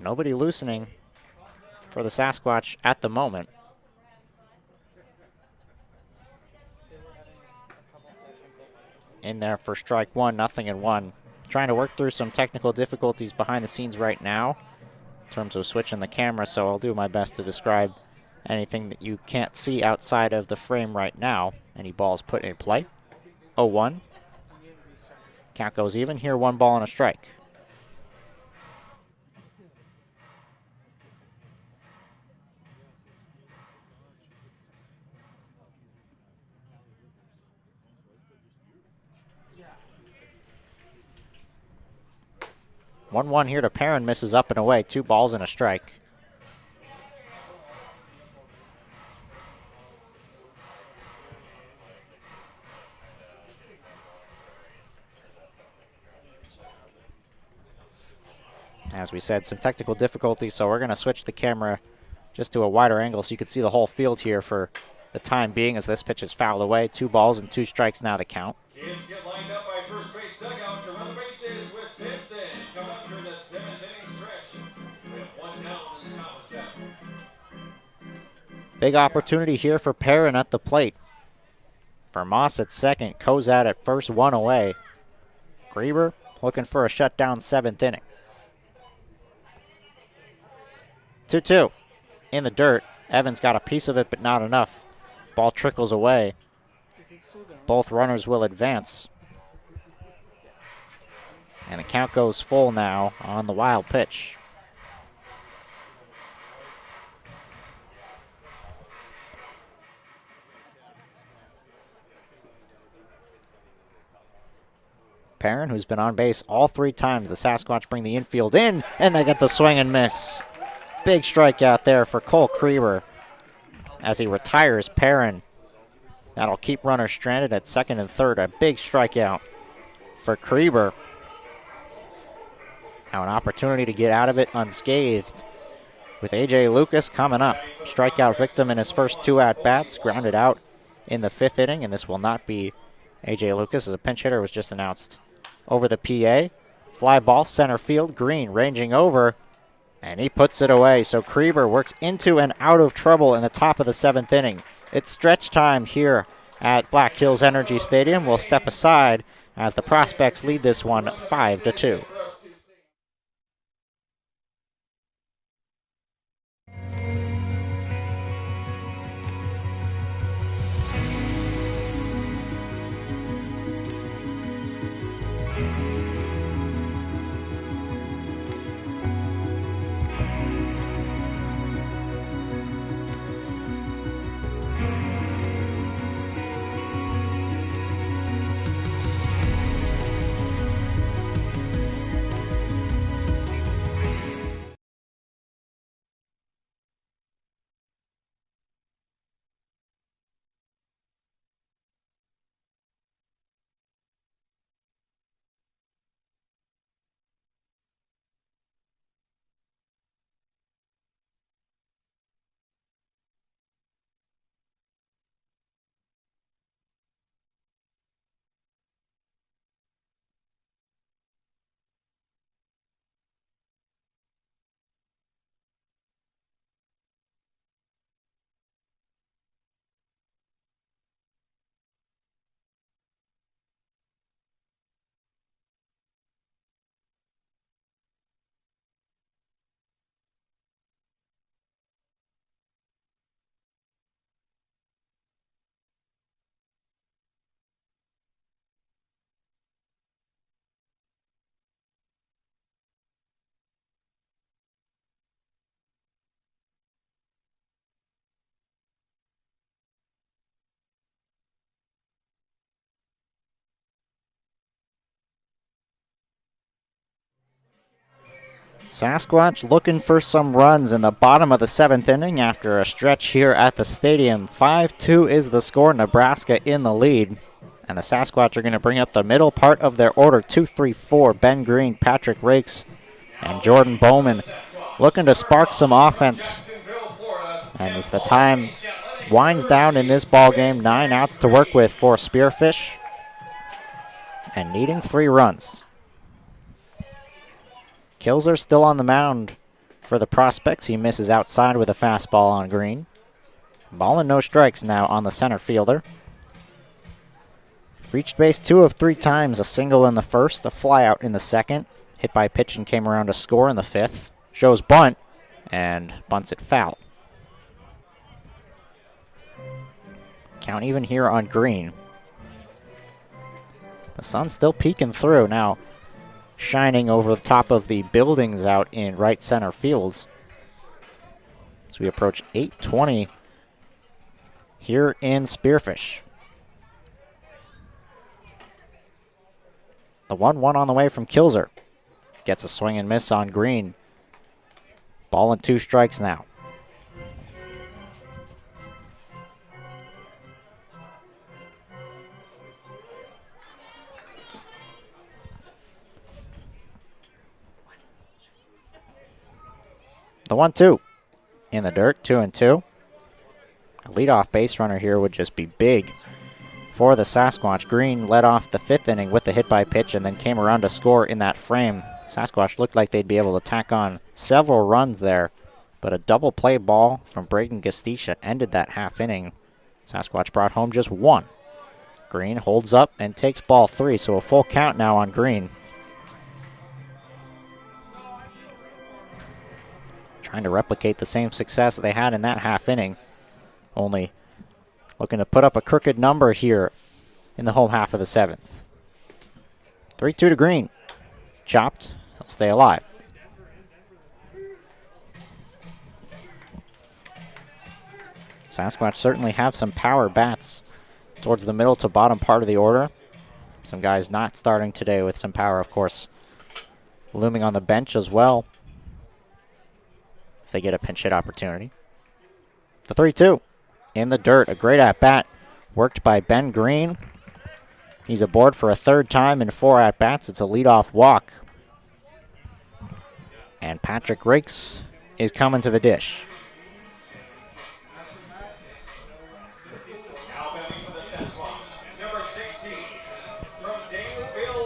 Nobody loosening for the Sasquatch at the moment. in there for strike one, 0-1. Trying to work through some technical difficulties behind the scenes right now in terms of switching the camera, so I'll do my best to describe anything that you can't see outside of the frame right now. Any balls put in play. 0-1. Count goes even. Here, 1 ball and a strike. One here to Perrin, misses up and away. 2 balls and a strike. As we said, some technical difficulties, so we're going to switch the camera just to a wider angle so you can see the whole field here for the time being as this pitch is fouled away. 2 balls and 2 strikes now to count. Kids get lined up by first base dugout to run the bases with Simpson. Come up through the 7th inning stretch with 1 down in the top of 7. Big opportunity here for Perrin at the plate. For Moss at second, Kozad at first, 1 away. Grieber looking for a shutdown 7th inning. 2-2 in the dirt. Evans got a piece of it, but not enough. Ball trickles away. Both runners will advance. And the count goes full now on the wild pitch. Perrin, who's been on base all 3 times. The Sasquatch bring the infield in, and they get the swing and miss. Big strikeout there for Cole Krieber as he retires Perrin. That'll keep runners stranded at second and third. A big strikeout for Krieber. Now an opportunity to get out of it unscathed with A.J. Lucas coming up. Strikeout victim in his first 2 at-bats, grounded out in the 5th inning, and this will not be A.J. Lucas as a pinch hitter was just announced over the PA. Fly ball, center field, Green ranging over, and he puts it away. So Krieber works into and out of trouble in the top of the 7th inning. It's stretch time here at Black Hills Energy Stadium. We'll step aside as the Prospects lead this one 5-2. Sasquatch looking for some runs in the bottom of the 7th inning after a stretch here at the stadium. 5-2 is the score. Nebraska in the lead. And the Sasquatch are going to bring up the middle part of their order. 2, 3, 4. Ben Green, Patrick Rakes, and Jordan Bowman looking to spark some offense. And as the time winds down in this ball game, 9 outs to work with for Spearfish. And needing 3 runs. Kilzer still on the mound for the Prospects. He misses outside with a fastball on Green. Ball and no strikes now on the center fielder. Reached base 2 of 3 times, a single in the first, a fly out in the second. Hit by pitch and came around to score in the 5th. Shows bunt and bunts it foul. Count even here on Green. The sun's still peeking through now, shining over the top of the buildings out in right center fields. As we approach 8:20 here in Spearfish. The 1-1 on the way from Kilzer. Gets a swing and miss on Green. Ball and 2 strikes now. The 1-2 in the dirt, 2-2. A leadoff base runner here would just be big for the Sasquatch. Green led off the 5th inning with the hit by pitch and then came around to score in that frame. Sasquatch looked like they'd be able to tack on several runs there, but a double play ball from Braden Gastisha ended that half inning. Sasquatch brought home just 1. Green holds up and takes ball 3, so a full count now on Green. Trying to replicate the same success they had in that half inning. Only looking to put up a crooked number here in the home half of the 7th. 3-2 to Green. Chopped. He'll stay alive. Sasquatch certainly have some power bats towards the middle to bottom part of the order. Some guys not starting today with some power, of course, looming on the bench as well if they get a pinch hit opportunity. The 3-2 in the dirt. A great at-bat worked by Ben Green. He's aboard for a 3rd time in 4 at-bats. It's a leadoff walk. And Patrick Rakes is coming to the dish.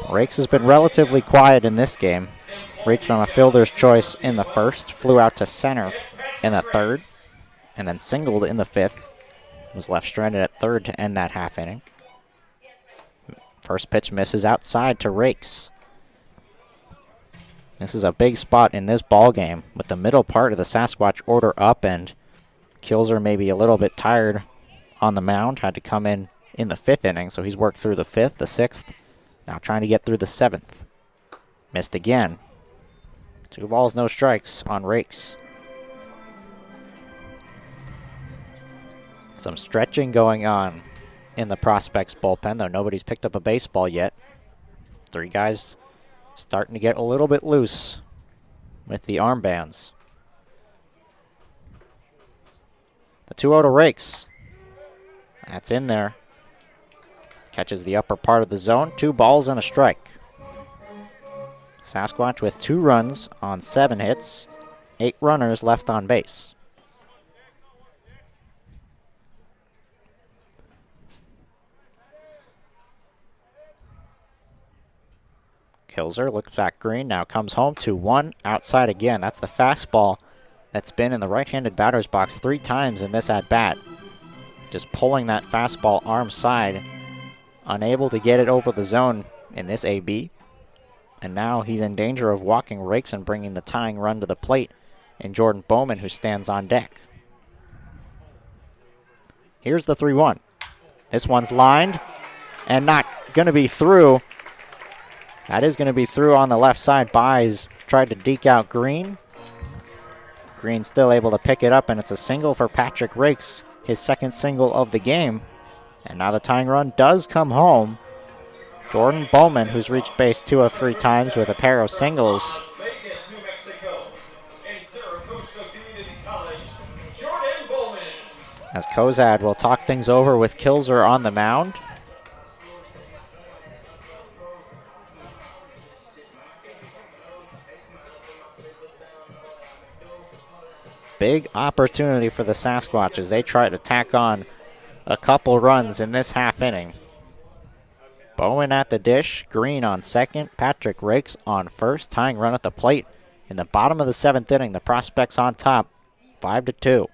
Rakes has been relatively quiet in this game. Reached on a fielder's choice in the 1st, flew out to center in the 3rd, and then singled in the 5th. Was left stranded at 3rd to end that half inning. First pitch misses outside to Rakes. This is a big spot in this ball game with the middle part of the Sasquatch order up, and Kilzer maybe a little bit tired on the mound. Had to come in the 5th inning, so he's worked through the 5th, the 6th. Now trying to get through the 7th. Missed again. 2 balls, no strikes on Rakes. Some stretching going on in the prospects bullpen, though nobody's picked up a baseball yet. 3 guys starting to get a little bit loose with the armbands. The 2-0 to Rakes. That's in there. Catches the upper part of the zone. 2 balls and a strike. Sasquatch with 2 runs on 7 hits, 8 runners left on base. Kilzer looks back Green, now comes home to 1 outside again. That's the fastball that's been in the right-handed batter's box 3 times in this at-bat. Just pulling that fastball arm side, unable to get it over the zone in this AB. And now he's in danger of walking Rakes and bringing the tying run to the plate in Jordan Bowman, who stands on deck. Here's the 3-1. This one's lined and not going to be through. That is going to be through on the left side. Buys tried to deke out Green. Green still able to pick it up, and it's a single for Patrick Rakes, his 2nd single of the game. And now the tying run does come home. Jordan Bowman, who's reached base 2 of 3 times with a pair of singles. As Kozad will talk things over with Kilzer on the mound. Big opportunity for the Sasquatch as they try to tack on a couple runs in this half inning. Bowen at the dish, Green on 2nd, Patrick Rakes on 1st, tying run at the plate. In the bottom of the 7th inning, the prospects on top, 5-2.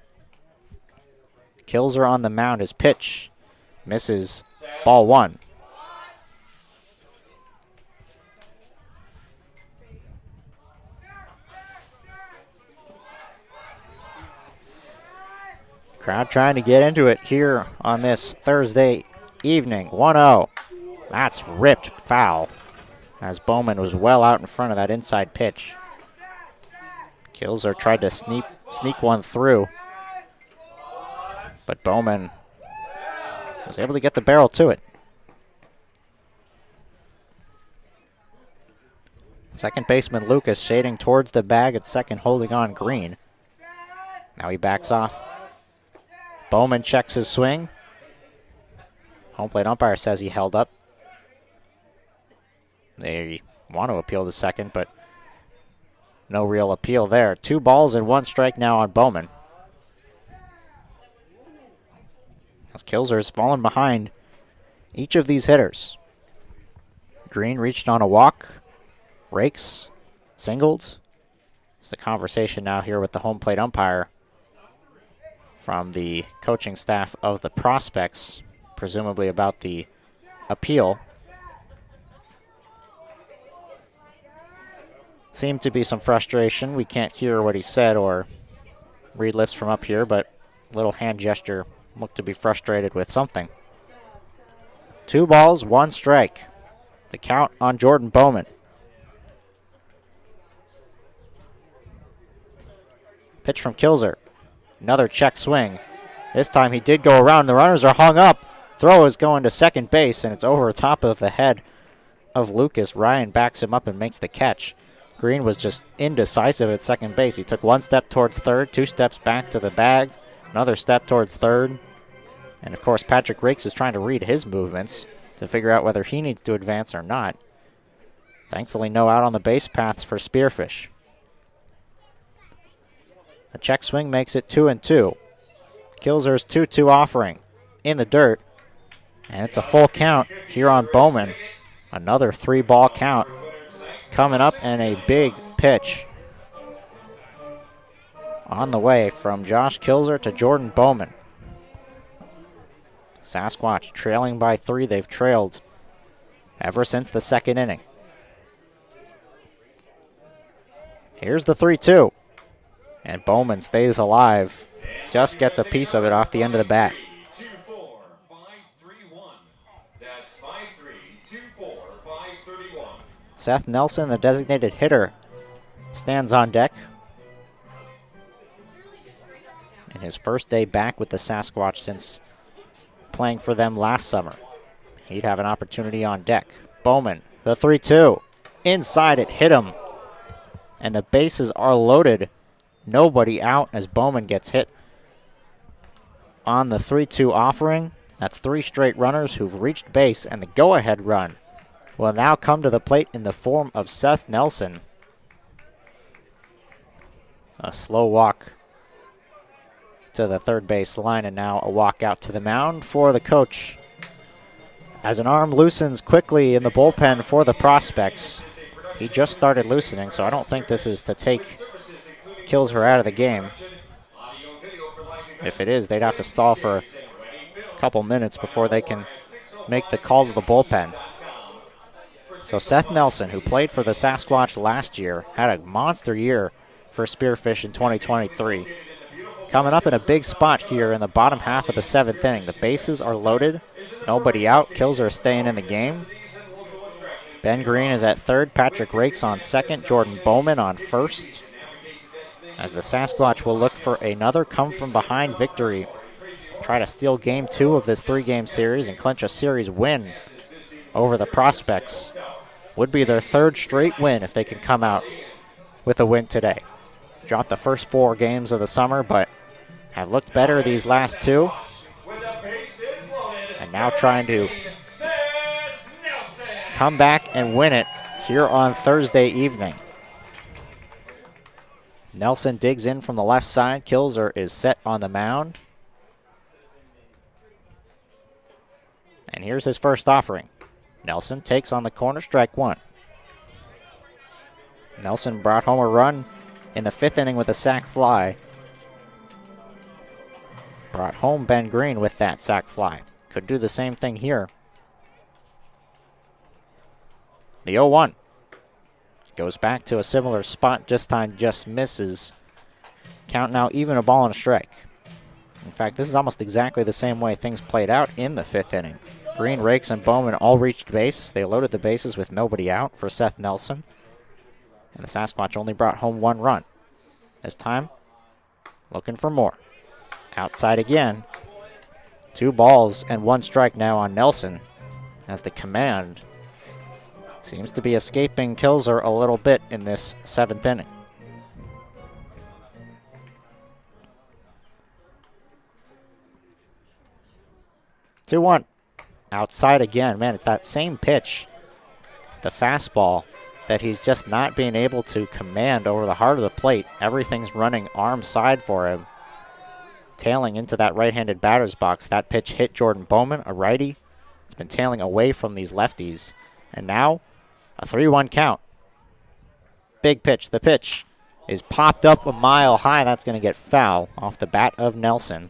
Kilzer on the mound, his pitch misses, ball 1. Crowd trying to get into it here on this Thursday evening. 1-0. That's ripped foul, as Bowman was well out in front of that inside pitch. Kilzer tried to sneak one through, but Bowman was able to get the barrel to it. Second baseman Lucas shading towards the bag at second, holding on Green. Now he backs off. Bowman checks his swing. Home plate umpire says he held up. They want to appeal to second, but no real appeal there. 2 balls and 1 strike now on Bowman. As Kilzer's fallen behind each of these hitters. Green reached on a walk, rakes, singled. It's a conversation now here with the home plate umpire from the coaching staff of the Prospects, presumably about the appeal. Seemed to be some frustration. We can't hear what he said or read lips from up here, but a little hand gesture looked to be frustrated with something. 2 balls, 1 strike. The count on Jordan Bowman. Pitch from Kilzer. Another check swing. This time he did go around. The runners are hung up. Throw is going to second base, and it's over top of the head of Lucas. Ryan backs him up and makes the catch. Green was just indecisive at second base. He took 1 step towards third, 2 steps back to the bag, another step towards third. And of course, Patrick Rakes is trying to read his movements to figure out whether he needs to advance or not. Thankfully, no out on the base paths for Spearfish. The check swing makes it 2-2. Kilzer's 2-2 offering in the dirt. And it's a full count here on Bowman. Another 3-ball count coming up, and a big pitch on the way from Josh Kilzer to Jordan Bowman. Sasquatch trailing by 3. They've trailed ever since the second inning. Here's the 3-2. And Bowman stays alive. Just gets a piece of it off the end of the bat. 2-4, 5-3-1. That's 5-3, 2-4, 5-31. Seth Nelson, the designated hitter, stands on deck. In his first day back with the Sasquatch since playing for them last summer. He'd have an opportunity on deck. Bowman, the 3-2. Inside it, hit him. And the bases are loaded. Nobody out as Bowman gets hit on the 3-2 offering. That's 3 straight runners who've reached base, and the go-ahead run will now come to the plate in the form of Seth Nelson. A slow walk to the third base line, and now a walk out to the mound for the coach. As an arm loosens quickly in the bullpen for the Prospects. He just started loosening, so I don't think this is to take Kilzer out of the game. If it is, they'd have to stall for a couple minutes before they can make the call to the bullpen. So Seth Nelson, who played for the Sasquatch last year, had a monster year for Spearfish in 2023. Coming up in a big spot here in the bottom half of the 7th inning. The bases are loaded. Nobody out. Kilzer is staying in the game. Ben Green is at third. Patrick Rakes on second. Jordan Bowman on first. As the Sasquatch will look for another come-from-behind victory. Try to steal Game 2 of this 3-game series and clinch a series win over the Prospects. Would be their 3rd straight win if they can come out with a win today. Dropped the first 4 games of the summer, but have looked better these last 2. And now trying to come back and win it here on Thursday evening. Nelson digs in from the left side. Kilzer is set on the mound. And here's his first offering. Nelson takes on the corner, strike 1. Nelson brought home a run in the 5th inning with a sac fly. Brought home Ben Green with that sac fly. Could do the same thing here. The 0-1. Goes back to a similar spot, this time just misses. Count now even, a ball and a strike. In fact, this is almost exactly the same way things played out in the 5th inning. Green, Rakes, and Bowman all reached base. They loaded the bases with nobody out for Seth Nelson. And the Sasquatch only brought home 1 run. This time, looking for more. Outside again. 2 balls and 1 strike now on Nelson, as the command seems to be escaping Kilzer a little bit in this 7th inning. Two one. Outside again. Man, it's that same pitch, the fastball, that he's just not being able to command over the heart of the plate. Everything's running arm side for him. Tailing into that right-handed batter's box. That pitch hit Jordan Bowman, a righty. It's been tailing away from these lefties. And now, a 3-1 count. Big pitch. The pitch is popped up a mile high. That's going to get foul off the bat of Nelson.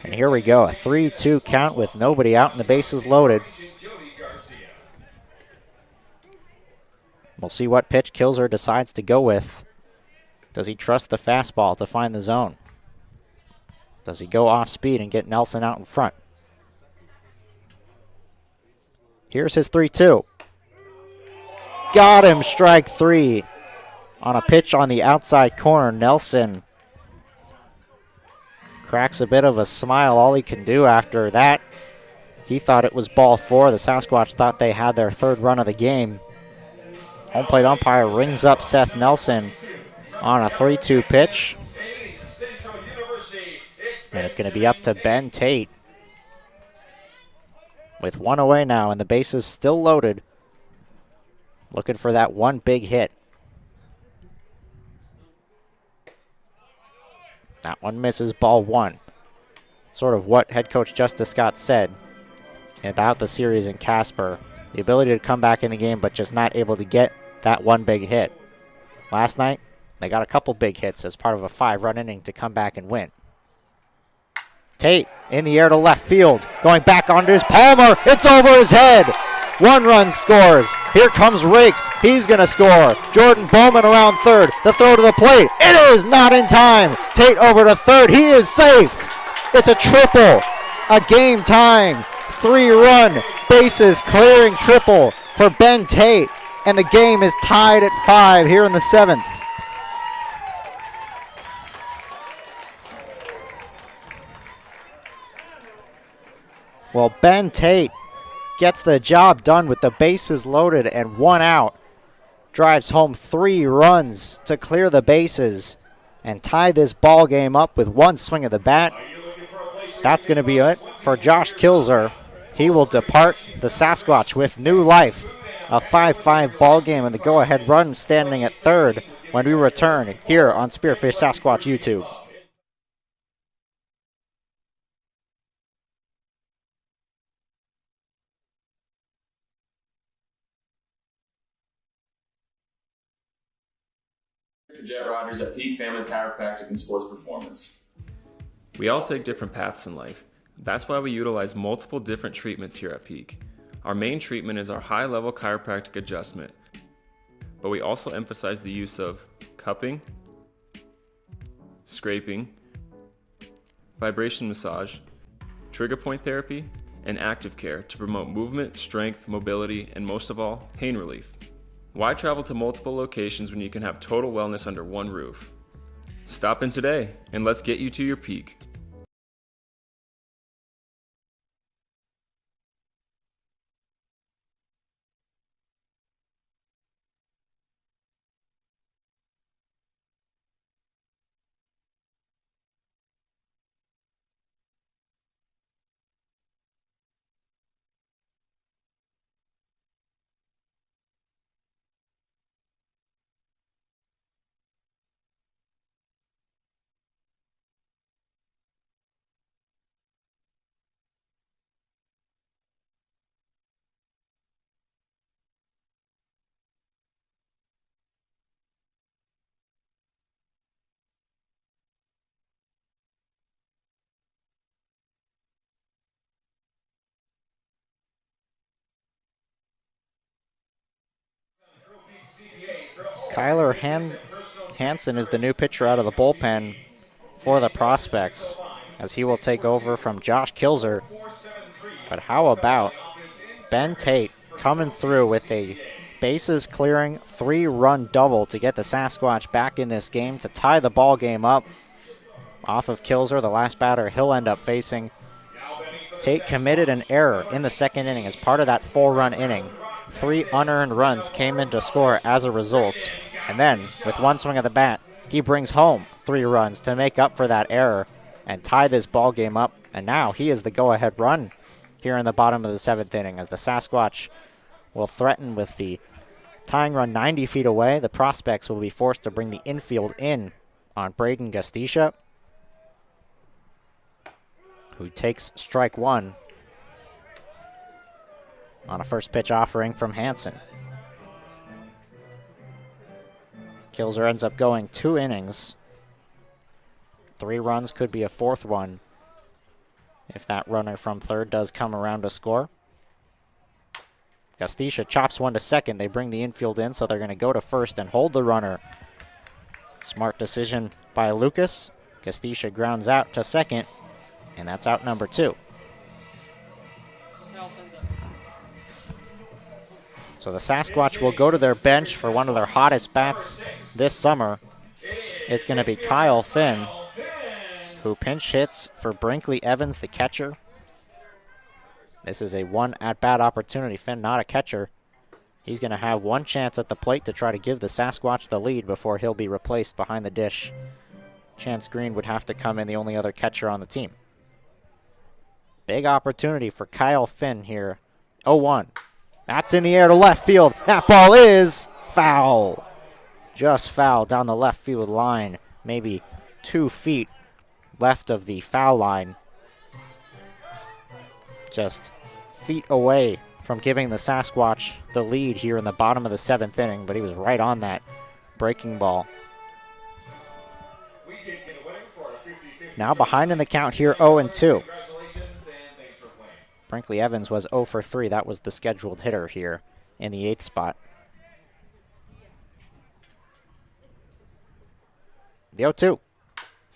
And here we go, a 3-2 count with nobody out and the bases loaded. We'll see what pitch Kilzer decides to go with. Does he trust the fastball to find the zone? Does he go off speed and get Nelson out in front? Here's his 3-2. Got him, strike 3. On a pitch on the outside corner, Nelson cracks a bit of a smile. All he can do after that, he thought it was ball 4. The Sasquatch thought they had their 3rd run of the game. Home plate umpire rings up Seth Nelson on a 3-2 pitch. And it's going to be up to Ben Tate. With 1 away now and the bases still loaded. Looking for that 1 big hit. That one misses, ball 1. Sort of what head coach Justice Scott said about the series in Casper. The ability to come back in the game, but just not able to get that 1 big hit. Last night, they got a couple big hits as part of a 5-run inning to come back and win. Tate in the air to left field. Going back onto his Palmer. It's over his head. 1 run scores. Here comes Rakes. He's going to score. Jordan Bowman around 3rd. The throw to the plate. It is not in time. Tate over to 3rd. He is safe. It's a triple. A game-tying 3-run bases clearing triple for Ben Tate. And the game is tied at 5 here in the 7th. Well, Ben Tate gets the job done with the bases loaded and 1 out. Drives home 3 runs to clear the bases and tie this ball game up with 1 swing of the bat. That's going to be it for Josh Kilzer. He will depart the Sasquatch with new life. A 5-5 ball game and the go-ahead run standing at 3rd when we return here on Spearfish Sasquatch YouTube. Jet Rogers at Peak Family Chiropractic and Sports Performance. We all take different paths in life. That's why we utilize multiple different treatments here at Peak. Our main treatment is our high-level chiropractic adjustment, but we also emphasize the use of cupping, scraping, vibration massage, trigger point therapy, and active care to promote movement, strength, mobility, and most of all, pain relief. Why travel to multiple locations when you can have total wellness under one roof? Stop in today and let's get you to your peak. Kyler Hansen is the new pitcher out of the bullpen for the Prospects, as he will take over from Josh Kilzer. But how about Ben Tate coming through with a bases clearing 3-run double to get the Sasquatch back in this game to tie the ball game up. Off of Kilzer, the last batter he'll end up facing. Tate committed an error in the second inning as part of that 4-run inning. 3 unearned runs came in to score as a result. And then, with one swing of the bat, he brings home 3 runs to make up for that error and tie this ball game up. And now he is the go-ahead run here in the bottom of the 7th inning, as the Sasquatch will threaten with the tying run 90 feet away. The Prospects will be forced to bring the infield in on Braden Gastisha, who takes strike 1 on a first pitch offering from Hansen. Kilzer ends up going 2 innings. 3 runs, could be a 4th one if that runner from third does come around to score. Gastisha chops one to second. They bring the infield in, so they're going to go to first and hold the runner. Smart decision by Lucas. Gastisha grounds out to second, and that's out number 2. So the Sasquatch will go to their bench for one of their hottest bats this summer. It's going to be Kyle Finn, who pinch hits for Brinkley Evans, the catcher. This is a 1 at-bat opportunity. Finn, not a catcher. He's going to have 1 chance at the plate to try to give the Sasquatch the lead before he'll be replaced behind the dish. Chance Green would have to come in, the only other catcher on the team. Big opportunity for Kyle Finn here. 0-1. That's in the air to left field. That ball is foul. Just foul down the left field line. Maybe 2 feet left of the foul line. Just feet away from giving the Sasquatch the lead here in the bottom of the 7th inning, but he was right on that breaking ball. Now behind in the count here, 0-2. Brinkley Evans was 0 for 3. That was the scheduled hitter here in the 8th spot. The 0-2.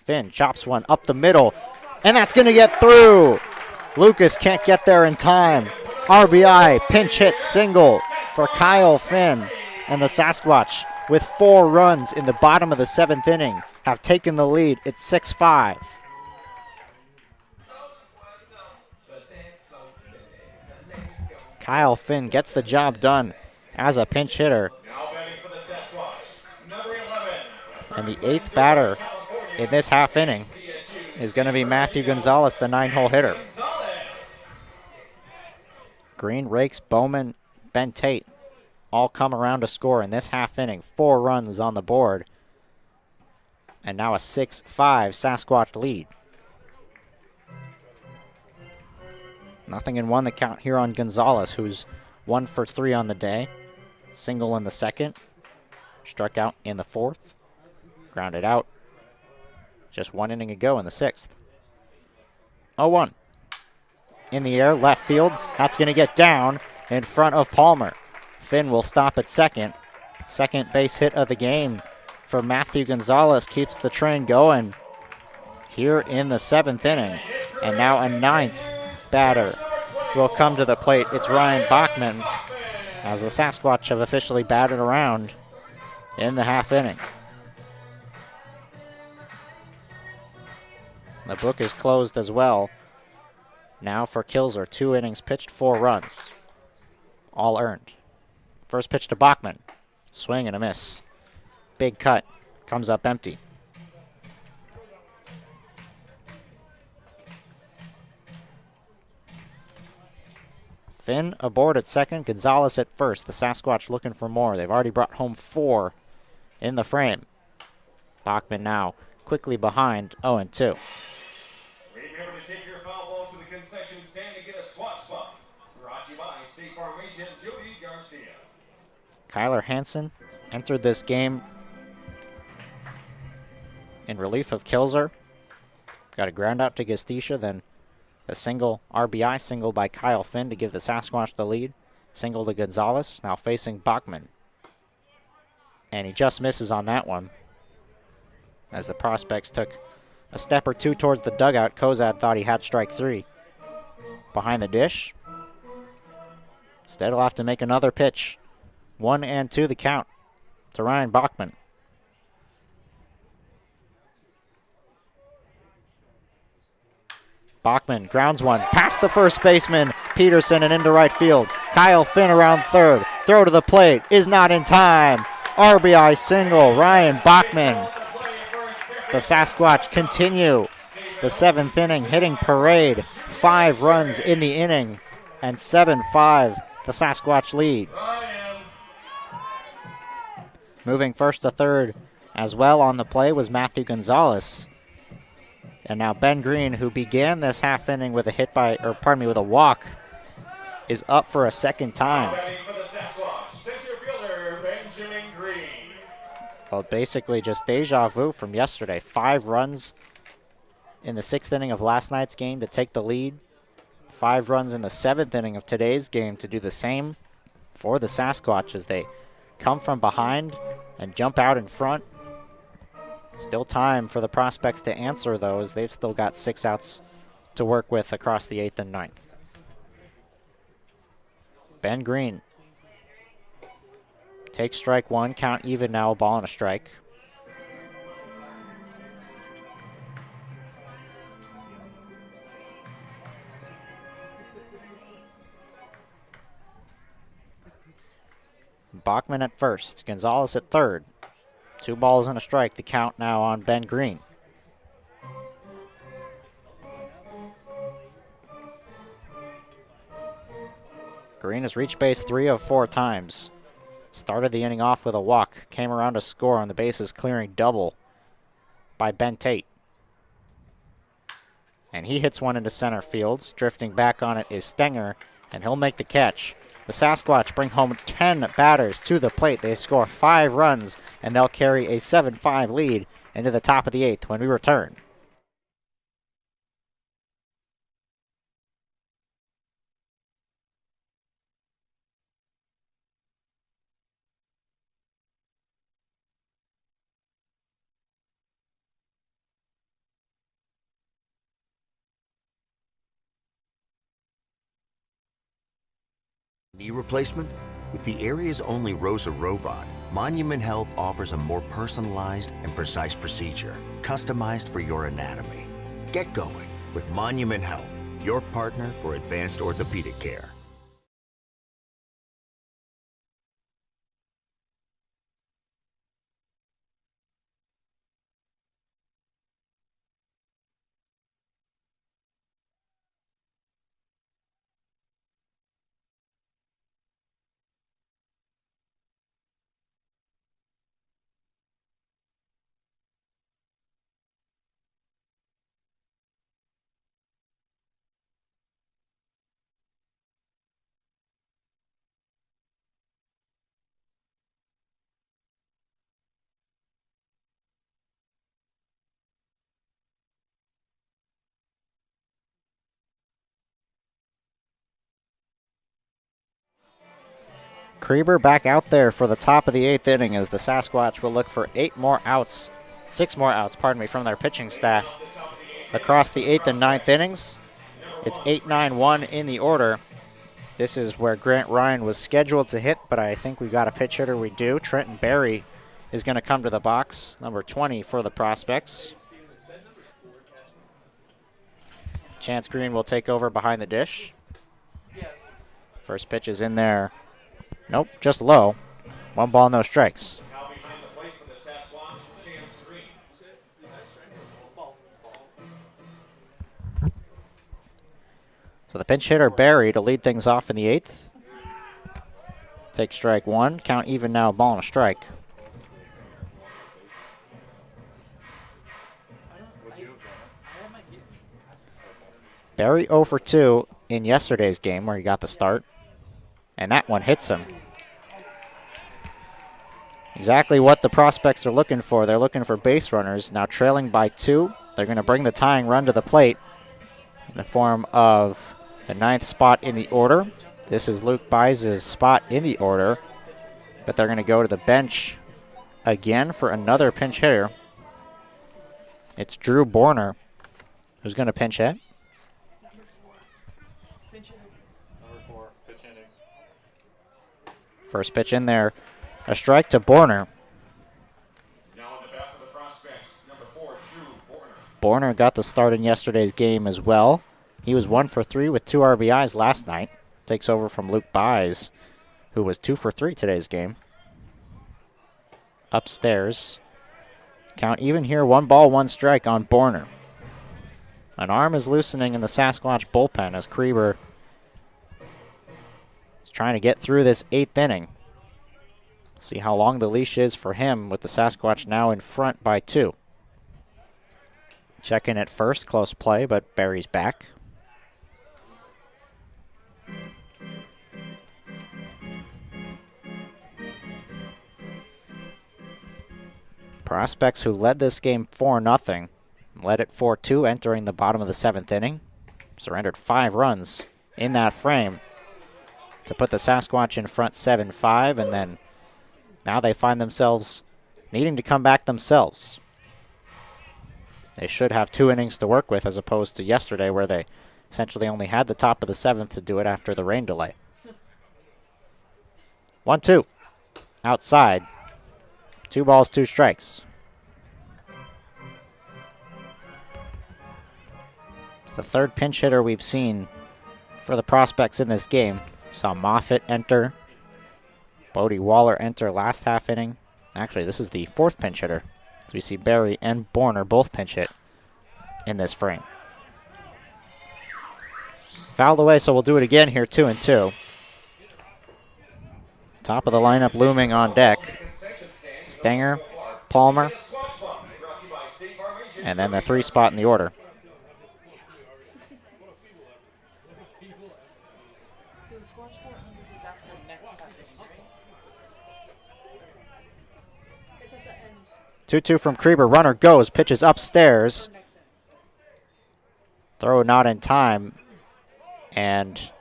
Finn chops one up the middle, and that's going to get through. Lucas can't get there in time. RBI, pinch hit single for Kyle Finn. And the Sasquatch, with 4 runs in the bottom of the 7th inning, have taken the lead. It's 6-5. Kyle Finn gets the job done as a pinch hitter. And the 8th batter in this half inning is going to be Matthew Gonzalez, the 9-hole hitter. Green, Rakes, Bowman, Ben Tate all come around to score in this half inning. 4 runs on the board. And now a 6-5 Sasquatch lead. Nothing in 1 the count here on Gonzalez, who's 1 for 3 on the day. Single in the 2nd. Struck out in the 4th. Grounded out. Just 1 inning ago in the 6th. 0-1. In the air, left field. That's going to get down in front of Palmer. Finn will stop at second. Second base hit of the game for Matthew Gonzalez keeps the train going here in the 7th inning. And now a 9th batter will come to the plate. It's Ryan Bachman, as the Sasquatch have officially batted around in the half inning. The book is closed as well. Now for Kilzer, 2 innings pitched, 4 runs. All earned. First pitch to Bachman. Swing and a miss. Big cut. Comes up empty. Finn aboard at second, Gonzalez at first. The Sasquatch looking for more. They've already brought home 4 in the frame. Bachman now quickly behind, 0-2. Remember to take your foul ball to the concession stand and get a squat spot. Brought to you by State Farm agent Jody Garcia. Kyler Hansen entered this game in relief of Kilzer. Got a ground out to Gastisha, then a single RBI single by Kyle Finn to give the Sasquatch the lead. Single to Gonzalez, now facing Bachman. And he just misses on that one. As the prospects took a step or two towards the dugout, Kozad thought he had strike 3. Behind the dish. Instead, he'll have to make another pitch. 1-2 the count to Ryan Bachman. Bachman grounds one past the first baseman, Peterson, and into right field. Kyle Finn around third. Throw to the plate is not in time. RBI single, Ryan Bachman. The Sasquatch continue the 7th inning hitting parade. 5 runs in the inning, and 7-5 the Sasquatch lead. Moving first to third as well on the play was Matthew Gonzalez. And now Ben Green, who began this half inning with with a walk, is up for a second time. Well, basically just deja vu from yesterday. 5 runs in the 6th inning of last night's game to take the lead. 5 runs in the 7th inning of today's game to do the same for the Sasquatch as they come from behind and jump out in front. Still time for the prospects to answer those. They've still got 6 outs to work with across the 8th and 9th. Ben Green takes strike 1, count even now, a ball and a strike. Bachman at first, Gonzalez at third. 2 balls and a strike, the count now on Ben Green. Green has reached base 3 of 4 times. Started the inning off with a walk, came around to score on the bases clearing double by Ben Tate. And he hits one into center field. Drifting back on it is Stenger, and he'll make the catch. The Sasquatch bring home 10 batters to the plate. They score 5 runs, and they'll carry a 7-5 lead into the top of the 8th when we return. Knee replacement? With the area's only ROSA robot, Monument Health offers a more personalized and precise procedure, customized for your anatomy. Get going with Monument Health, your partner for advanced orthopedic care. Kreber back out there for the top of the 8th inning as the Sasquatch will look for 6 more outs, from their pitching staff across the 8th and 9th innings. It's 8-9-1 in the order. This is where Grant Ryan was scheduled to hit, but I think we've got a pitch hitter. We do. Trenton Berry is going to come to the box, number 20 for the prospects. Chance Green will take over behind the dish. First pitch is in there. Nope, just low. 1 ball, no strikes. So the pinch hitter, Barry, to lead things off in the 8th. Take strike 1. Count even now, ball and a strike. Barry 0 for 2 in yesterday's game where he got the start. And that one hits him. Exactly what the prospects are looking for. They're looking for base runners. Now trailing by 2. They're going to bring the tying run to the plate in the form of the 9th spot in the order. This is Luke Bises' spot in the order. But they're going to go to the bench again for another pinch hitter. It's Drew Borner who's going to pinch hit. Number 4, pitch inning. First pitch in there, a strike to Borner. Now on the bat for the prospects, number 4, Drew Borner. Borner got the start in yesterday's game as well. He was 1 for 3 with 2 RBIs last night. Takes over from Luke Buys, who was 2 for 3 today's game. Upstairs. Count even here, 1 ball, 1 strike on Borner. An arm is loosening in the Sasquatch bullpen as Krieber is trying to get through this 8th inning. See how long the leash is for him with the Sasquatch now in front by 2. Check in at first, close play, but Barry's back. Prospects, who led this game 4-0, led it 4-2 entering the bottom of the 7th inning. Surrendered 5 runs in that frame to put the Sasquatch in front 7-5, and then now they find themselves needing to come back themselves. They should have 2 innings to work with as opposed to yesterday where they essentially only had the top of the 7th to do it after the rain delay. 1-2. Outside. 2 balls, 2 strikes. It's the 3rd pinch hitter we've seen for the prospects in this game. Saw Moffitt enter. Bodie Waller enter last half inning. Actually, this is the 4th pinch hitter. So we see Barry and Borner both pinch hit in this frame. Fouled away, so we'll do it again here, 2-2. Top of the lineup looming on deck. Stenger, Palmer, and then the 3 spot in the order. So the Squatch 400 is after next half inning, right? It's at the end. 2-2 from Krieber. Runner goes, pitches upstairs. Throw not in time. And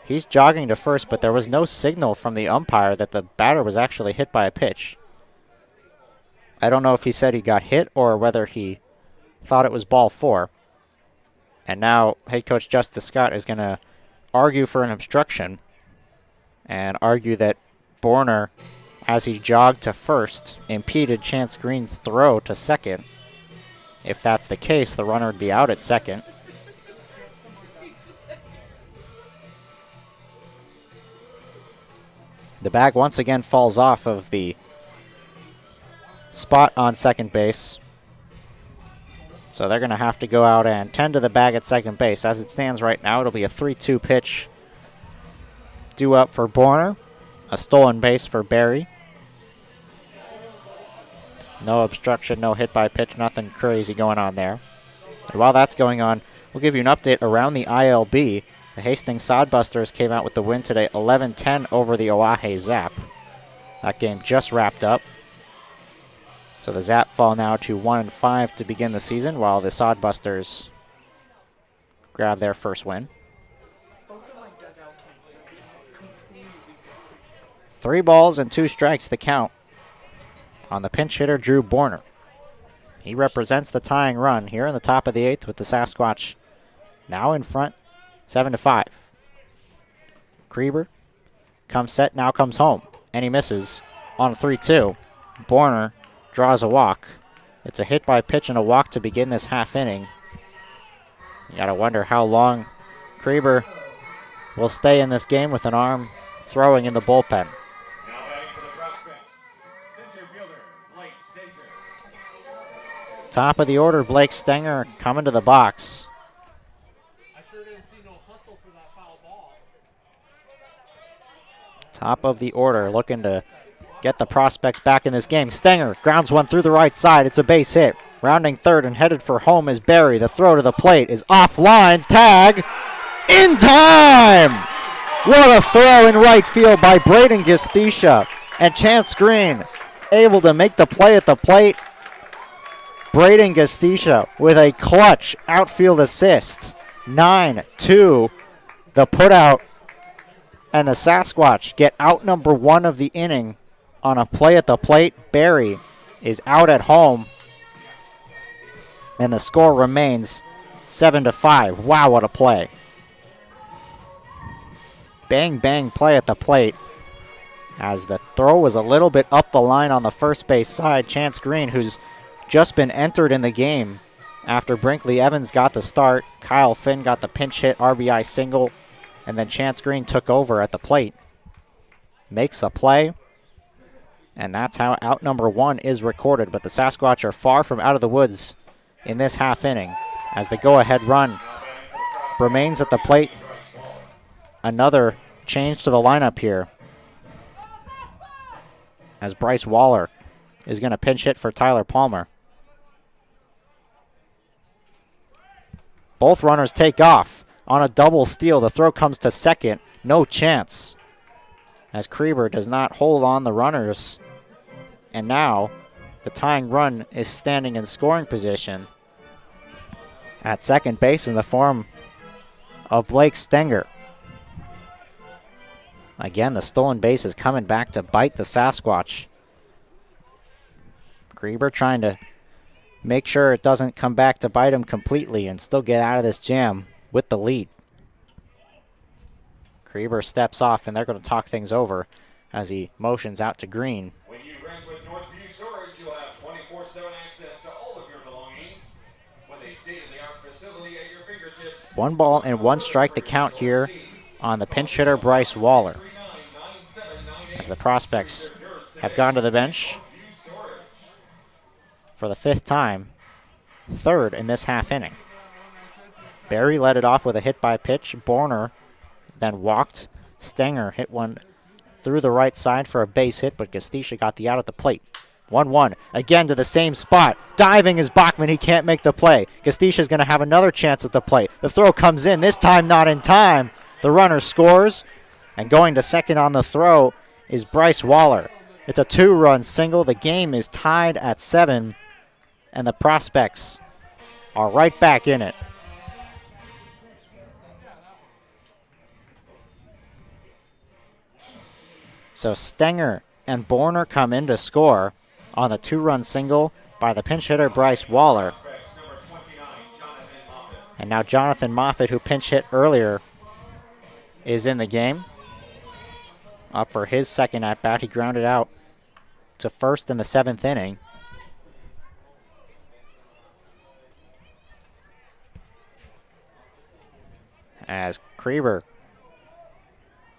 he's jogging to first, but there was no signal from the umpire that the batter was actually hit by a pitch. I don't know if he said he got hit or whether he thought it was ball 4. And now head coach Justice Scott is going to argue for an obstruction and argue that Borner, as he jogged to first, impeded Chance Green's throw to second. If that's the case, the runner would be out at second. The bag once again falls off of the spot on second base. So they're going to have to go out and tend to the bag at second base. As it stands right now, it'll be a 3-2 pitch due up for Borner. A stolen base for Barry. No obstruction, no hit by pitch, nothing crazy going on there. And while that's going on, we'll give you an update around the ILB. The Hastings Sodbusters came out with the win today, 11-10 over the Oahe Zap. That game just wrapped up. So the Zap fall now to 1-5 to begin the season, while the Sodbusters grab their first win. 3 balls and 2 strikes to count on the pinch hitter Drew Borner. He represents the tying run here in the top of the 8th with the Sasquatch now in front, 7-5. Krieber comes set, now comes home, and he misses on a 3-2. Borner draws a walk. It's a hit by pitch and a walk to begin this half inning. You gotta wonder how long Krieber will stay in this game with an arm throwing in the bullpen. Now batting for the prospects, center fielder Blake Stenger. Top of the order, Blake Stenger coming to the box. I sure didn't see no hustle for that foul ball. Top of the order, looking to get the prospects back in this game. Stenger grounds one through the right side. It's a base hit. Rounding third and headed for home is Barry. The throw to the plate is offline. Tag in time! What a throw in right field by Braden Gestisha. And Chance Green able to make the play at the plate. Braden Gestisha with a clutch outfield assist. 9-2. The putout. And the Sasquatch get out number 1 of the inning on a play at the plate. Barry is out at home. And the score remains 7-5. Wow, what a play. Bang, bang play at the plate. As the throw was a little bit up the line on the first base side, Chance Green, who's just been entered in the game after Brinkley Evans got the start. Kyle Finn got the pinch hit RBI single, and then Chance Green took over at the plate. Makes a play, and that's how out number 1 is recorded. But the Sasquatch are far from out of the woods in this half inning as the go-ahead run remains at the plate. Another change to the lineup here as Bryce Waller is going to pinch hit for Tyler Palmer. Both runners take off on a double steal. The throw comes to second. No chance as Krieber does not hold on the runners. And now the tying run is standing in scoring position at second base in the form of Blake Stenger. Again, the stolen base is coming back to bite the Sasquatch. Krieber trying to make sure it doesn't come back to bite him completely and still get out of this jam with the lead. Krieber steps off, and they're going to talk things over as he motions out to Green. When you rent with Northview Storage, you'll have 24/7 access to all of your belongings with a state-of-the-art facility at your fingertips. 1 ball and 1 strike to count here on the pinch hitter Bryce Waller, as the prospects have gone to the bench for the 5th time, 3rd in this half inning. Barry led it off with a hit by pitch. Borner then walked. Stenger hit one through the right side for a base hit, but Gastisha got the out at the plate. 1-1, again to the same spot. Diving is Bachman, he can't make the play. Gastisha's going to have another chance at the plate. The throw comes in, this time not in time. The runner scores, and going to second on the throw is Bryce Waller. It's a 2-run single. The game is tied at 7, and the prospects are right back in it. So Stenger and Borner come in to score on the 2-run single by the pinch hitter Bryce Waller. And now Jonathan Moffitt, who pinch hit earlier, is in the game. Up for his second at-bat. He grounded out to first in the 7th inning. As Krieber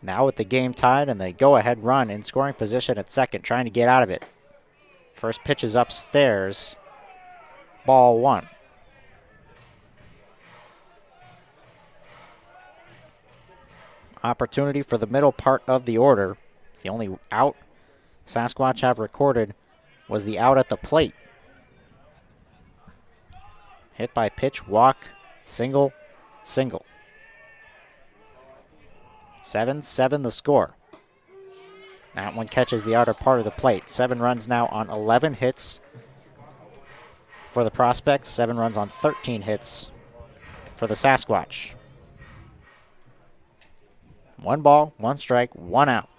now with the game tied and the go-ahead run in scoring position at second, trying to get out of it. First pitch is upstairs. Ball 1. Opportunity for the middle part of the order. The only out Sasquatch have recorded was the out at the plate. Hit by pitch, walk, single, single. 7-7 the score. That one catches the outer part of the plate. 7 runs now on 11 hits for the prospects. 7 runs on 13 hits for the Sasquatch. 1 ball, 1 strike, 1 out.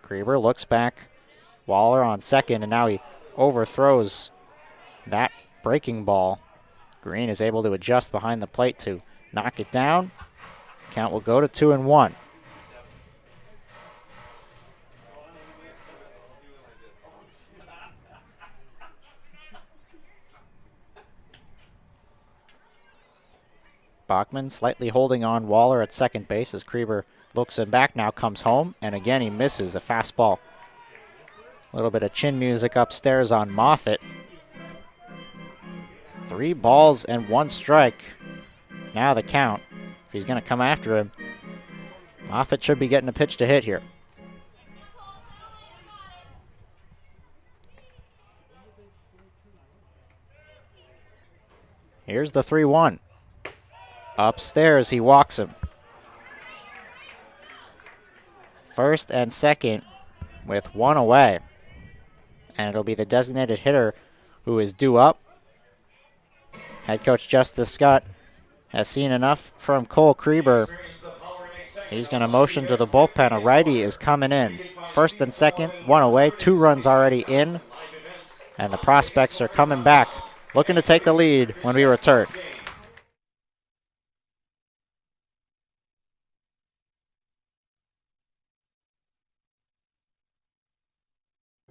Krieber looks back. Waller on second, and now he overthrows that breaking ball. Green is able to adjust behind the plate to knock it down. Count will go to 2-1. Bachman slightly holding on Waller at second base as Krieber looks him back, now comes home, and again he misses a fastball. A little bit of chin music upstairs on Moffitt. 3 balls and 1 strike. Now the count. If he's going to come after him, Moffitt should be getting a pitch to hit here. Here's the 3-1. Upstairs, he walks him. First and second with 1 away. And it'll be the designated hitter who is due up. Head coach Justice Scott has seen enough from Cole Krieber He's going to motion to the bullpen. A righty is coming in. First and second, one away, 2 runs already in. And the prospects are coming back, looking to take the lead when we return.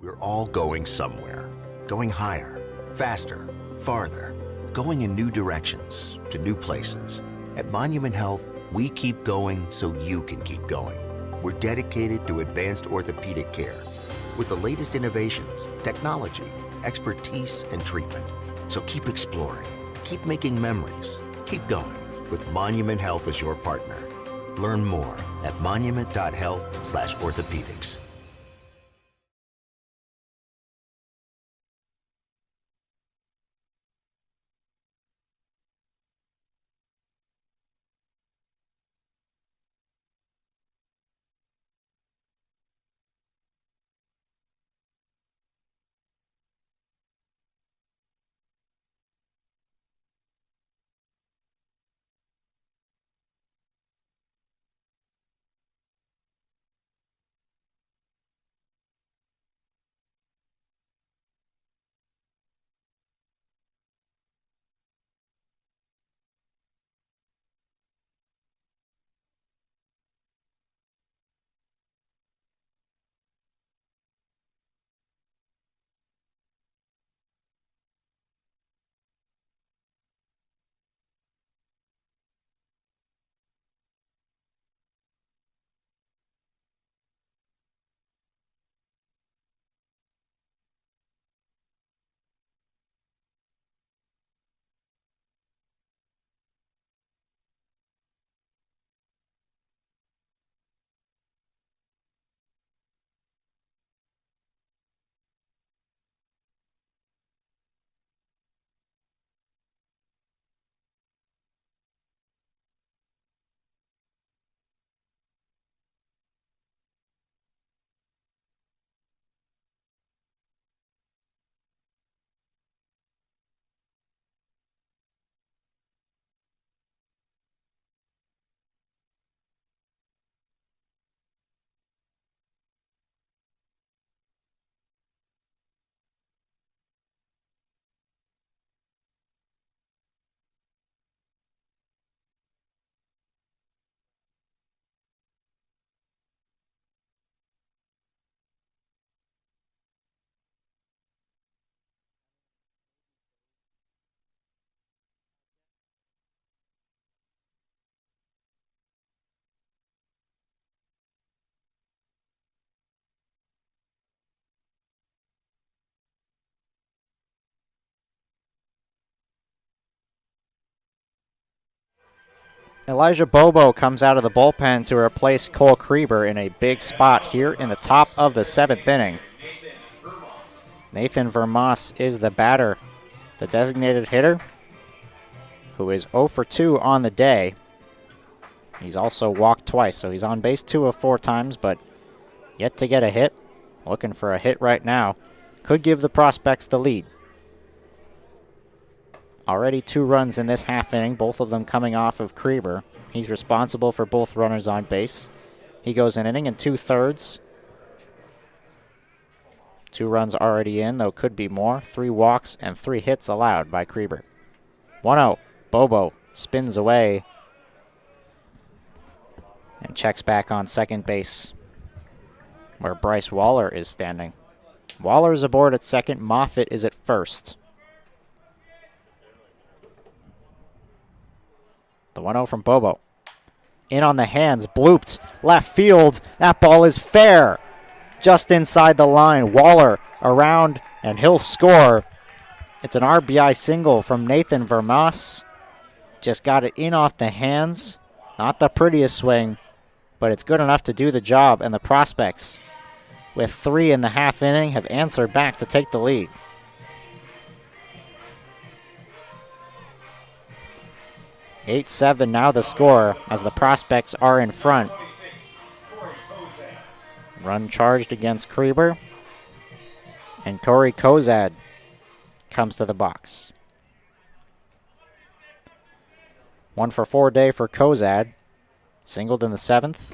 We're all going somewhere. Going higher, faster, farther. Going in new directions, to new places. At Monument Health, we keep going so you can keep going. We're dedicated to advanced orthopedic care with the latest innovations, technology, expertise, and treatment. So keep exploring, keep making memories, keep going with Monument Health as your partner. Learn more at monument.health/orthopedics. Elijah Bobo comes out of the bullpen to replace Cole Krieber in a big spot here in the top of the 7th inning. Nathan Vermas is the batter, the designated hitter, who is 0 for 2 on the day. He's also walked twice, so he's on base 2 of 4 times, but yet to get a hit. Looking for a hit right now. Could give the prospects the lead. Already 2 runs in this half inning, both of them coming off of Krieber. He's responsible for both runners on base. He goes an inning and 2/3. 2 runs already in, though could be more. 3 walks and 3 hits allowed by Krieber. 1-0. Bobo spins away and checks back on second base, where Bryce Waller is standing. Waller is aboard at second. Moffitt is at first. The 1-0 from Bobo. In on the hands, blooped, left field. That ball is fair. Just inside the line. Waller around, and he'll score. It's an RBI single from Nathan Vermas. Just got it in off the hands. Not the prettiest swing, but it's good enough to do the job, and the prospects, with 3 in the half inning, have answered back to take the lead. 8-7 now the score as the prospects are in front. Run charged against Krieber, and Corey Kozad comes to the box. 1 for 4 day for Kozad. Singled in the 7th.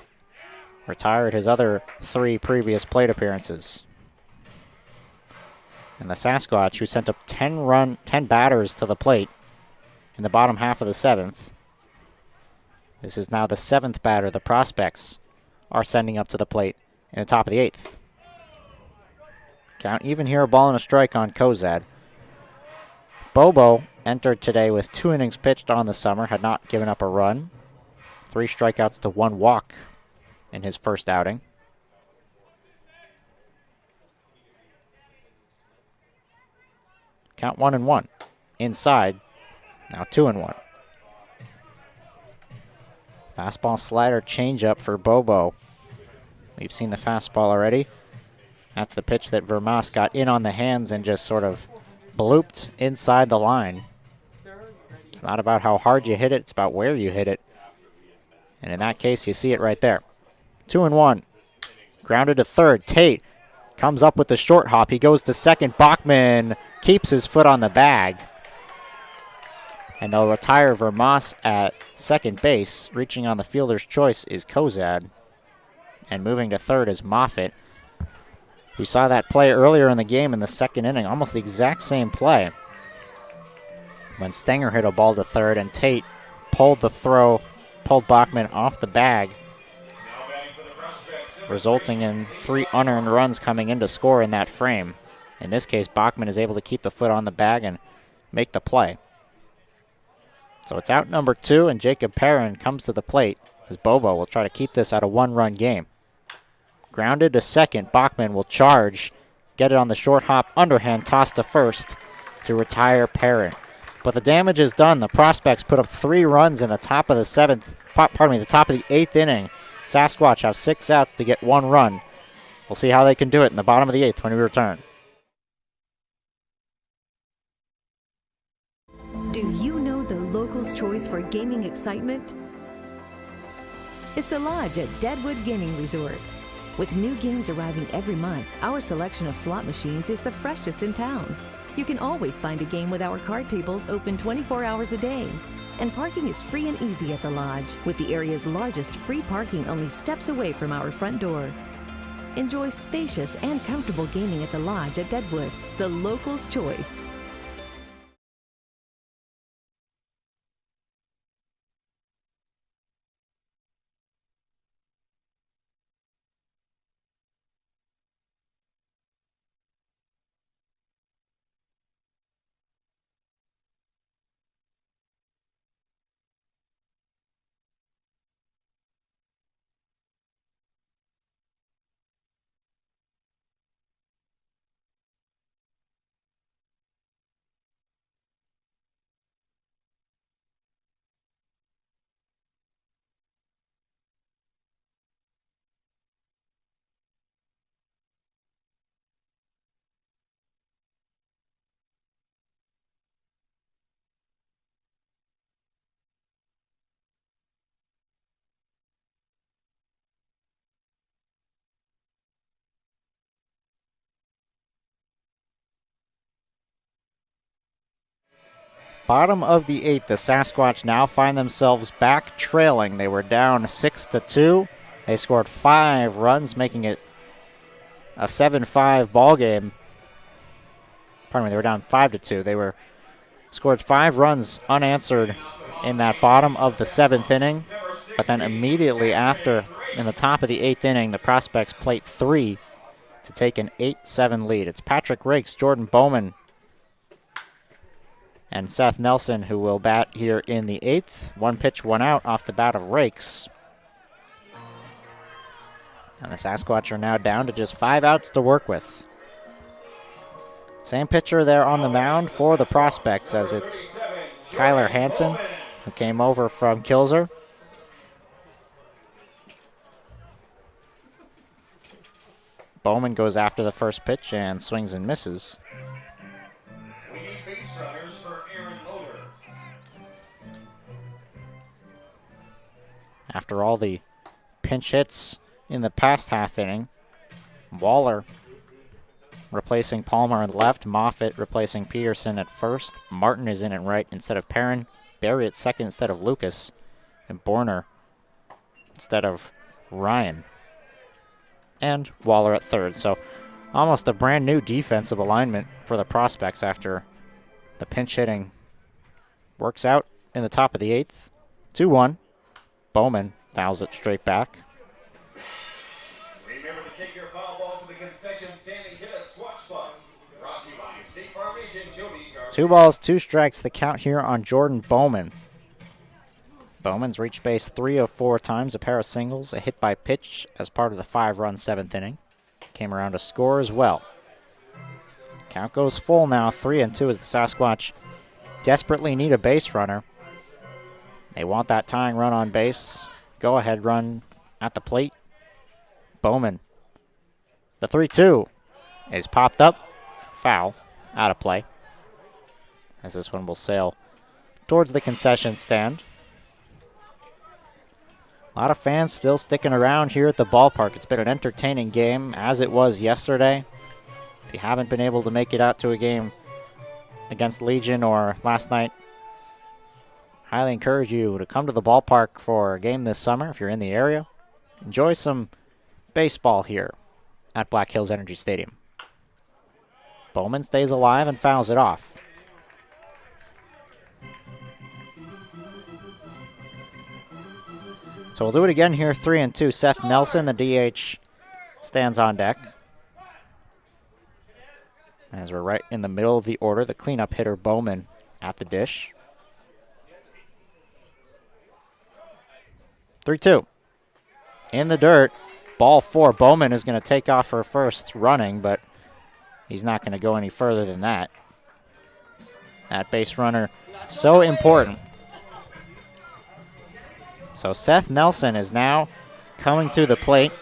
Retired his other 3 previous plate appearances. And the Sasquatch, who sent up 10 batters to the plate in the bottom half of the 7th. This is now the 7th batter the Prospects are sending up to the plate in the top of the 8th. Count even here, a ball and a strike on Kozad. Bobo entered today with 2 innings pitched on the summer, had not given up a run. 3 strikeouts to 1 walk in his first outing. Count 1-1. Inside, now 2-1. Fastball, slider, changeup for Bobo. We've seen the fastball already. That's the pitch that Vermas got in on the hands and just sort of blooped inside the line. It's not about how hard you hit it, it's about where you hit it. And in that case, you see it right there. 2-1. Grounded to third. Tate comes up with the short hop. He goes to second. Bachman keeps his foot on the bag. And they'll retire Vermas at second base. Reaching on the fielder's choice is Kozad. And moving to third is Moffitt. We saw that play earlier in the game in the 2nd inning. Almost the exact same play. When Stenger hit a ball to third and Tate pulled the throw, pulled Bachman off the bag, resulting in 3 unearned runs coming in to score in that frame. In this case, Bachman is able to keep the foot on the bag and make the play. So it's out number 2, and Jacob Perrin comes to the plate as Bobo will try to keep this at a 1-run game. Grounded to second. Bachman will charge, get it on the short hop, underhand, toss to first to retire Perrin. But the damage is done. The Prospects put up 3 runs in the top of the the top of the 8th inning. Sasquatch have 6 outs to get 1 run. We'll see how they can do it in the bottom of the 8th when we return. Do you know the locals' choice for gaming excitement? It's the Lodge at Deadwood Gaming Resort. With new games arriving every month, our selection of slot machines is the freshest in town. You can always find a game with our card tables open 24 hours a day. And parking is free and easy at the Lodge, with the area's largest free parking only steps away from our front door. Enjoy spacious and comfortable gaming at the Lodge at Deadwood, the locals' choice. Bottom of the 8th, the Sasquatch now find themselves back trailing. They were down 6-2. They scored 5 runs, making it a 7-5 ball game. Pardon me, they were down 5-2. They scored 5 runs unanswered in that bottom of the 7th inning. But then immediately after, in the top of the 8th inning, the Prospects plate 3 to take an 8-7 lead. It's Patrick Rakes, Jordan Bowman, and Seth Nelson who will bat here in the 8th. 1 pitch, 1 out off the bat of Rakes. And the Sasquatch are now down to just 5 outs to work with. Same pitcher there on the mound for the Prospects, as it's Kyler Hansen, who came over from Kilzer. Bowman goes after the first pitch and swings and misses. After all the pinch hits in the past half inning, Waller replacing Palmer at left, Moffitt replacing Peterson at first, Martin is in at right instead of Perrin, Barry at second instead of Lucas, and Borner instead of Ryan. And Waller at third. So almost a brand new defensive alignment for the prospects after the pinch hitting works out in the top of the 8th. 2-1. Bowman fouls it straight back. Remember to take your foul ball to the concession stand and hit a squatch buck. Brought to you by State Farm agent Jody Garcia. 2 balls, 2 strikes, the count here on Jordan Bowman. Bowman's reached base 3 of 4 times, a pair of singles, a hit by pitch as part of the 5-run 7th inning. Came around to score as well. Count goes full now, 3-2 as the Sasquatch desperately need a base runner. They want that tying run on base. Go-ahead run at the plate. Bowman. The 3-2 is popped up. Foul. Out of play. As this one will sail towards the concession stand. A lot of fans still sticking around here at the ballpark. It's been an entertaining game, as it was yesterday. If you haven't been able to make it out to a game against Legion or last night, highly encourage you to come to the ballpark for a game this summer if you're in the area. Enjoy some baseball here at Black Hills Energy Stadium. Bowman stays alive and fouls it off. So we'll do it again here, 3-2. Seth Nelson, the DH, stands on deck. As we're right in the middle of the order, the cleanup hitter Bowman at the dish. 3-2. In the dirt, ball 4. Bowman is going to take off for first running, but he's not going to go any further than that. That base runner, so important. So Seth Nelson is now coming to the plate.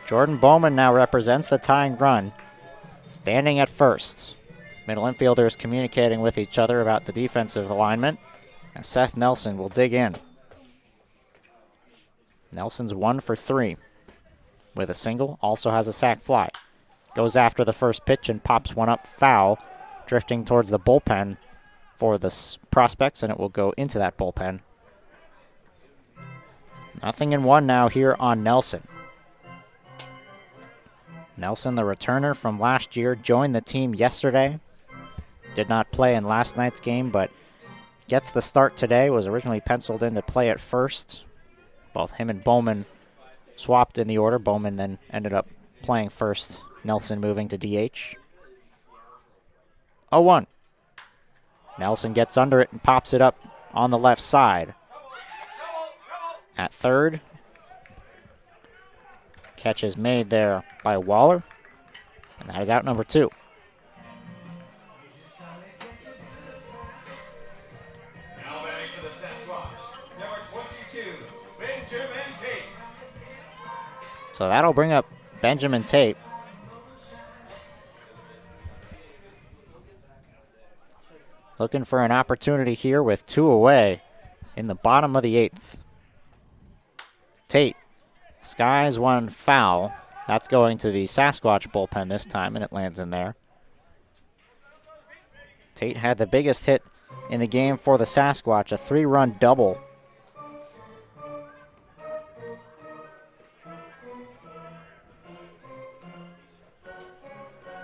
Jordan Bowman now represents the tying run, standing at first. Middle infielders communicating with each other about the defensive alignment, and Seth Nelson will dig in. Nelson's 1 for 3 with a single, also has a sac fly. Goes after the first pitch and pops one up foul, drifting towards the bullpen for the prospects, and it will go into that bullpen. 0-1 now here on Nelson. Nelson, the returner from last year, joined the team yesterday. Did not play in last night's game, but gets the start today. Was originally penciled in to play at first. Both him and Bowman swapped in the order. Bowman then ended up playing first. Nelson moving to DH. 0-1. Nelson gets under it and pops it up on the left side. At third. Catch is made there by Waller. And that is out number 2. Now batting for the Sasquatch, number 22, Benjamin Tate. So that'll bring up Benjamin Tate. Looking for an opportunity here with 2 away in the bottom of the 8th. Tate skies one foul. That's going to the Sasquatch bullpen this time, and it lands in there. Tate had the biggest hit in the game for the Sasquatch, a 3-run double.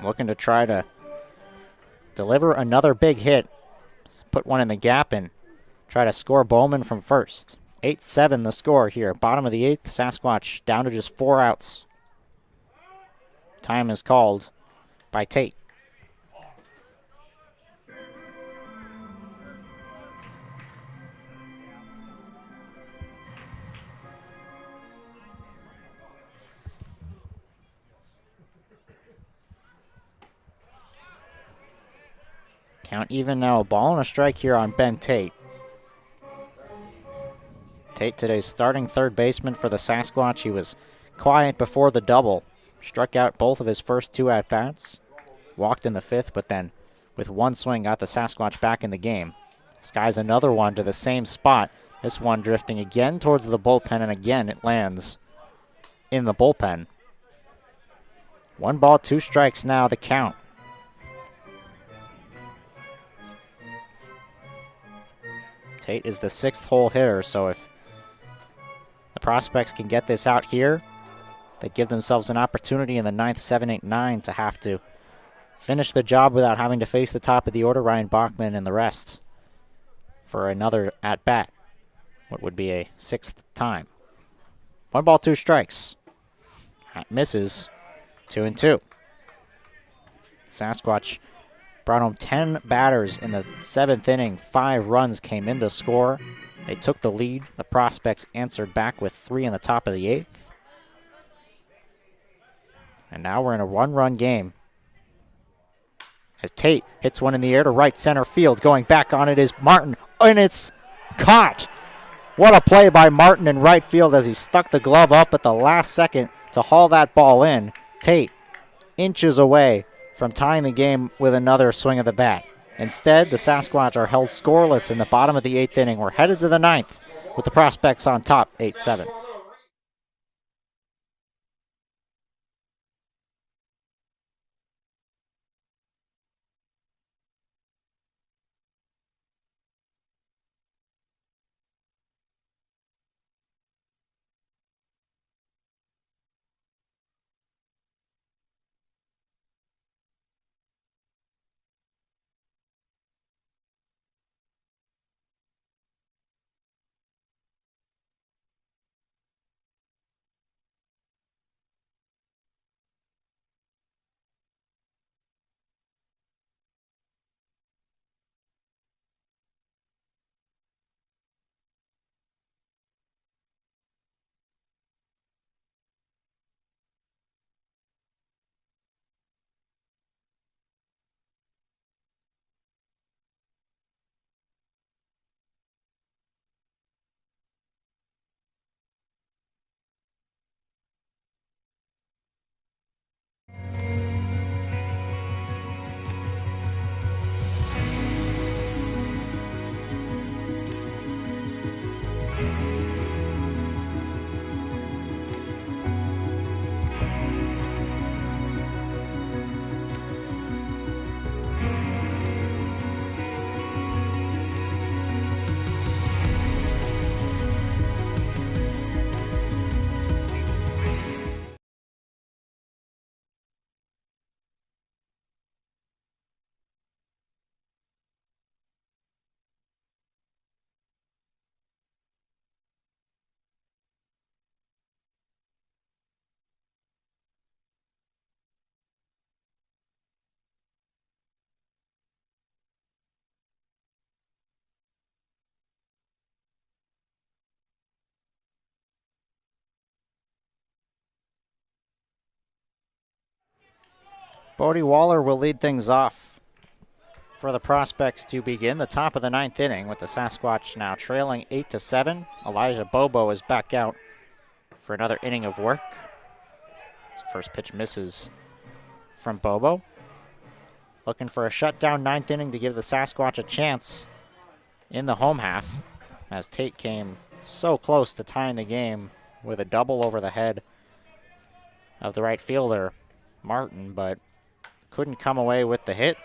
Looking to try to deliver another big hit. Put one in the gap and try to score Bowman from first. 8-7 the score here. Bottom of the 8th, Sasquatch down to just 4 outs. Time is called by Tate. Count even now, a ball and a strike here on Ben Tate. Tate, today's starting third baseman for the Sasquatch. He was quiet before the double. Struck out both of his first 2 at-bats. Walked in the 5th, but then with one swing got the Sasquatch back in the game. Skies another one to the same spot. This one drifting again towards the bullpen, and again it lands in the bullpen. 1 ball, 2 strikes now, the count. Tate is the 6th hole hitter, so if the Prospects can get this out here, they give themselves an opportunity in the 9th, 7, 8, 9 to have to finish the job without having to face the top of the order, Ryan Bachman and the rest, for another at-bat. What would be a 6th time. 1 ball, 2 strikes. That misses. 2-2. Sasquatch brought home 10 batters in the 7th inning. 5 runs came in to score. They took the lead. The Prospects answered back with 3 in the top of the 8th. And now we're in a 1-run game. As Tate hits one in the air to right center field. Going back on it is Martin, and it's caught. What a play by Martin in right field as he stuck the glove up at the last second to haul that ball in. Tate inches away from tying the game with another swing of the bat. Instead, the Sasquatch are held scoreless in the bottom of the 8th inning. We're headed to the 9th with the Prospects on top, 8-7. Bodie Waller will lead things off for the Prospects to begin the top of the 9th inning with the Sasquatch now trailing 8-7. Elijah Bobo is back out for another inning of work. His first pitch misses from Bobo. Looking for a shutdown 9th inning to give the Sasquatch a chance in the home half, as Tate came so close to tying the game with a double over the head of the right fielder, Martin, but couldn't come away with the hit.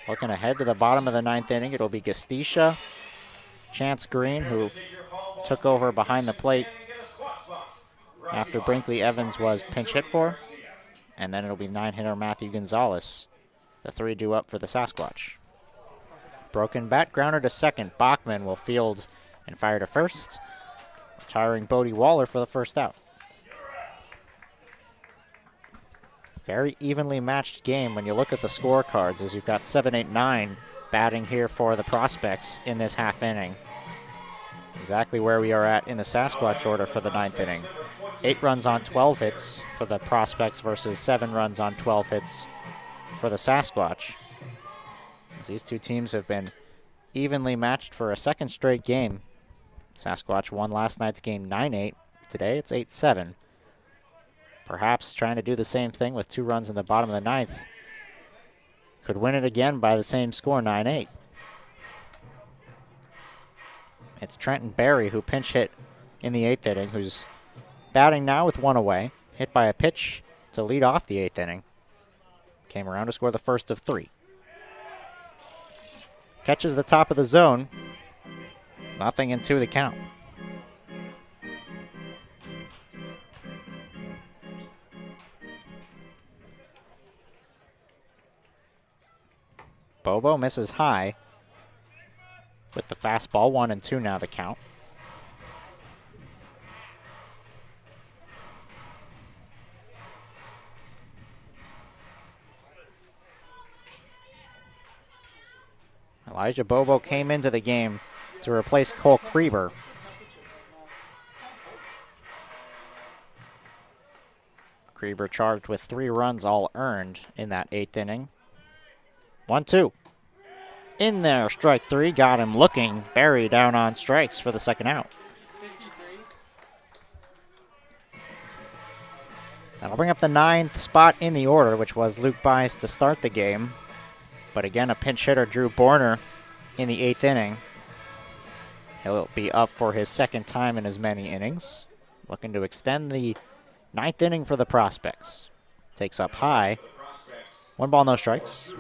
Looking ahead to the bottom of the 9th inning, it'll be Gastisha, Chance Green, who took over behind the plate after Brinkley Evans was pinch hit for, and then it'll be 9-hitter Matthew Gonzalez, the 3 due up for the Sasquatch. Broken bat, grounder to second. Bachman will field and fire to first, retiring Bodie Waller for the first out. Very evenly matched game when you look at the scorecards, as you've got 7, 8, 9 batting here for the Prospects in this half inning. Exactly where we are at in the Sasquatch order for the 9th inning. 8 runs on 12 hits for the Prospects versus 7 runs on 12 hits for the Sasquatch. As these two teams have been evenly matched for a second straight game. Sasquatch won last night's game 9-8. Today it's 8-7. Perhaps trying to do the same thing with 2 runs in the bottom of the 9th. Could win it again by the same score, 9-8. It's Trenton Berry who pinch hit in the 8th inning, who's batting now with 1 away. Hit by a pitch to lead off the 8th inning. Came around to score the first of 3. Catches the top of the zone. Nothing in 2 the count. Bobo misses high with the fastball. 1-2 now the count. Elijah Bobo came into the game to replace Cole Krieber. Krieber charged with 3 runs, all earned in that 8th inning. 1-2. In there, strike 3. Got him looking. Barry down on strikes for the second out. That'll bring up the 9th spot in the order, which was Luke Bias to start the game. But again, a pinch hitter, Drew Borner, in the 8th inning. He'll be up for his 2nd time in as many innings. Looking to extend the 9th inning for the Prospects. Takes up high. 1 ball, no strikes.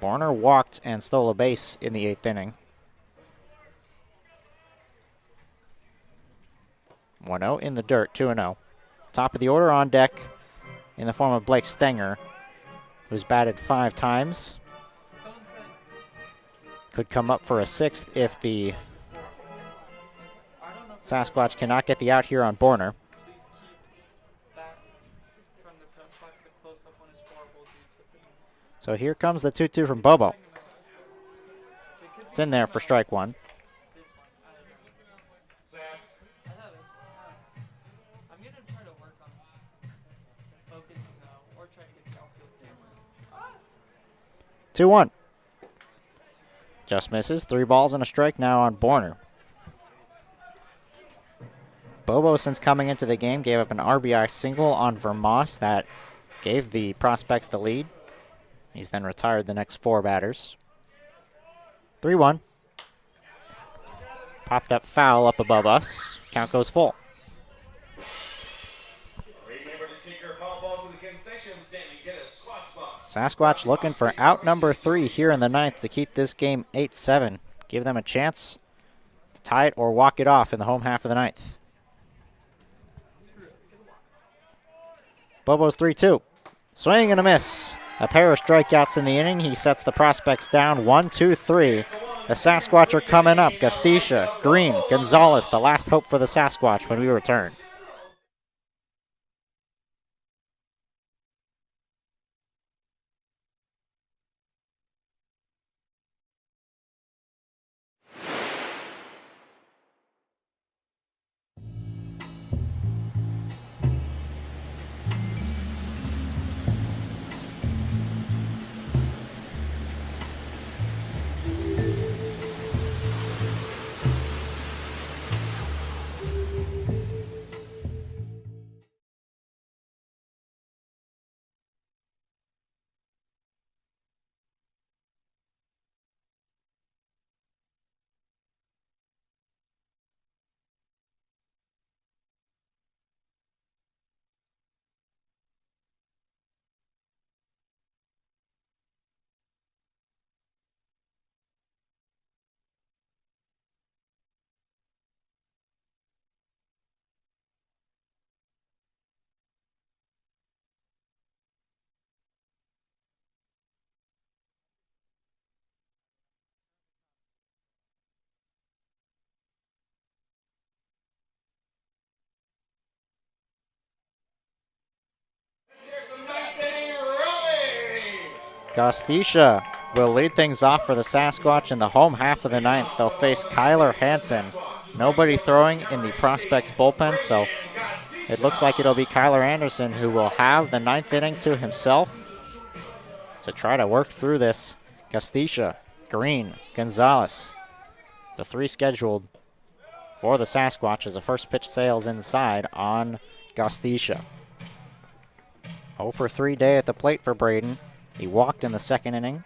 Borner walked and stole a base in the 8th inning. 1-0 in the dirt, 2-0. Top of the order on deck in the form of Blake Stenger, who's batted 5 times. Could come up for a 6th if the Sasquatch cannot get the out here on Borner. So here comes the 2-2 from Bobo. It's in there for strike 1. I'm going to try to work on focusing or try to get the outfield camera. 2-1. Just misses. 3 balls and a strike now on Borner. Bobo, since coming into the game, gave up an RBI single on Vermoss that gave the Prospects the lead. He's then retired the next 4 batters. 3-1. Popped up foul up above us. Count goes full. Sasquatch looking for out number 3 here in the 9th to keep this game 8-7. Give them a chance to tie it or walk it off in the home half of the 9th. Bobo's 3-2. Swing and a miss. A pair of strikeouts in the inning. He sets the Prospects down 1-2-3. The Sasquatch are coming up. Gastisha, Green, Gonzalez, the last hope for the Sasquatch when we return. Gastisha will lead things off for the Sasquatch in the home half of the 9th. They'll face Kyler Hansen. Nobody throwing in the Prospects bullpen, so it looks like it'll be Kyler Anderson who will have the 9th inning to himself to try to work through this. Gastisha, Green, Gonzalez, the 3 scheduled for the Sasquatch as the first pitch sails inside on Gastisha. 0 for 3 day at the plate for Braden. He walked in the 2nd inning,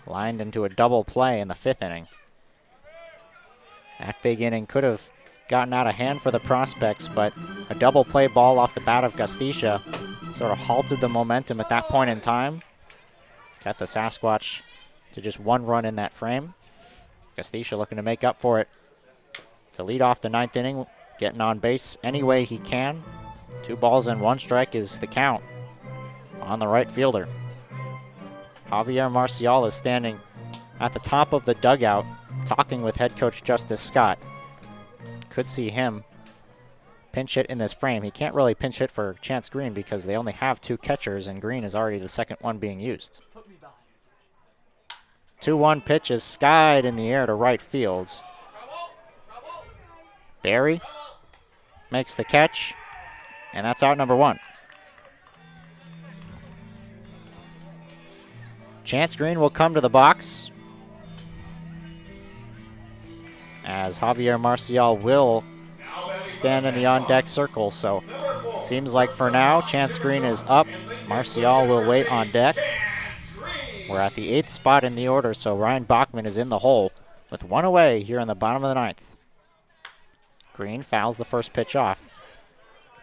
lined into a double play in the 5th inning. That big inning could have gotten out of hand for the Prospects, but a double play ball off the bat of Gastisha sort of halted the momentum at that point in time. Got the Sasquatch to just 1 run in that frame. Castillo looking to make up for it to lead off the 9th inning, getting on base any way he can. 2 balls and 1 strike is the count on the right fielder. Javier Marcial is standing at the top of the dugout talking with head coach Justice Scott. Could see him pinch hit in this frame. He can't really pinch hit for Chance Green because they only have 2 catchers, and Green is already the second one being used. 2-1 pitch is skied in the air to right field. Barry makes the catch, and that's out number 1. Chance Green will come to the box as Javier Marcial will stand in the on-deck circle. So seems like for now, Chance Green is up. Marcial will wait on deck. We're at the 8th spot in the order, so Ryan Bachman is in the hole with 1 away here in the bottom of the 9th. Green fouls the first pitch off.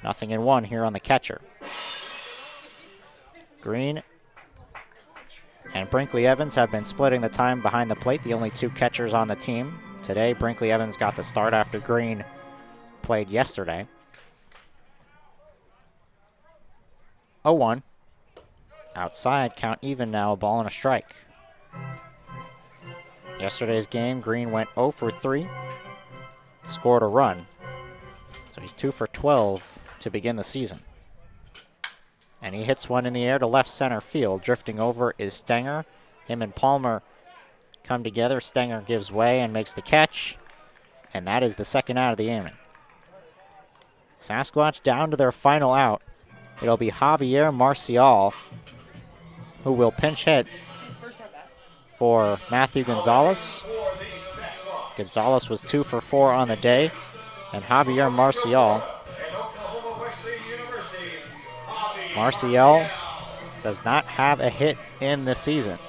0-1 here on the catcher. Green and Brinkley Evans have been splitting the time behind the plate, the only 2 catchers on the team. Today, Brinkley Evans got the start after Green played yesterday. 0-1. Outside, count even now, a ball and a strike. Yesterday's game, Green went 0 for 3, scored a run. So he's 2 for 12 to begin the season. And he hits one in the air to left center field. Drifting over is Stenger. Him and Palmer come together. Stenger gives way and makes the catch. And that is the second out of the inning. Sasquatch down to their final out. It'll be Javier Marcial who will pinch hit for Matthew Gonzalez. Gonzalez was 2 for 4 on the day. And Javier Marcial does not have a hit in this season.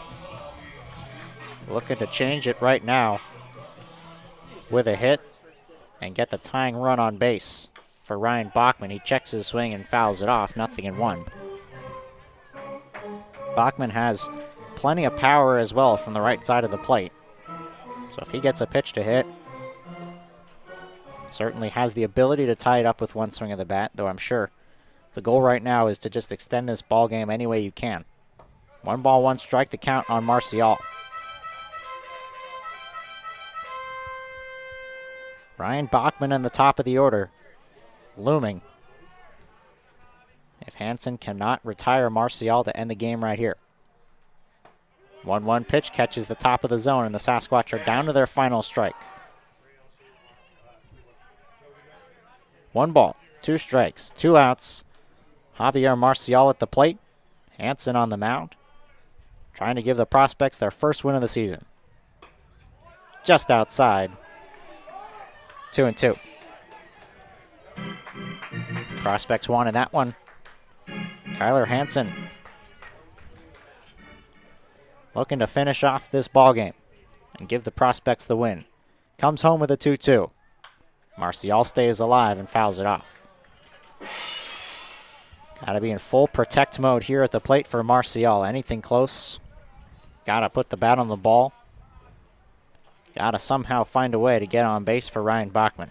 Looking to change it right now with a hit and get the tying run on base for Ryan Bachman. He checks his swing and fouls it off, 0-1. Bachman has plenty of power as well from the right side of the plate. So if he gets a pitch to hit, certainly has the ability to tie it up with 1 swing of the bat, though I'm sure the goal right now is to just extend this ball game any way you can. 1 ball, 1 strike, the count on Marcial. Ryan Bachman in the top of the order, looming. If Hansen cannot retire Marcial to end the game right here. 1-1 pitch catches the top of the zone, and the Sasquatch are down to their final strike. 1 ball, 2 strikes, 2 outs. Javier Marcial at the plate. Hansen on the mound, trying to give the Prospects their first win of the season. Just outside. 2-2. Prospects won in that one. Kyler Hansen looking to finish off this ball game and give the Prospects the win. Comes home with a 2-2. Marcial stays alive and fouls it off. Got to be in full protect mode here at the plate for Marcial. Anything close, got to put the bat on the ball. Got to somehow find a way to get on base for Ryan Bachman.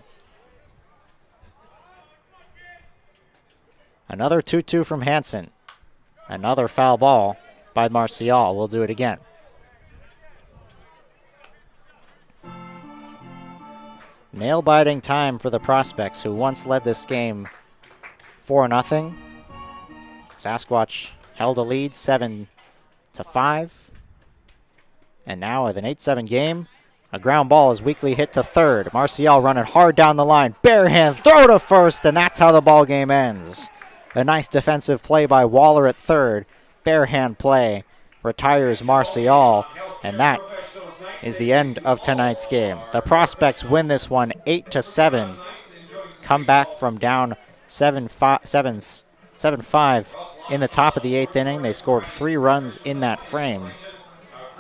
Another 2-2 from Hansen. Another foul ball by Marcial. We'll do it again. Nail-biting time for the Prospects, who once led this game 4-0. Sasquatch held a lead 7-5. And now with an 8-7 game, a ground ball is weakly hit to third. Marcial running hard down the line. Bare hand throw to first, and that's how the ball game ends. A nice defensive play by Waller at third. Bare hand play retires Marcial, and that is the end of tonight's game. The Prospects win this one 8-7. Come back from down 7-5 in the top of the 8th inning. They scored 3 runs in that frame,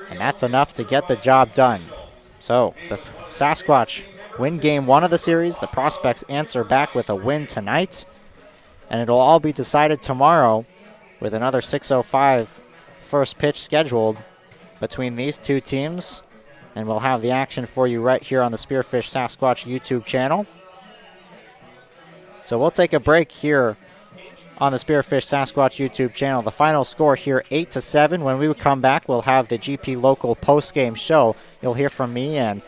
and that's enough to get the job done. So the Sasquatch win game 1 of the series. The Prospects answer back with a win tonight, and it'll all be decided tomorrow with another 6:05 first pitch scheduled between these two teams. And we'll have the action for you right here on the Spearfish Sasquatch YouTube channel. So we'll take a break here on the Spearfish Sasquatch YouTube channel. The final score here, 8-7. When we come back, we'll have the GP Local post-game show. You'll hear from me, and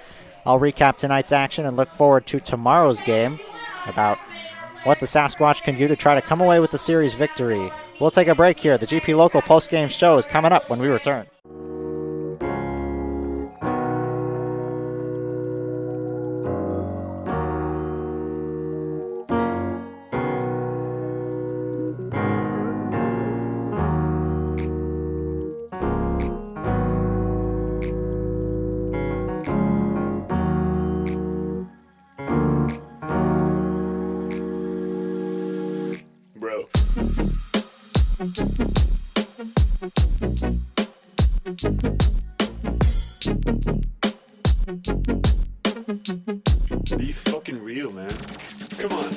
I'll recap tonight's action and look forward to tomorrow's game about what the Sasquatch can do to try to come away with the series victory. We'll take a break here. The GP Local post-game show is coming up when we return. Be fucking real, man. Come on.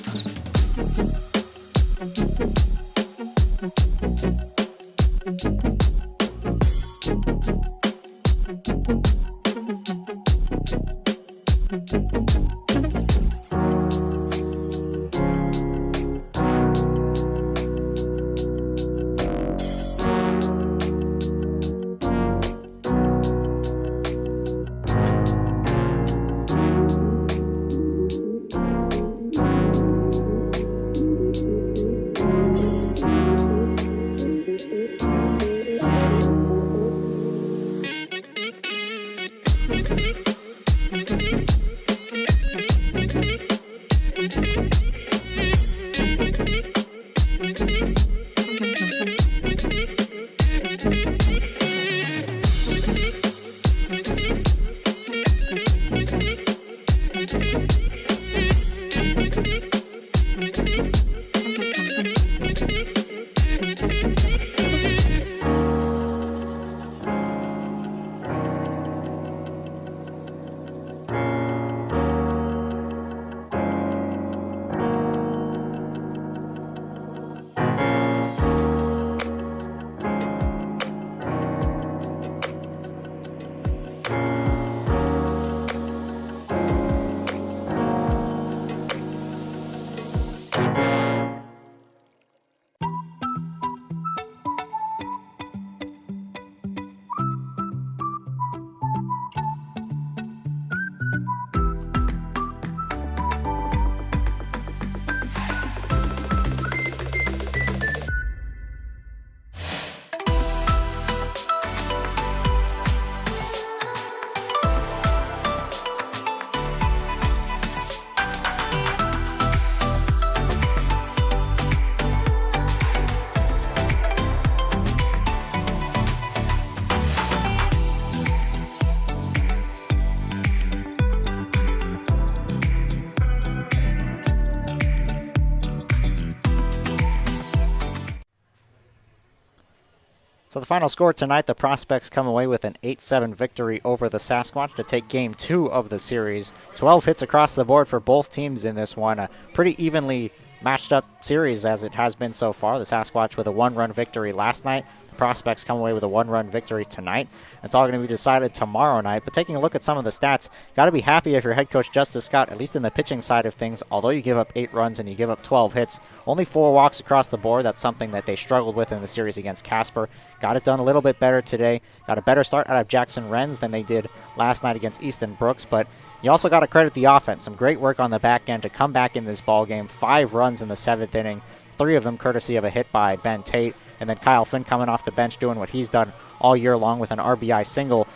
So the final score tonight, the Prospects come away with an 8-7 victory over the Sasquatch to take Game 2 of the series. 12 hits across the board for both teams in this one. A pretty evenly matched up series as it has been so far. The Sasquatch with a 1-run victory last night. The Prospects come away with a 1-run victory tonight. It's all going to be decided tomorrow night. But taking a look at some of the stats, got to be happy if you're head coach Justice Scott, at least in the pitching side of things. Although you give up 8 runs and you give up 12 hits, only 4 walks across the board. That's something that they struggled with in the series against Casper. Got it done a little bit better today. Got a better start out of Jackson Renz than they did last night against Easton Brooks. But you also got to credit the offense. Some great work on the back end to come back in this ball game. 5 runs in the 7th inning, 3 of them courtesy of a hit by Ben Tate. And then Kyle Finn coming off the bench doing what he's done all year long with an RBI single.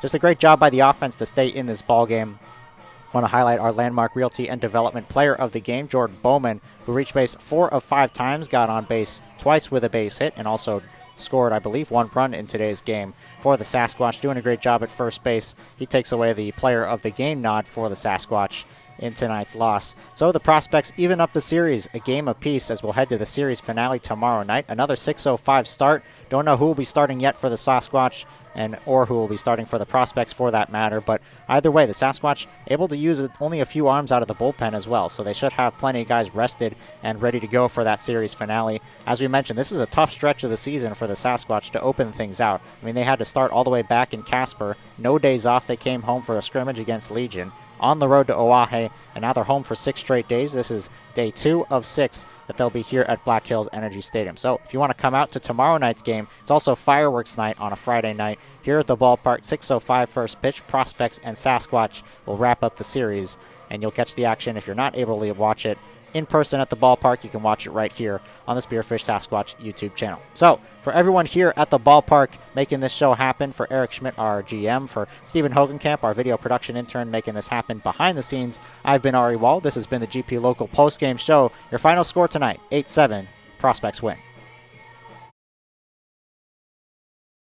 Just a great job by the offense to stay in this ball game. Want to highlight our Landmark Realty and Development Player of the Game, Jordan Bowman, who reached base 4 of 5 times, got on base twice with a base hit, and also scored, I believe, 1 run in today's game for the Sasquatch. Doing a great job at first base. He takes away the Player of the Game nod for the Sasquatch in tonight's loss. So the Prospects even up the series, a game apiece, as we'll head to the series finale tomorrow night. Another 6:05 start. Don't know who will be starting yet for the Sasquatch. or who will be starting for the Prospects for that matter. But either way, the Sasquatch able to use only a few arms out of the bullpen as well, so they should have plenty of guys rested and ready to go for that series finale. As we mentioned, this is a tough stretch of the season for the Sasquatch to open things out. I mean, they had to start all the way back in Casper. No days off. They came home for a scrimmage against Legion, on the road to Oahe, and now they're home for 6 straight days. This is day 2 of 6 that they'll be here at Black Hills Energy Stadium. So if you want to come out to tomorrow night's game, it's also fireworks night on a Friday night here at the ballpark. 6:05 first pitch. Prospects and Sasquatch will wrap up the series, and you'll catch the action. If you're not able to watch it in person at the ballpark, you can watch it right here on the Spearfish Sasquatch YouTube channel. So for everyone here at the ballpark making this show happen, for Eric Schmidt, our GM, for Stephen Hogenkamp, our video production intern, making this happen behind the scenes, I've been Ari Wald. This has been the GP Local postgame show. Your final score tonight, 8-7, Prospects win.